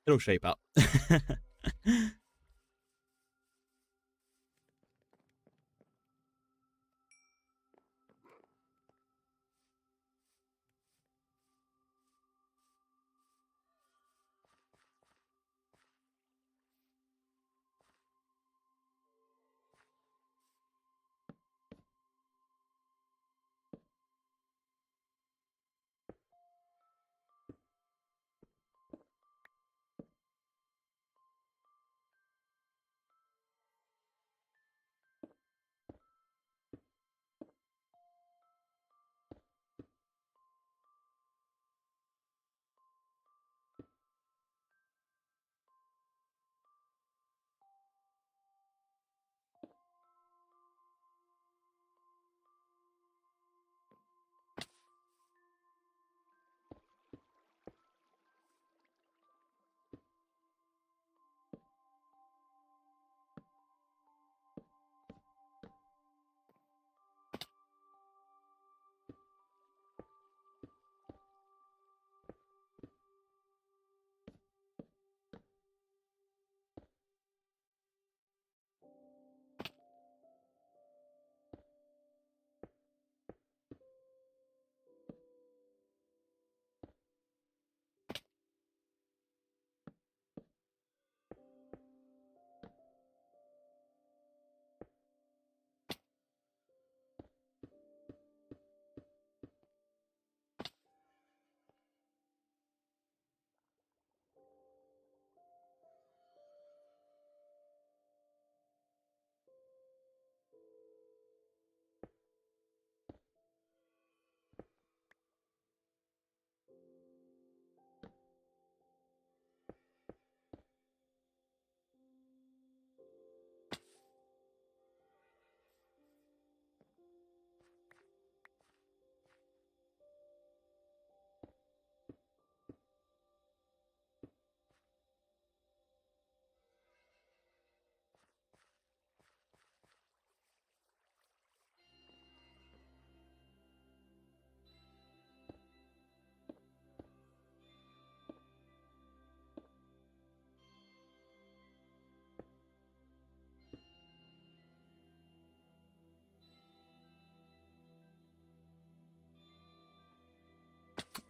It'll shape up.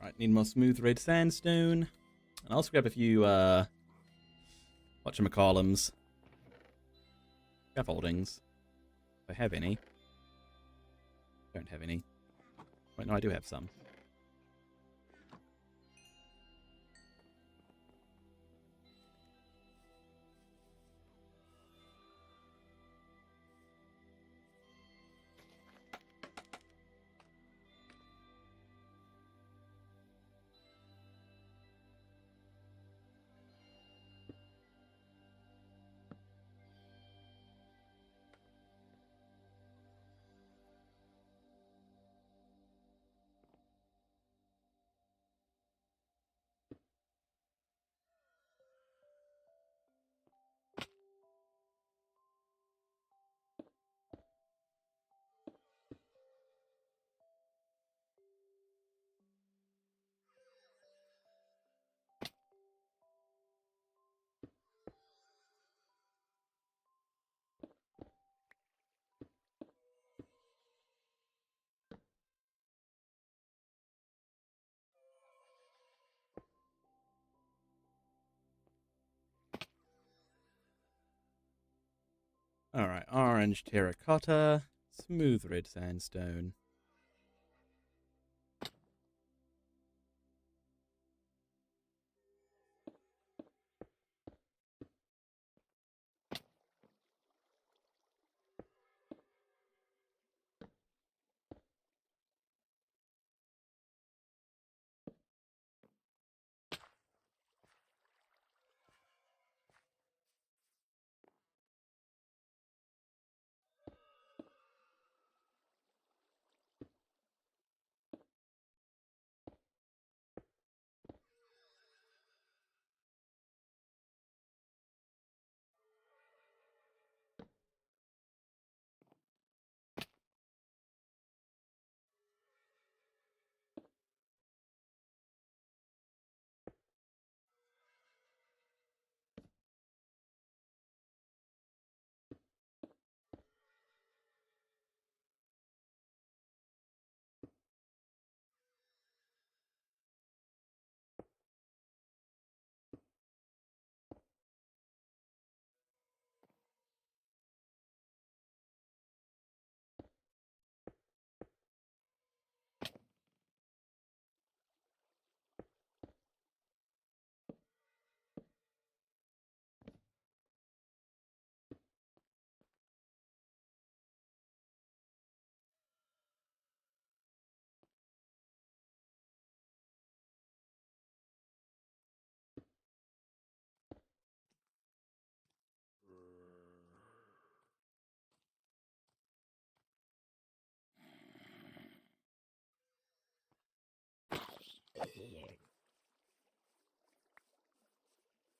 Right, need more smooth red sandstone. And I'll also grab a few Whatchamacallums. Scaffoldings. If I have any. Don't have any. Wait, no, I do have some. Alright, orange terracotta, smooth red sandstone.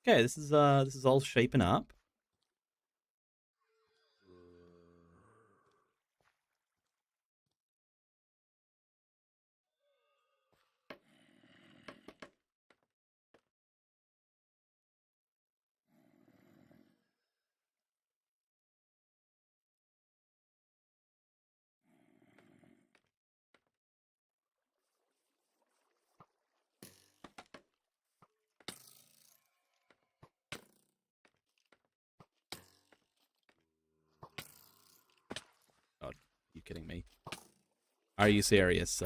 Okay, this is all shaping up. God, you kidding me? Are you serious?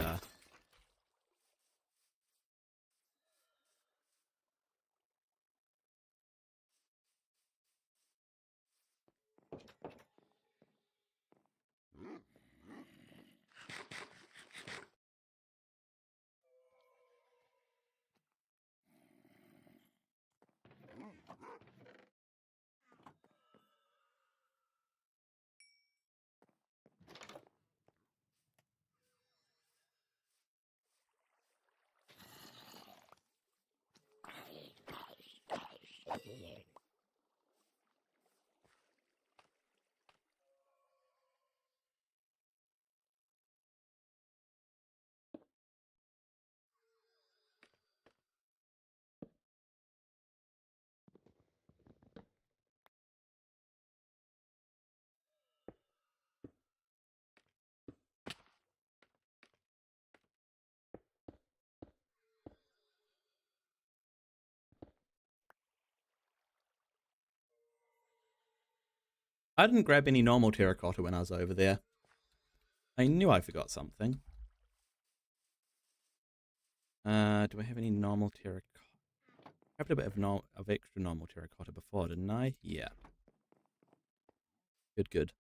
I didn't grab any normal terracotta when I was over there. I knew I forgot something. Do I have any normal terracotta? I grabbed a bit of extra normal terracotta before, didn't I? Yeah. Good, good.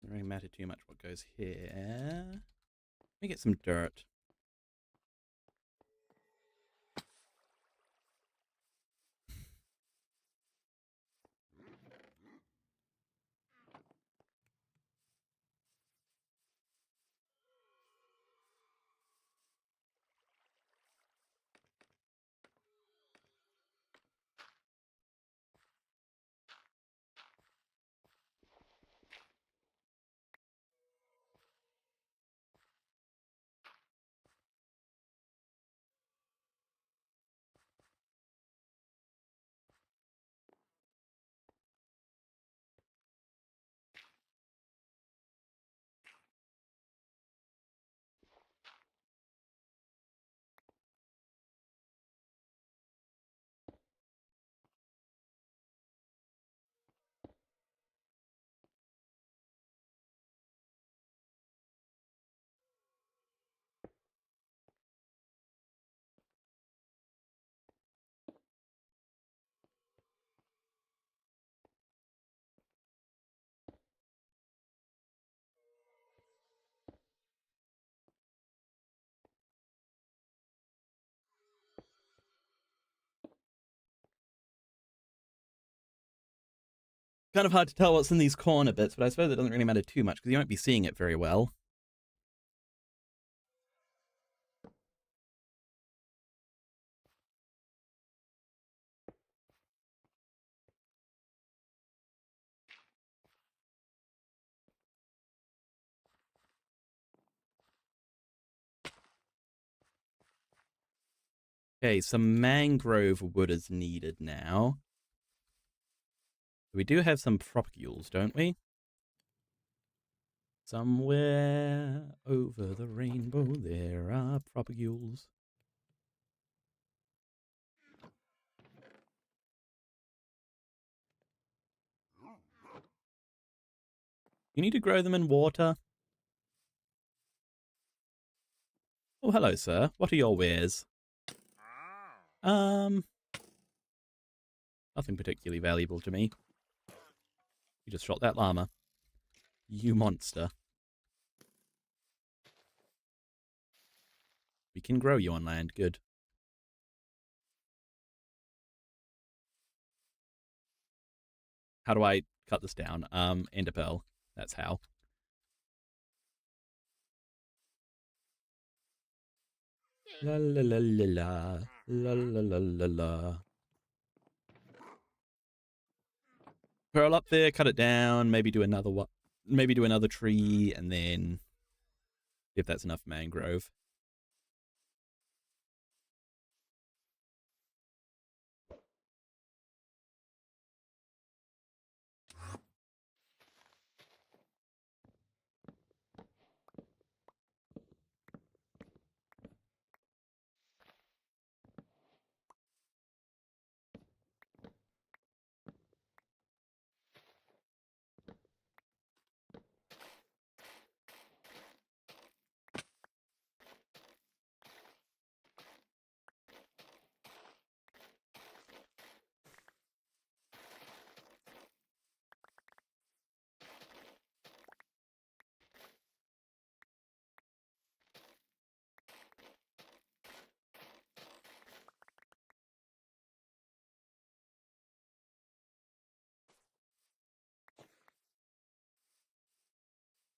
Doesn't really matter too much what goes here. Let me get some dirt. Kind of hard to tell what's in these corner bits, but I suppose it doesn't really matter too much because you won't be seeing it very well. Okay, some mangrove wood is needed now. We do have some propagules, don't we? Somewhere over the rainbow there are propagules. You need to grow them in water. Oh, hello, sir. What are your wares? Nothing particularly valuable to me. You just shot that llama. You monster. We can grow you on land. Good. How do I cut this down? Ender pearl. That's how. La la la la la la la la la la. Pearl up there, cut it down, maybe do another one, maybe do another tree, and then if that's enough mangrove.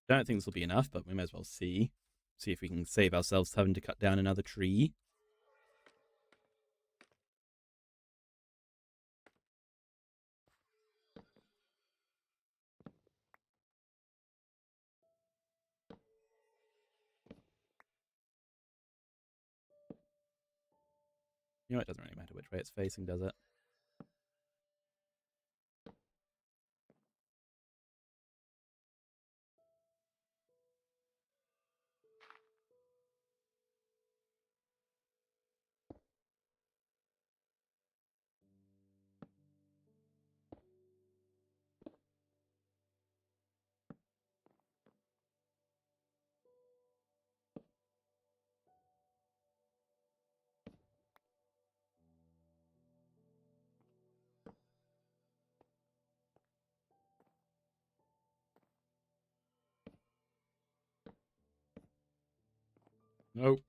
Don't think this will be enough, but we may as well see. See if we can save ourselves having to cut down another tree. You know, it doesn't really matter which way it's facing, does it? Nope.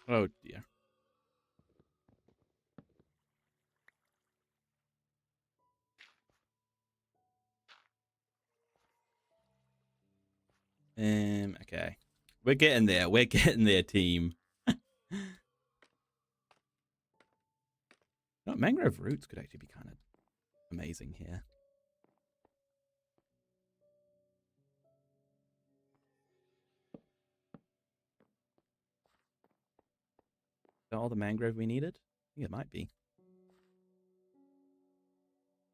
Oh dear. Okay. We're getting there. We're getting there, team. No, mangrove roots could actually be kind of amazing here. Is that all the mangrove we needed? I think it might be.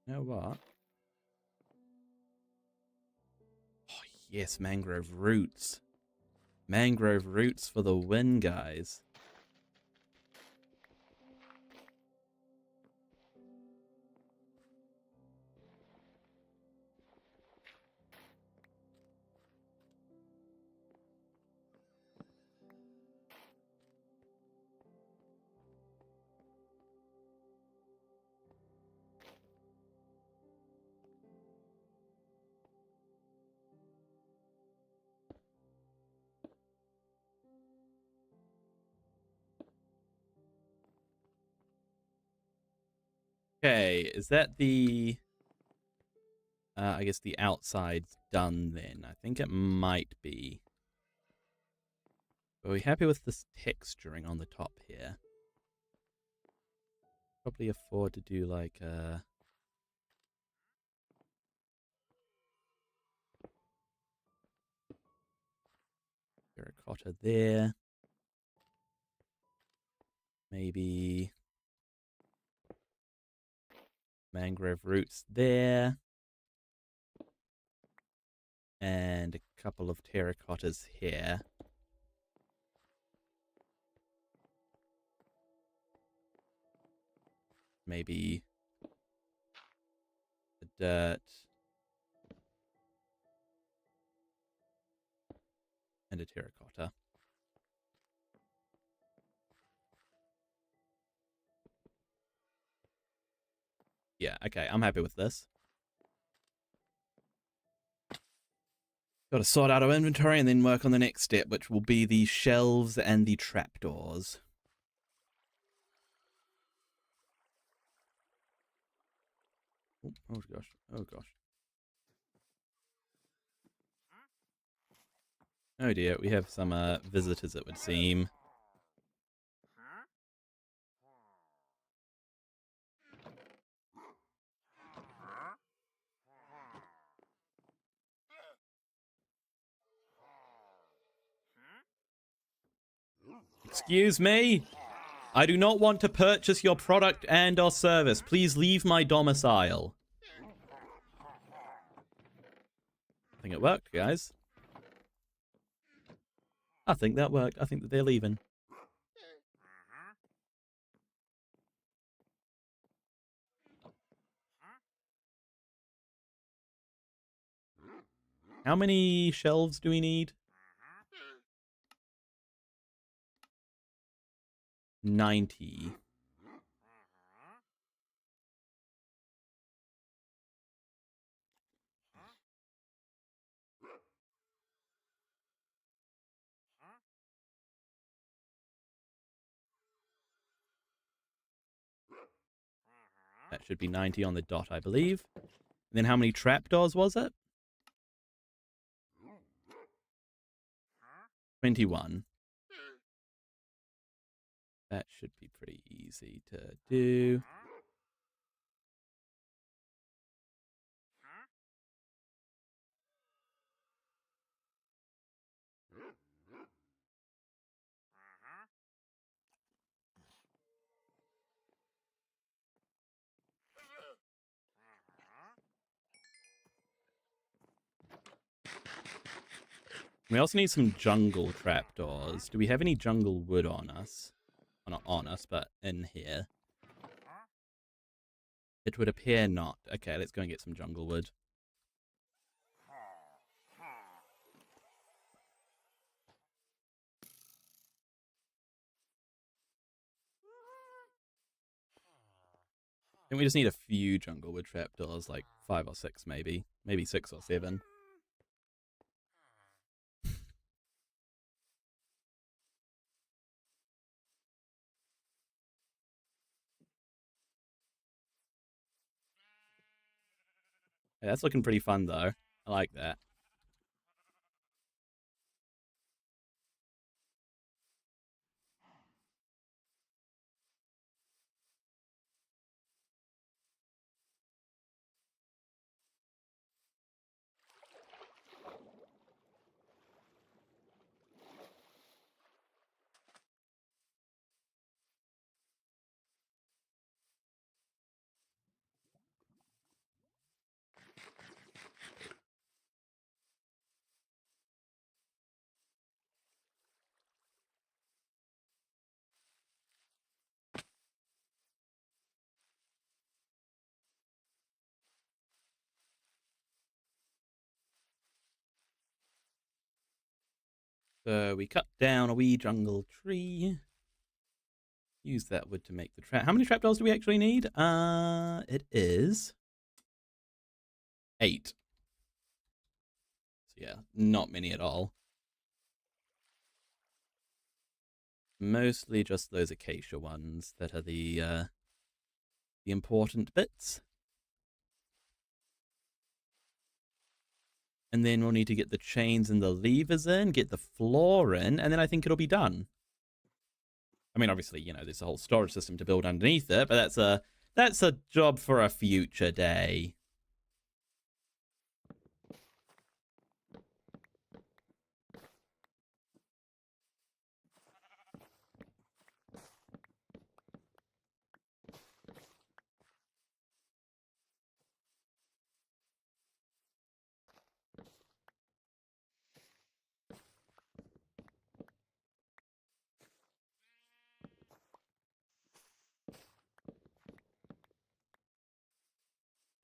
You know what? Oh, yes, mangrove roots. Mangrove roots for the win, guys. Okay, is that the... I guess the outside's done then. I think it might be. Are we happy with this texturing on the top here? Probably afford to do like a... terracotta there. Maybe mangrove roots there. And a couple of terracottas here. Maybe the dirt. And a terracotta. Yeah, okay, I'm happy with this. Got to sort out our inventory and then work on the next step, which will be the shelves and the trapdoors. Oh gosh, oh gosh. Oh dear, we have some visitors, it would seem. Excuse me? I do not want to purchase your product and or service. Please leave my domicile. I think it worked, guys. I think that worked. I think that they're leaving. How many shelves do we need? 90. That should be 90 on the dot, I believe. And then how many trapdoors was it? 21. That should be pretty easy to do. We also need some jungle trapdoors. Do we have any jungle wood on us? Well, not on us, but in here. It would appear not. Okay, let's go and get some jungle wood. And we just need a few jungle wood trapdoors, like 5 or 6 maybe. Maybe 6 or 7. Yeah, that's looking pretty fun though. I like that. So we cut down a wee jungle tree. Use that wood to make the trap. How many trapdoors do we actually need? It is 8. So yeah, not many at all. Mostly just those acacia ones that are the important bits. And then we'll need to get the chains and the levers in, get the floor in, and then I think it'll be done. I mean, obviously, you know, there's a whole storage system to build underneath it, but that's a job for a future day.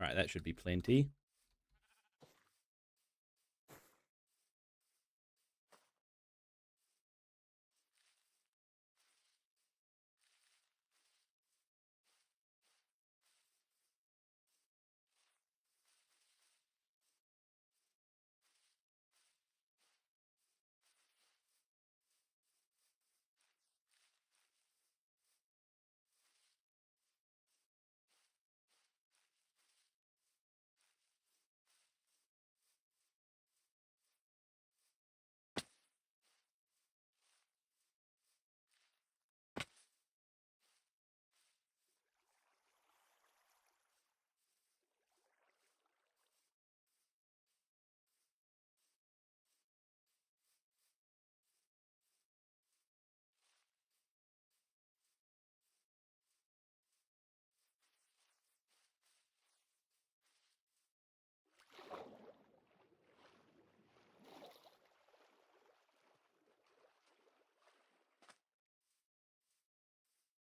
All right, that should be plenty.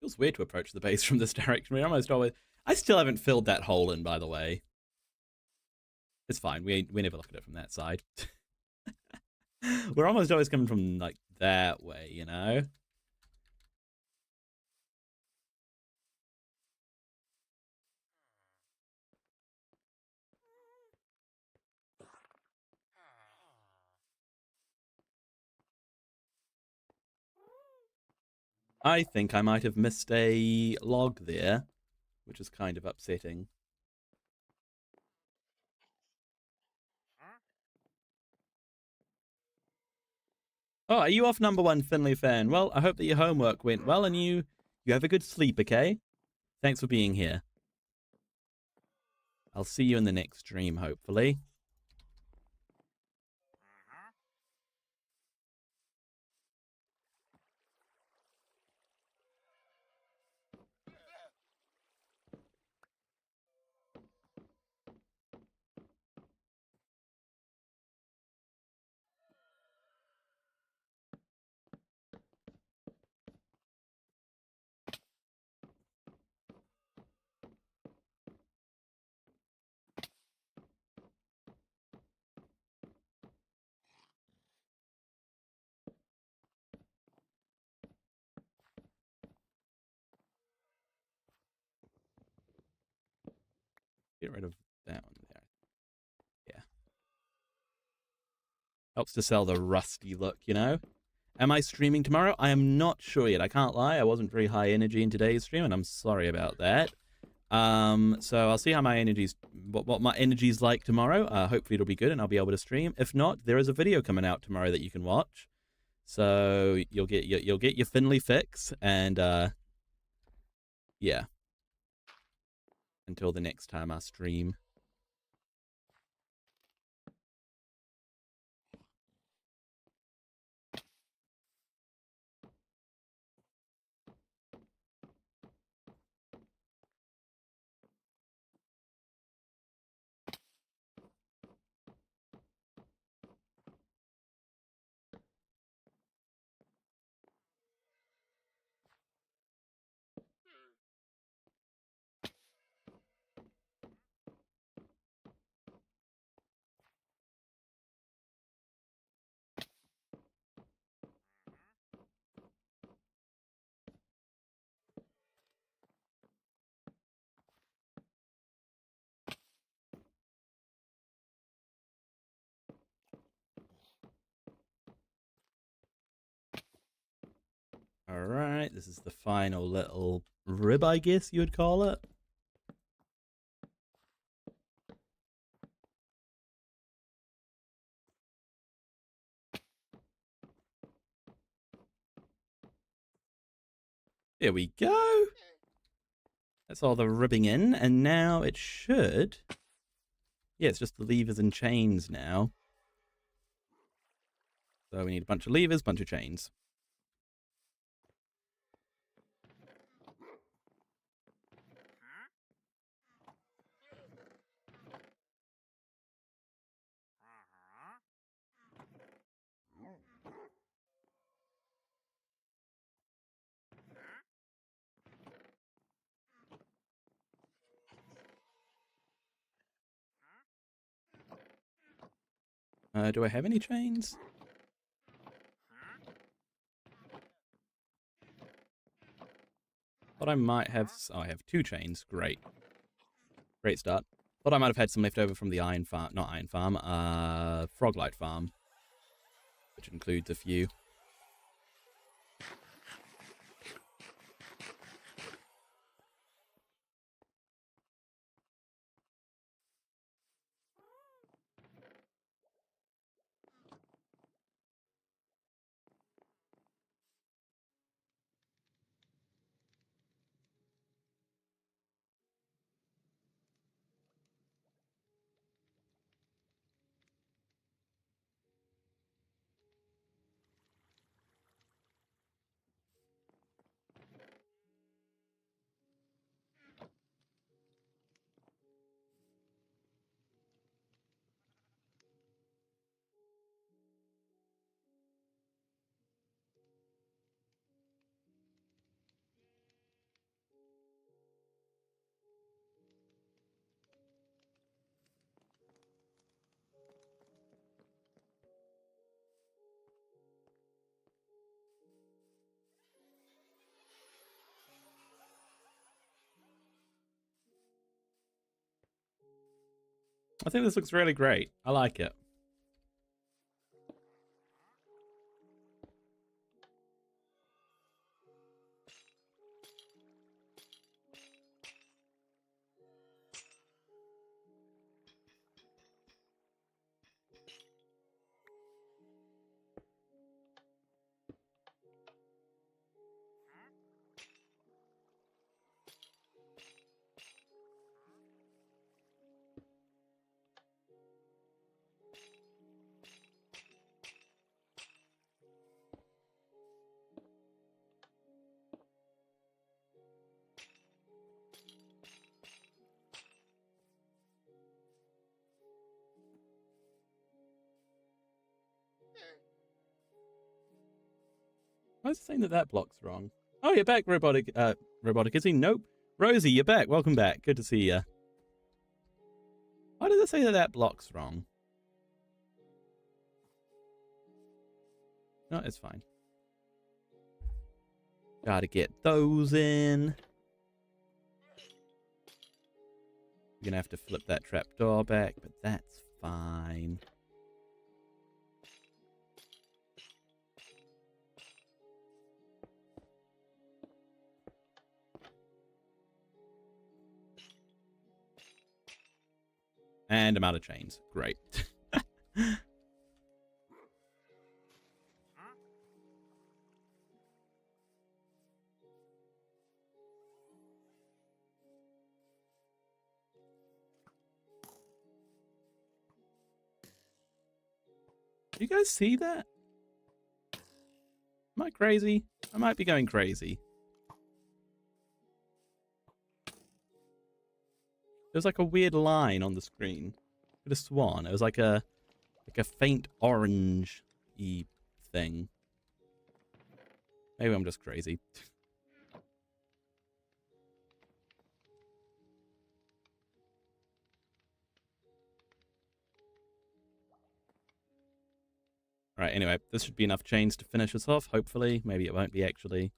Feels weird to approach the base from this direction. We almost always. I still haven't filled that hole in, by the way. It's fine. We never look at it from that side. We're almost always coming from like that way, you know. I think I might have missed a log there, which is kind of upsetting. Oh, are you off, number one Finley fan? Well, I hope that your homework went well and you have a good sleep, okay? Thanks for being here. I'll see you in the next stream, hopefully. Get rid of that one there. Yeah. Helps to sell the rusty look, you know? Am I streaming tomorrow? I am not sure yet. I can't lie. I wasn't very high energy in today's stream, and I'm sorry about that. So I'll see how my energy's what my energy's like tomorrow. Hopefully it'll be good, and I'll be able to stream. If not, there is a video coming out tomorrow that you can watch. So you'll get your Finley fix, and yeah. Until the next time I stream. All right, this is the final little rib, I guess you would call it. There we go. That's all the ribbing in, and now it should. Yeah, it's just the levers and chains now. So we need a bunch of levers, bunch of chains. Do I have any chains? Thought I might have. Oh, I have 2 chains. Great. Great start. Thought I might have had some left over from the iron farm. Not iron farm. Froglight farm. Which includes a few. I think this looks really great. I like it. Why is it saying that that block's wrong? Oh, you're back, Robotic. Robotic, is he? Nope. Rosie, you're back. Welcome back. Good to see you. Why does it say that that block's wrong? No, it's fine. Gotta get those in. You're gonna have to flip that trapdoor back, but that's fine. And I'm out of chains. Great. You guys see that? Am I crazy? I might be going crazy. There's like a weird line on the screen. Could have sworn it was like a faint orange-y thing. Maybe I'm just crazy. Alright, anyway, this should be enough chains to finish us off, hopefully. Maybe it won't be, actually.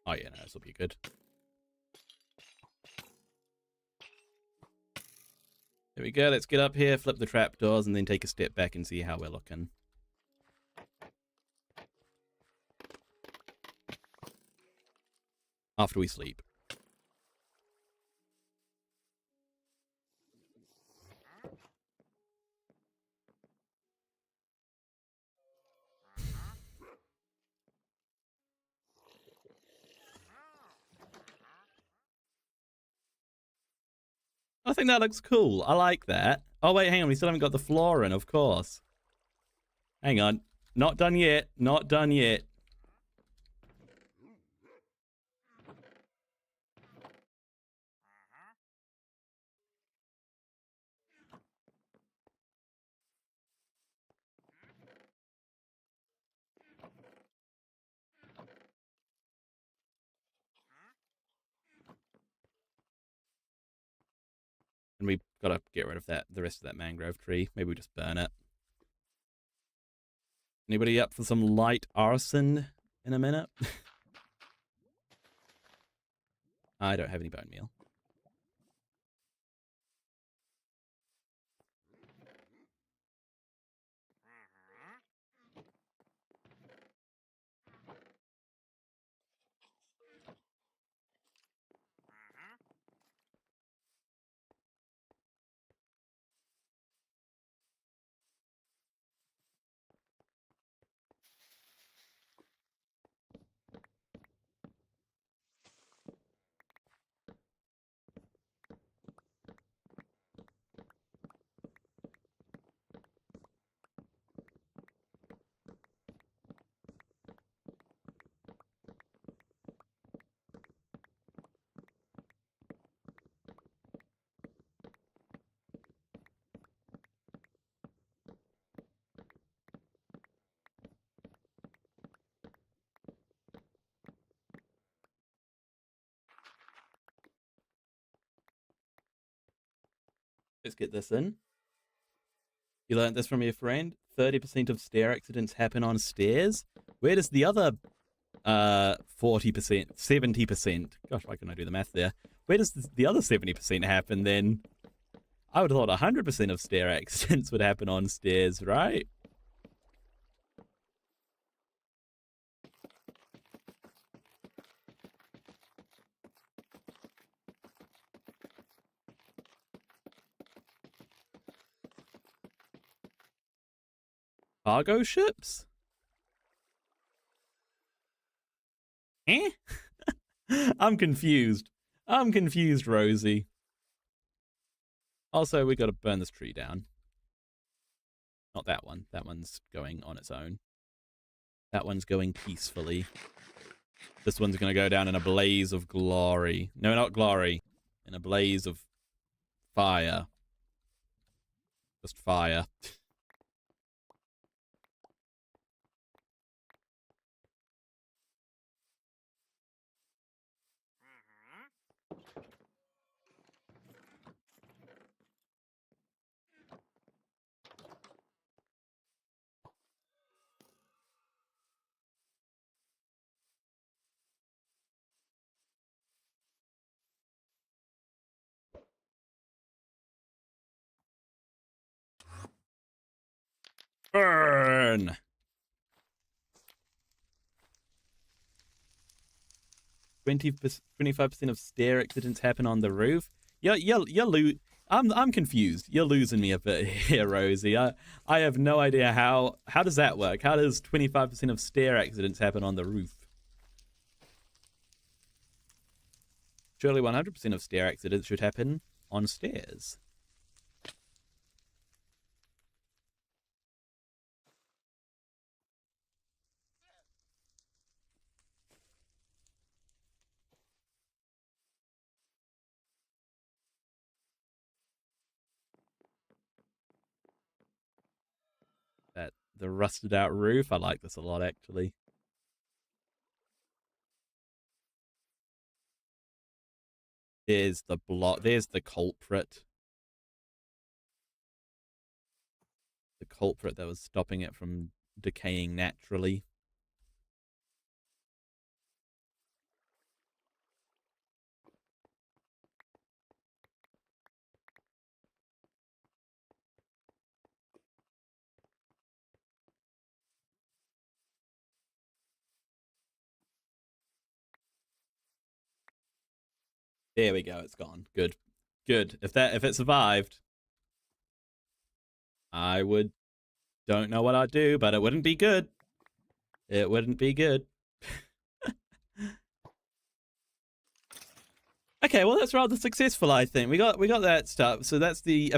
Oh yeah, no, this will be good. There we go, let's get up here, flip the trapdoors, and then take a step back and see how we're looking. After we sleep. I think that looks cool. I like that. Oh, wait, hang on. We still haven't got the floor in, of course. Hang on. Not done yet. Not done yet. And we've got to get rid of that, the rest of that mangrove tree. Maybe we just burn it. Anybody up for some light arson in a minute? I don't have any bone meal. Let's get this in. You learned this from your friend? 30% of stair accidents happen on stairs. Where does the other 40%, 70%? Gosh, why couldn't I do the math there? Where does the other 70% happen then? I would have thought 100% of stair accidents would happen on stairs, right? Cargo ships? Eh? I'm confused. I'm confused, Rosie. Also, we got to burn this tree down. Not that one. That one's going on its own. That one's going peacefully. This one's going to go down in a blaze of glory. No, not glory. In a blaze of fire. Just fire. Burn! 25% of stair accidents happen on the roof. I'm confused. You're losing me a bit here, Rosie. I have no idea how does that work? How does 25% of stair accidents happen on the roof? Surely 100% of stair accidents should happen on stairs. The rusted out roof. I like this a lot, actually. There's the block. There's the culprit. The culprit that was stopping it from decaying naturally. There we go. It's gone. Good. Good. If it survived, I don't know what I'd do, but it wouldn't be good. It wouldn't be good. Okay, well that's rather successful, I think. We got that stuff. So that's the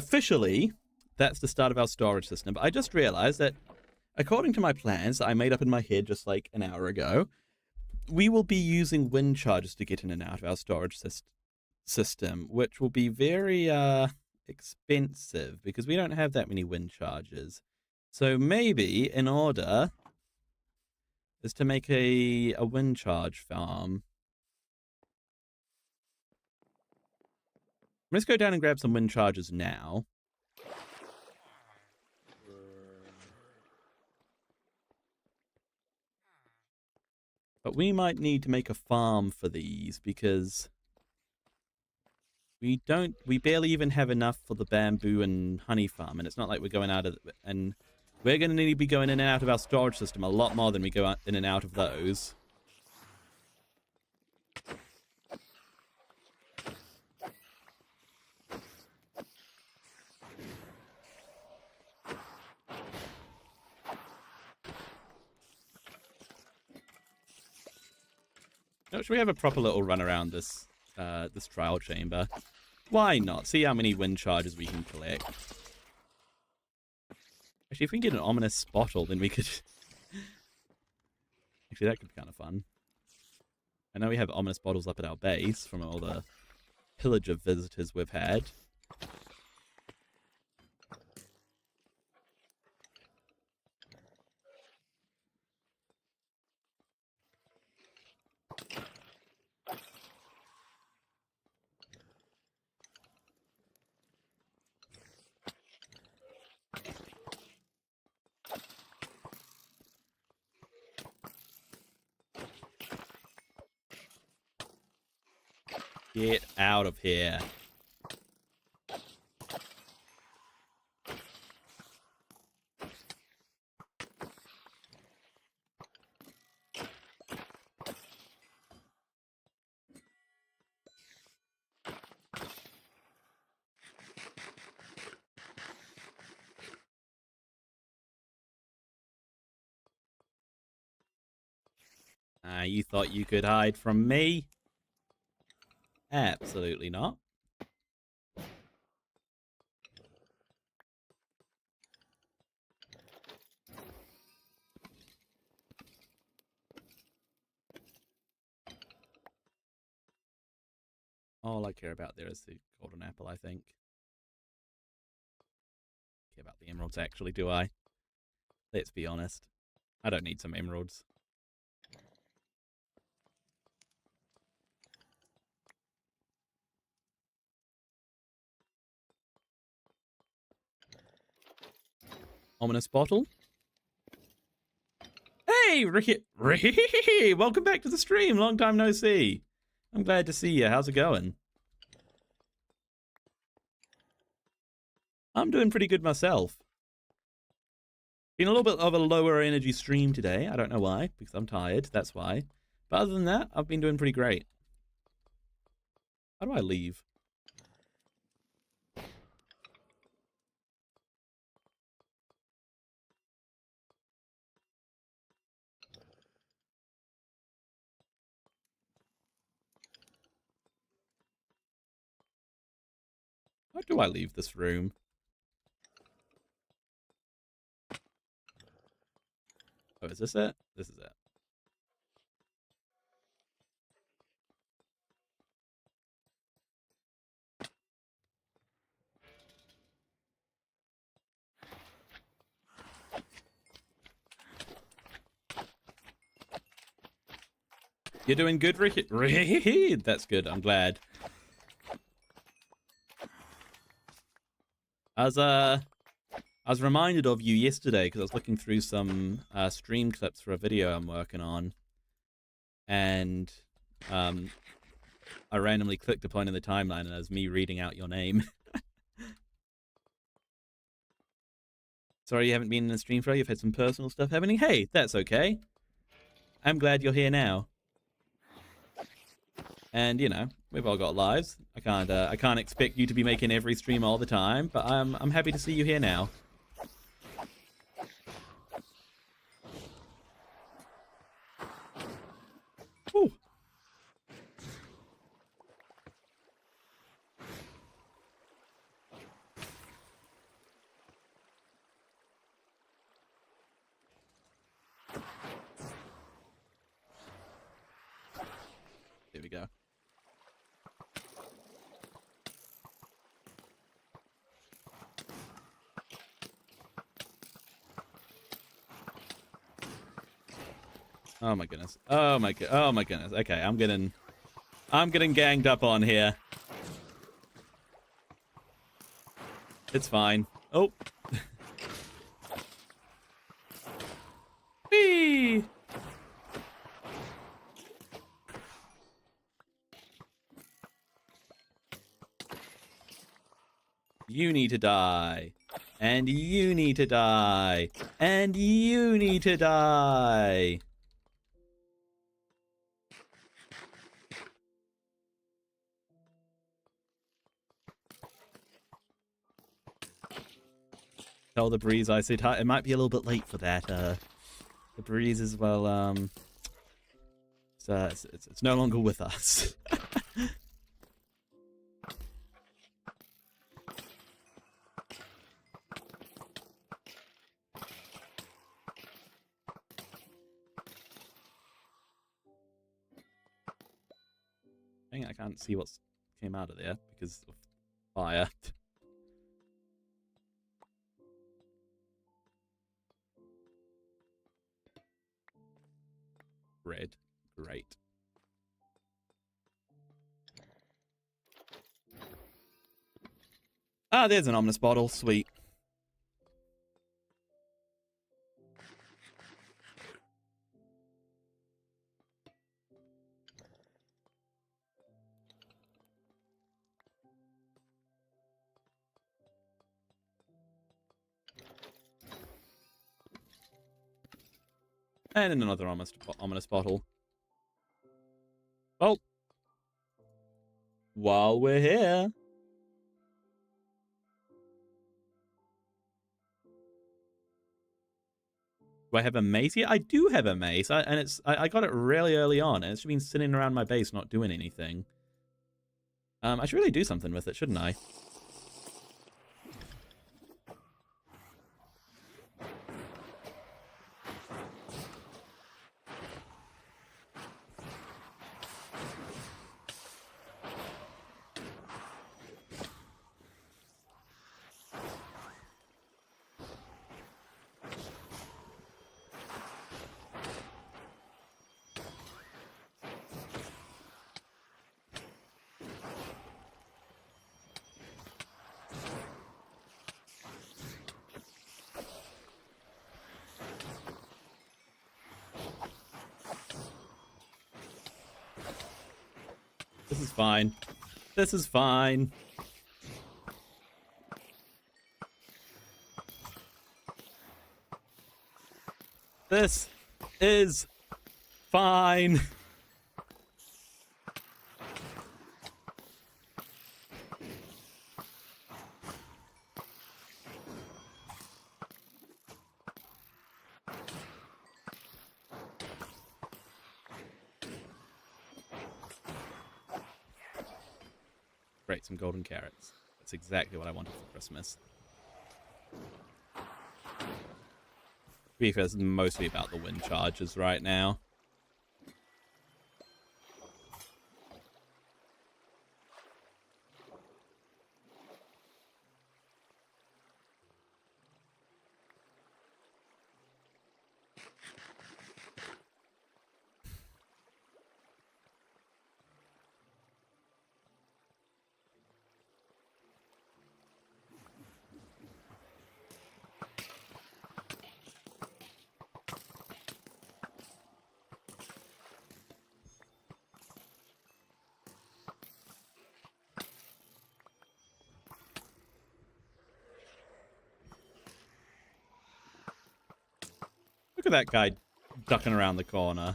start of our storage system. But I just realized that according to my plans that I made up in my head just like an hour ago, we will be using wind charges to get in and out of our storage system, which will be very expensive because we don't have that many wind charges. So maybe in order is to make a wind charge farm. Let's go down and grab some wind charges now. But we might need to make a farm for these because we barely even have enough for the bamboo and honey farm, and it's not like we're going out of, and we're going to need to be going in and out of our storage system a lot more than we go in and out of those. Should we have a proper little run around this this trial chamber? Why not? See how many wind charges we can collect. Actually, if we can get an ominous bottle, then we could... Actually, that could be kind of fun. I know we have ominous bottles up at our base from all the pillager visitors we've had. Get out of here. You thought you could hide from me? Absolutely not. All I care about there is the golden apple, I think. Care about the emeralds, actually, do I? Let's be honest. I don't need some emeralds. Ominous bottle. Hey, Ricky! Welcome back to the stream. Long time no see. I'm glad to see you. How's it going? I'm doing pretty good myself. Been a little bit of a lower energy stream today. I don't know why, because I'm tired. That's why. But other than that, I've been doing pretty great. How do I leave? How do I leave this room? Oh, is this it? This is it. You're doing good, Ricky. That's good. I'm glad. I was reminded of you yesterday because I was looking through some stream clips for a video I'm working on, and I randomly clicked upon in the timeline, and it was me reading out your name. Sorry you haven't been in the stream for. You've had some personal stuff happening. Hey, that's okay. I'm glad you're here now. And you know, we've all got lives. I can't expect you to be making every stream all the time, but I'm happy to see you here now. Ooh. There we go. Oh my goodness. Oh my goodness. Okay, I'm getting ganged up on here. It's fine. Oh. Whee! You need to die. And you need to die. And you need to die. Tell the breeze I said hi. It might be a little bit late for that. The breeze is, well, it's no longer with us. I can't see what's came out of there because of fire. Red. Great. Ah, there's an ominous bottle. Sweet. And another ominous bottle. Well, while we're here, do I have a mace here? I do have a mace, and I got it really early on, and it's been sitting around my base not doing anything. I should really do something with it, shouldn't I? This is fine. This is fine. This is fine. Great, some golden carrots. That's exactly what I wanted for Christmas. Beef is mostly about the wind charges right now. Look at that guy ducking around the corner.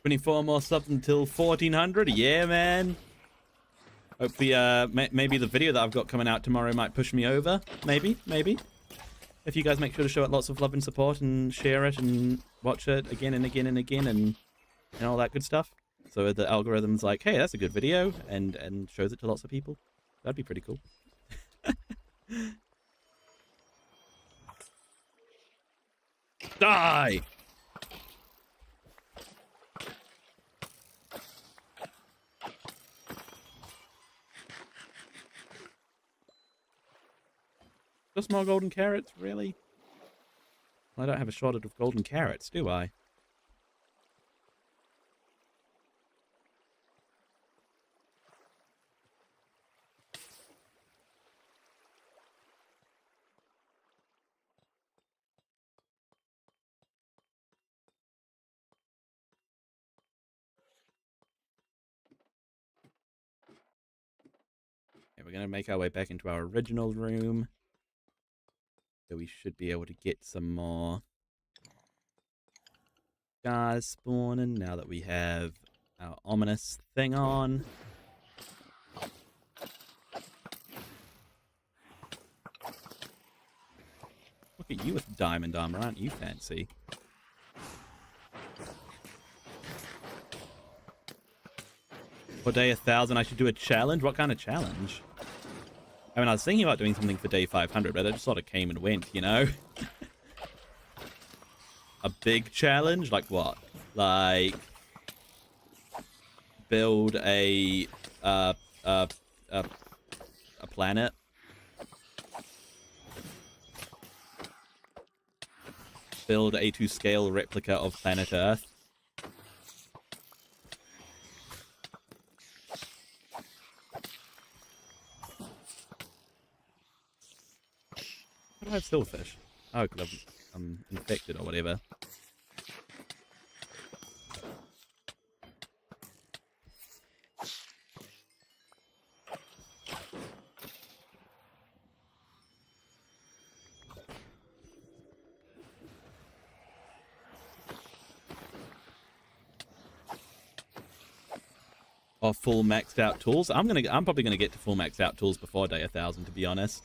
"24 more subs until 1400. Yeah, man. Hopefully, maybe the video that I've got coming out tomorrow might push me over. Maybe. If you guys make sure to show it lots of love and support and share it and watch it again and again and again and all that good stuff. So the algorithm's like, hey, that's a good video, and shows it to lots of people. That'd be pretty cool. Die! Just more golden carrots, really? Well, I don't have a shortage of golden carrots, do I? Okay, we're gonna make our way back into our original room. So we should be able to get some more guys spawning now that we have our ominous thing on. Look at you with diamond armor, aren't you fancy? For day 1000 I should do a challenge? What kind of challenge? I mean, I was thinking about doing something for day 500, but that just sort of came and went, you know? A big challenge? Like what? Like build a planet? Build a to scale replica of planet Earth? How do I have silverfish? Oh, because I'm infected or whatever. of full maxed out tools. I'm probably gonna get to full maxed out tools before day 1,000, to be honest.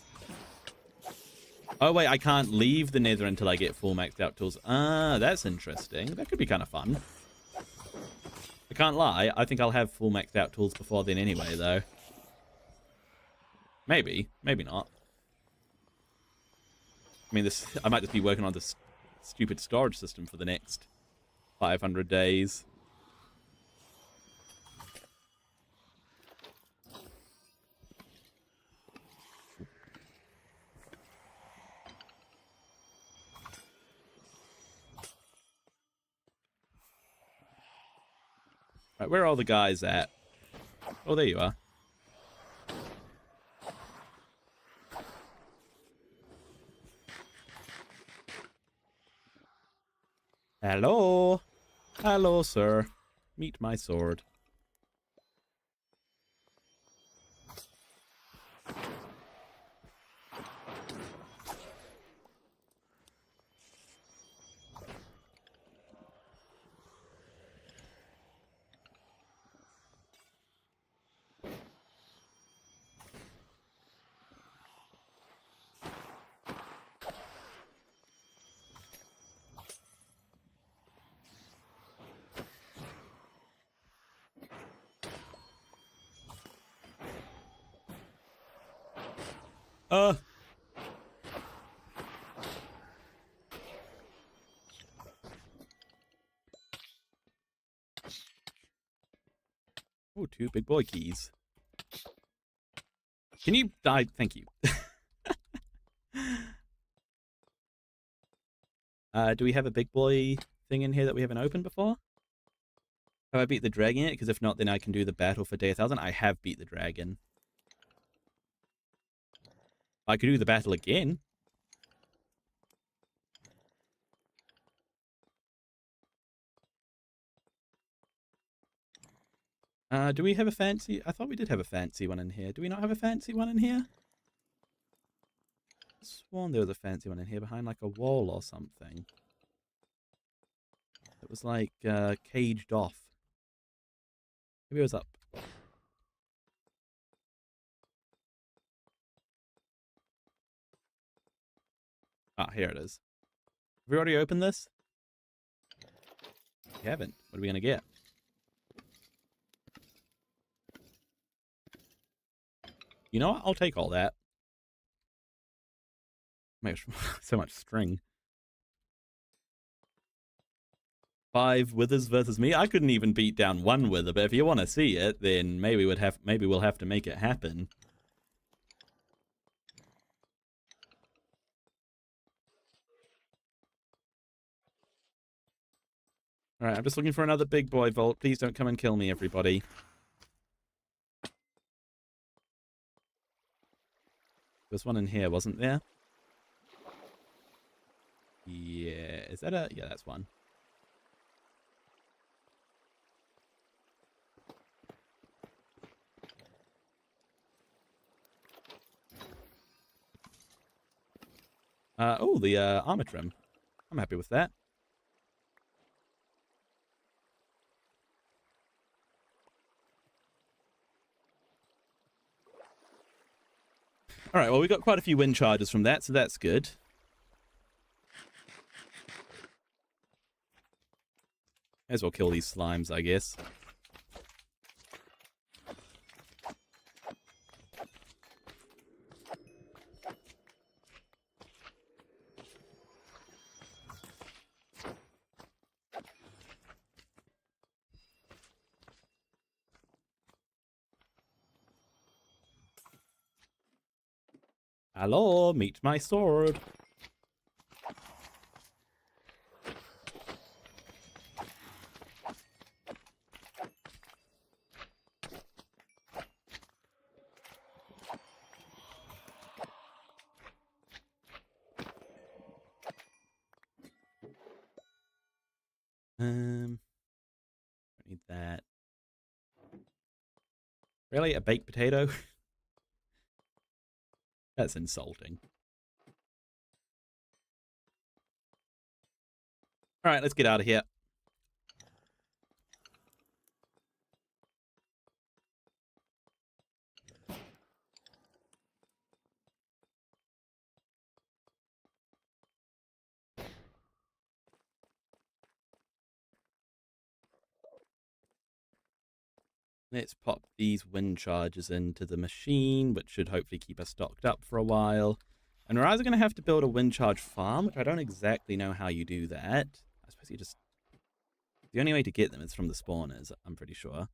Oh wait, I can't leave the Nether until I get full maxed out tools. Ah, that's interesting. That could be kind of fun. I can't lie. I think I'll have full maxed out tools before then anyway, though. Maybe, maybe not. I mean, I might just be working on this stupid storage system for the next 500 days. Right, where are all the guys at? Oh, there you are. Hello. Hello, sir. Meet my sword. Oh, 2 big boy keys. Can you die? Thank you. Do we have a big boy thing in here that we haven't opened before? Have I beat the dragon yet? Because if not, then I can do the battle for day 1,000. I have beat the dragon. I could do the battle again. Do we have a fancy? I thought we did have a fancy one in here. Do we not have a fancy one in here? I sworn there was a fancy one in here behind like a wall or something. It was like caged off. Maybe it was up. Ah, here it is. Have we already opened this? We haven't. What are we gonna get? You know what? I'll take all that. Makes so much string. 5 withers versus me. I couldn't even beat down 1 wither, but if you want to see it, then maybe we'll have to make it happen. All right, I'm just looking for another big boy vault. Please don't come and kill me, everybody. There's one in here, wasn't there? Yeah, is that a... Yeah, that's one. Oh, the armor trim. I'm happy with that. All right, well, we got quite a few wind charges from that, so that's good. May as well kill these slimes, I guess. Hello, meet my sword. Don't need that. Really? A baked potato? That's insulting. All right, let's get out of here. Let's pop these wind chargers into the machine, which should hopefully keep us stocked up for a while. And we're either going to have to build a wind charge farm, which I don't exactly know how you do that. I suppose you just... The only way to get them is from the spawners, I'm pretty sure.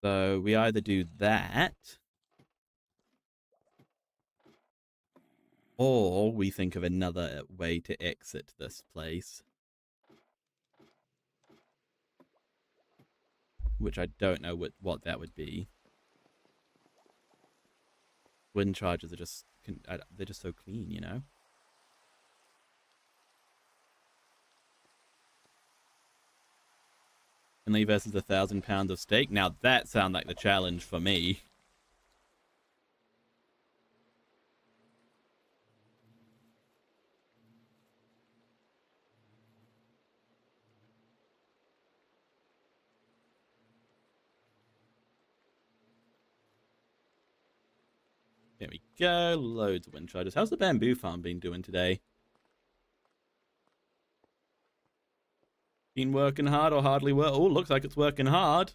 So we either do that, or we think of another way to exit this place. Which I don't know what that would be. Wind chargers are just... they're just so clean, you know? Finley versus 1,000 pounds of steak. Now that sounds like the challenge for me. There we go. Loads of wind chargers. How's the bamboo farm been doing today? Been working hard or hardly work? Oh, looks like it's working hard.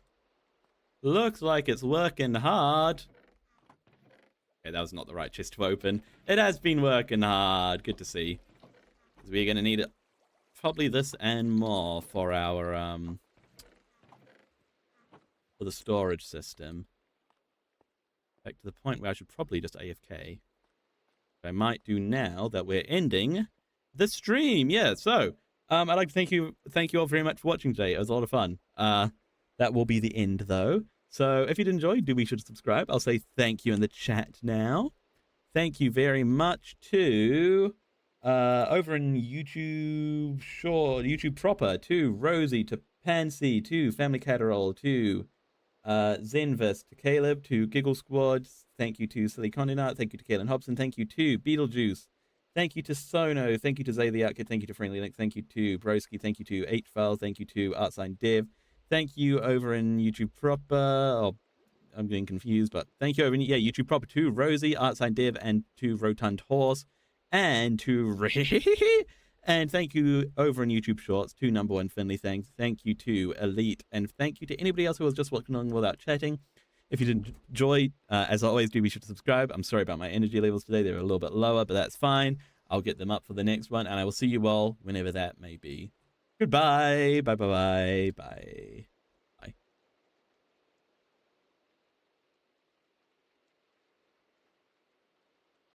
Looks like it's working hard. Okay, that was not the right chest to open. It has been working hard. Good to see. Because we're going to need it. Probably this and more for our, for the storage system. Back to the point where I should probably just AFK. I might do now that we're ending the stream. Yeah, so I'd like to thank you all very much for watching today. It was a lot of fun. That will be the end though. So if you did enjoy, do be sure to subscribe. I'll say thank you in the chat now. Thank you very much to over in YouTube YouTube proper, to Rosie, to Pansy, to Family Catterall, to Zenvis, to Caleb, to Giggle Squad, thank you to Silly Condé Nut, thank you to Kaylin Hobson, thank you to Beetlejuice, thank you to Sono, thank you to Zay the Outkid, thank you to Friendly Link, thank you to Broski, thank you to H-File, thank you to Artsign Dev, thank you over in YouTube proper, oh, I'm getting confused, but thank you over in YouTube proper to Rosie, Artsign Dev, and to Rotund Horse, and to and thank you over in YouTube Shorts to Number One Finley. Thank you to Elite, and thank you to anybody else who was just watching along without chatting. If you did enjoy, as always, do be sure to subscribe. I'm sorry about my energy levels today. They're a little bit lower, but that's fine. I'll get them up for the next one, and I will see you all whenever that may be. Goodbye. Bye.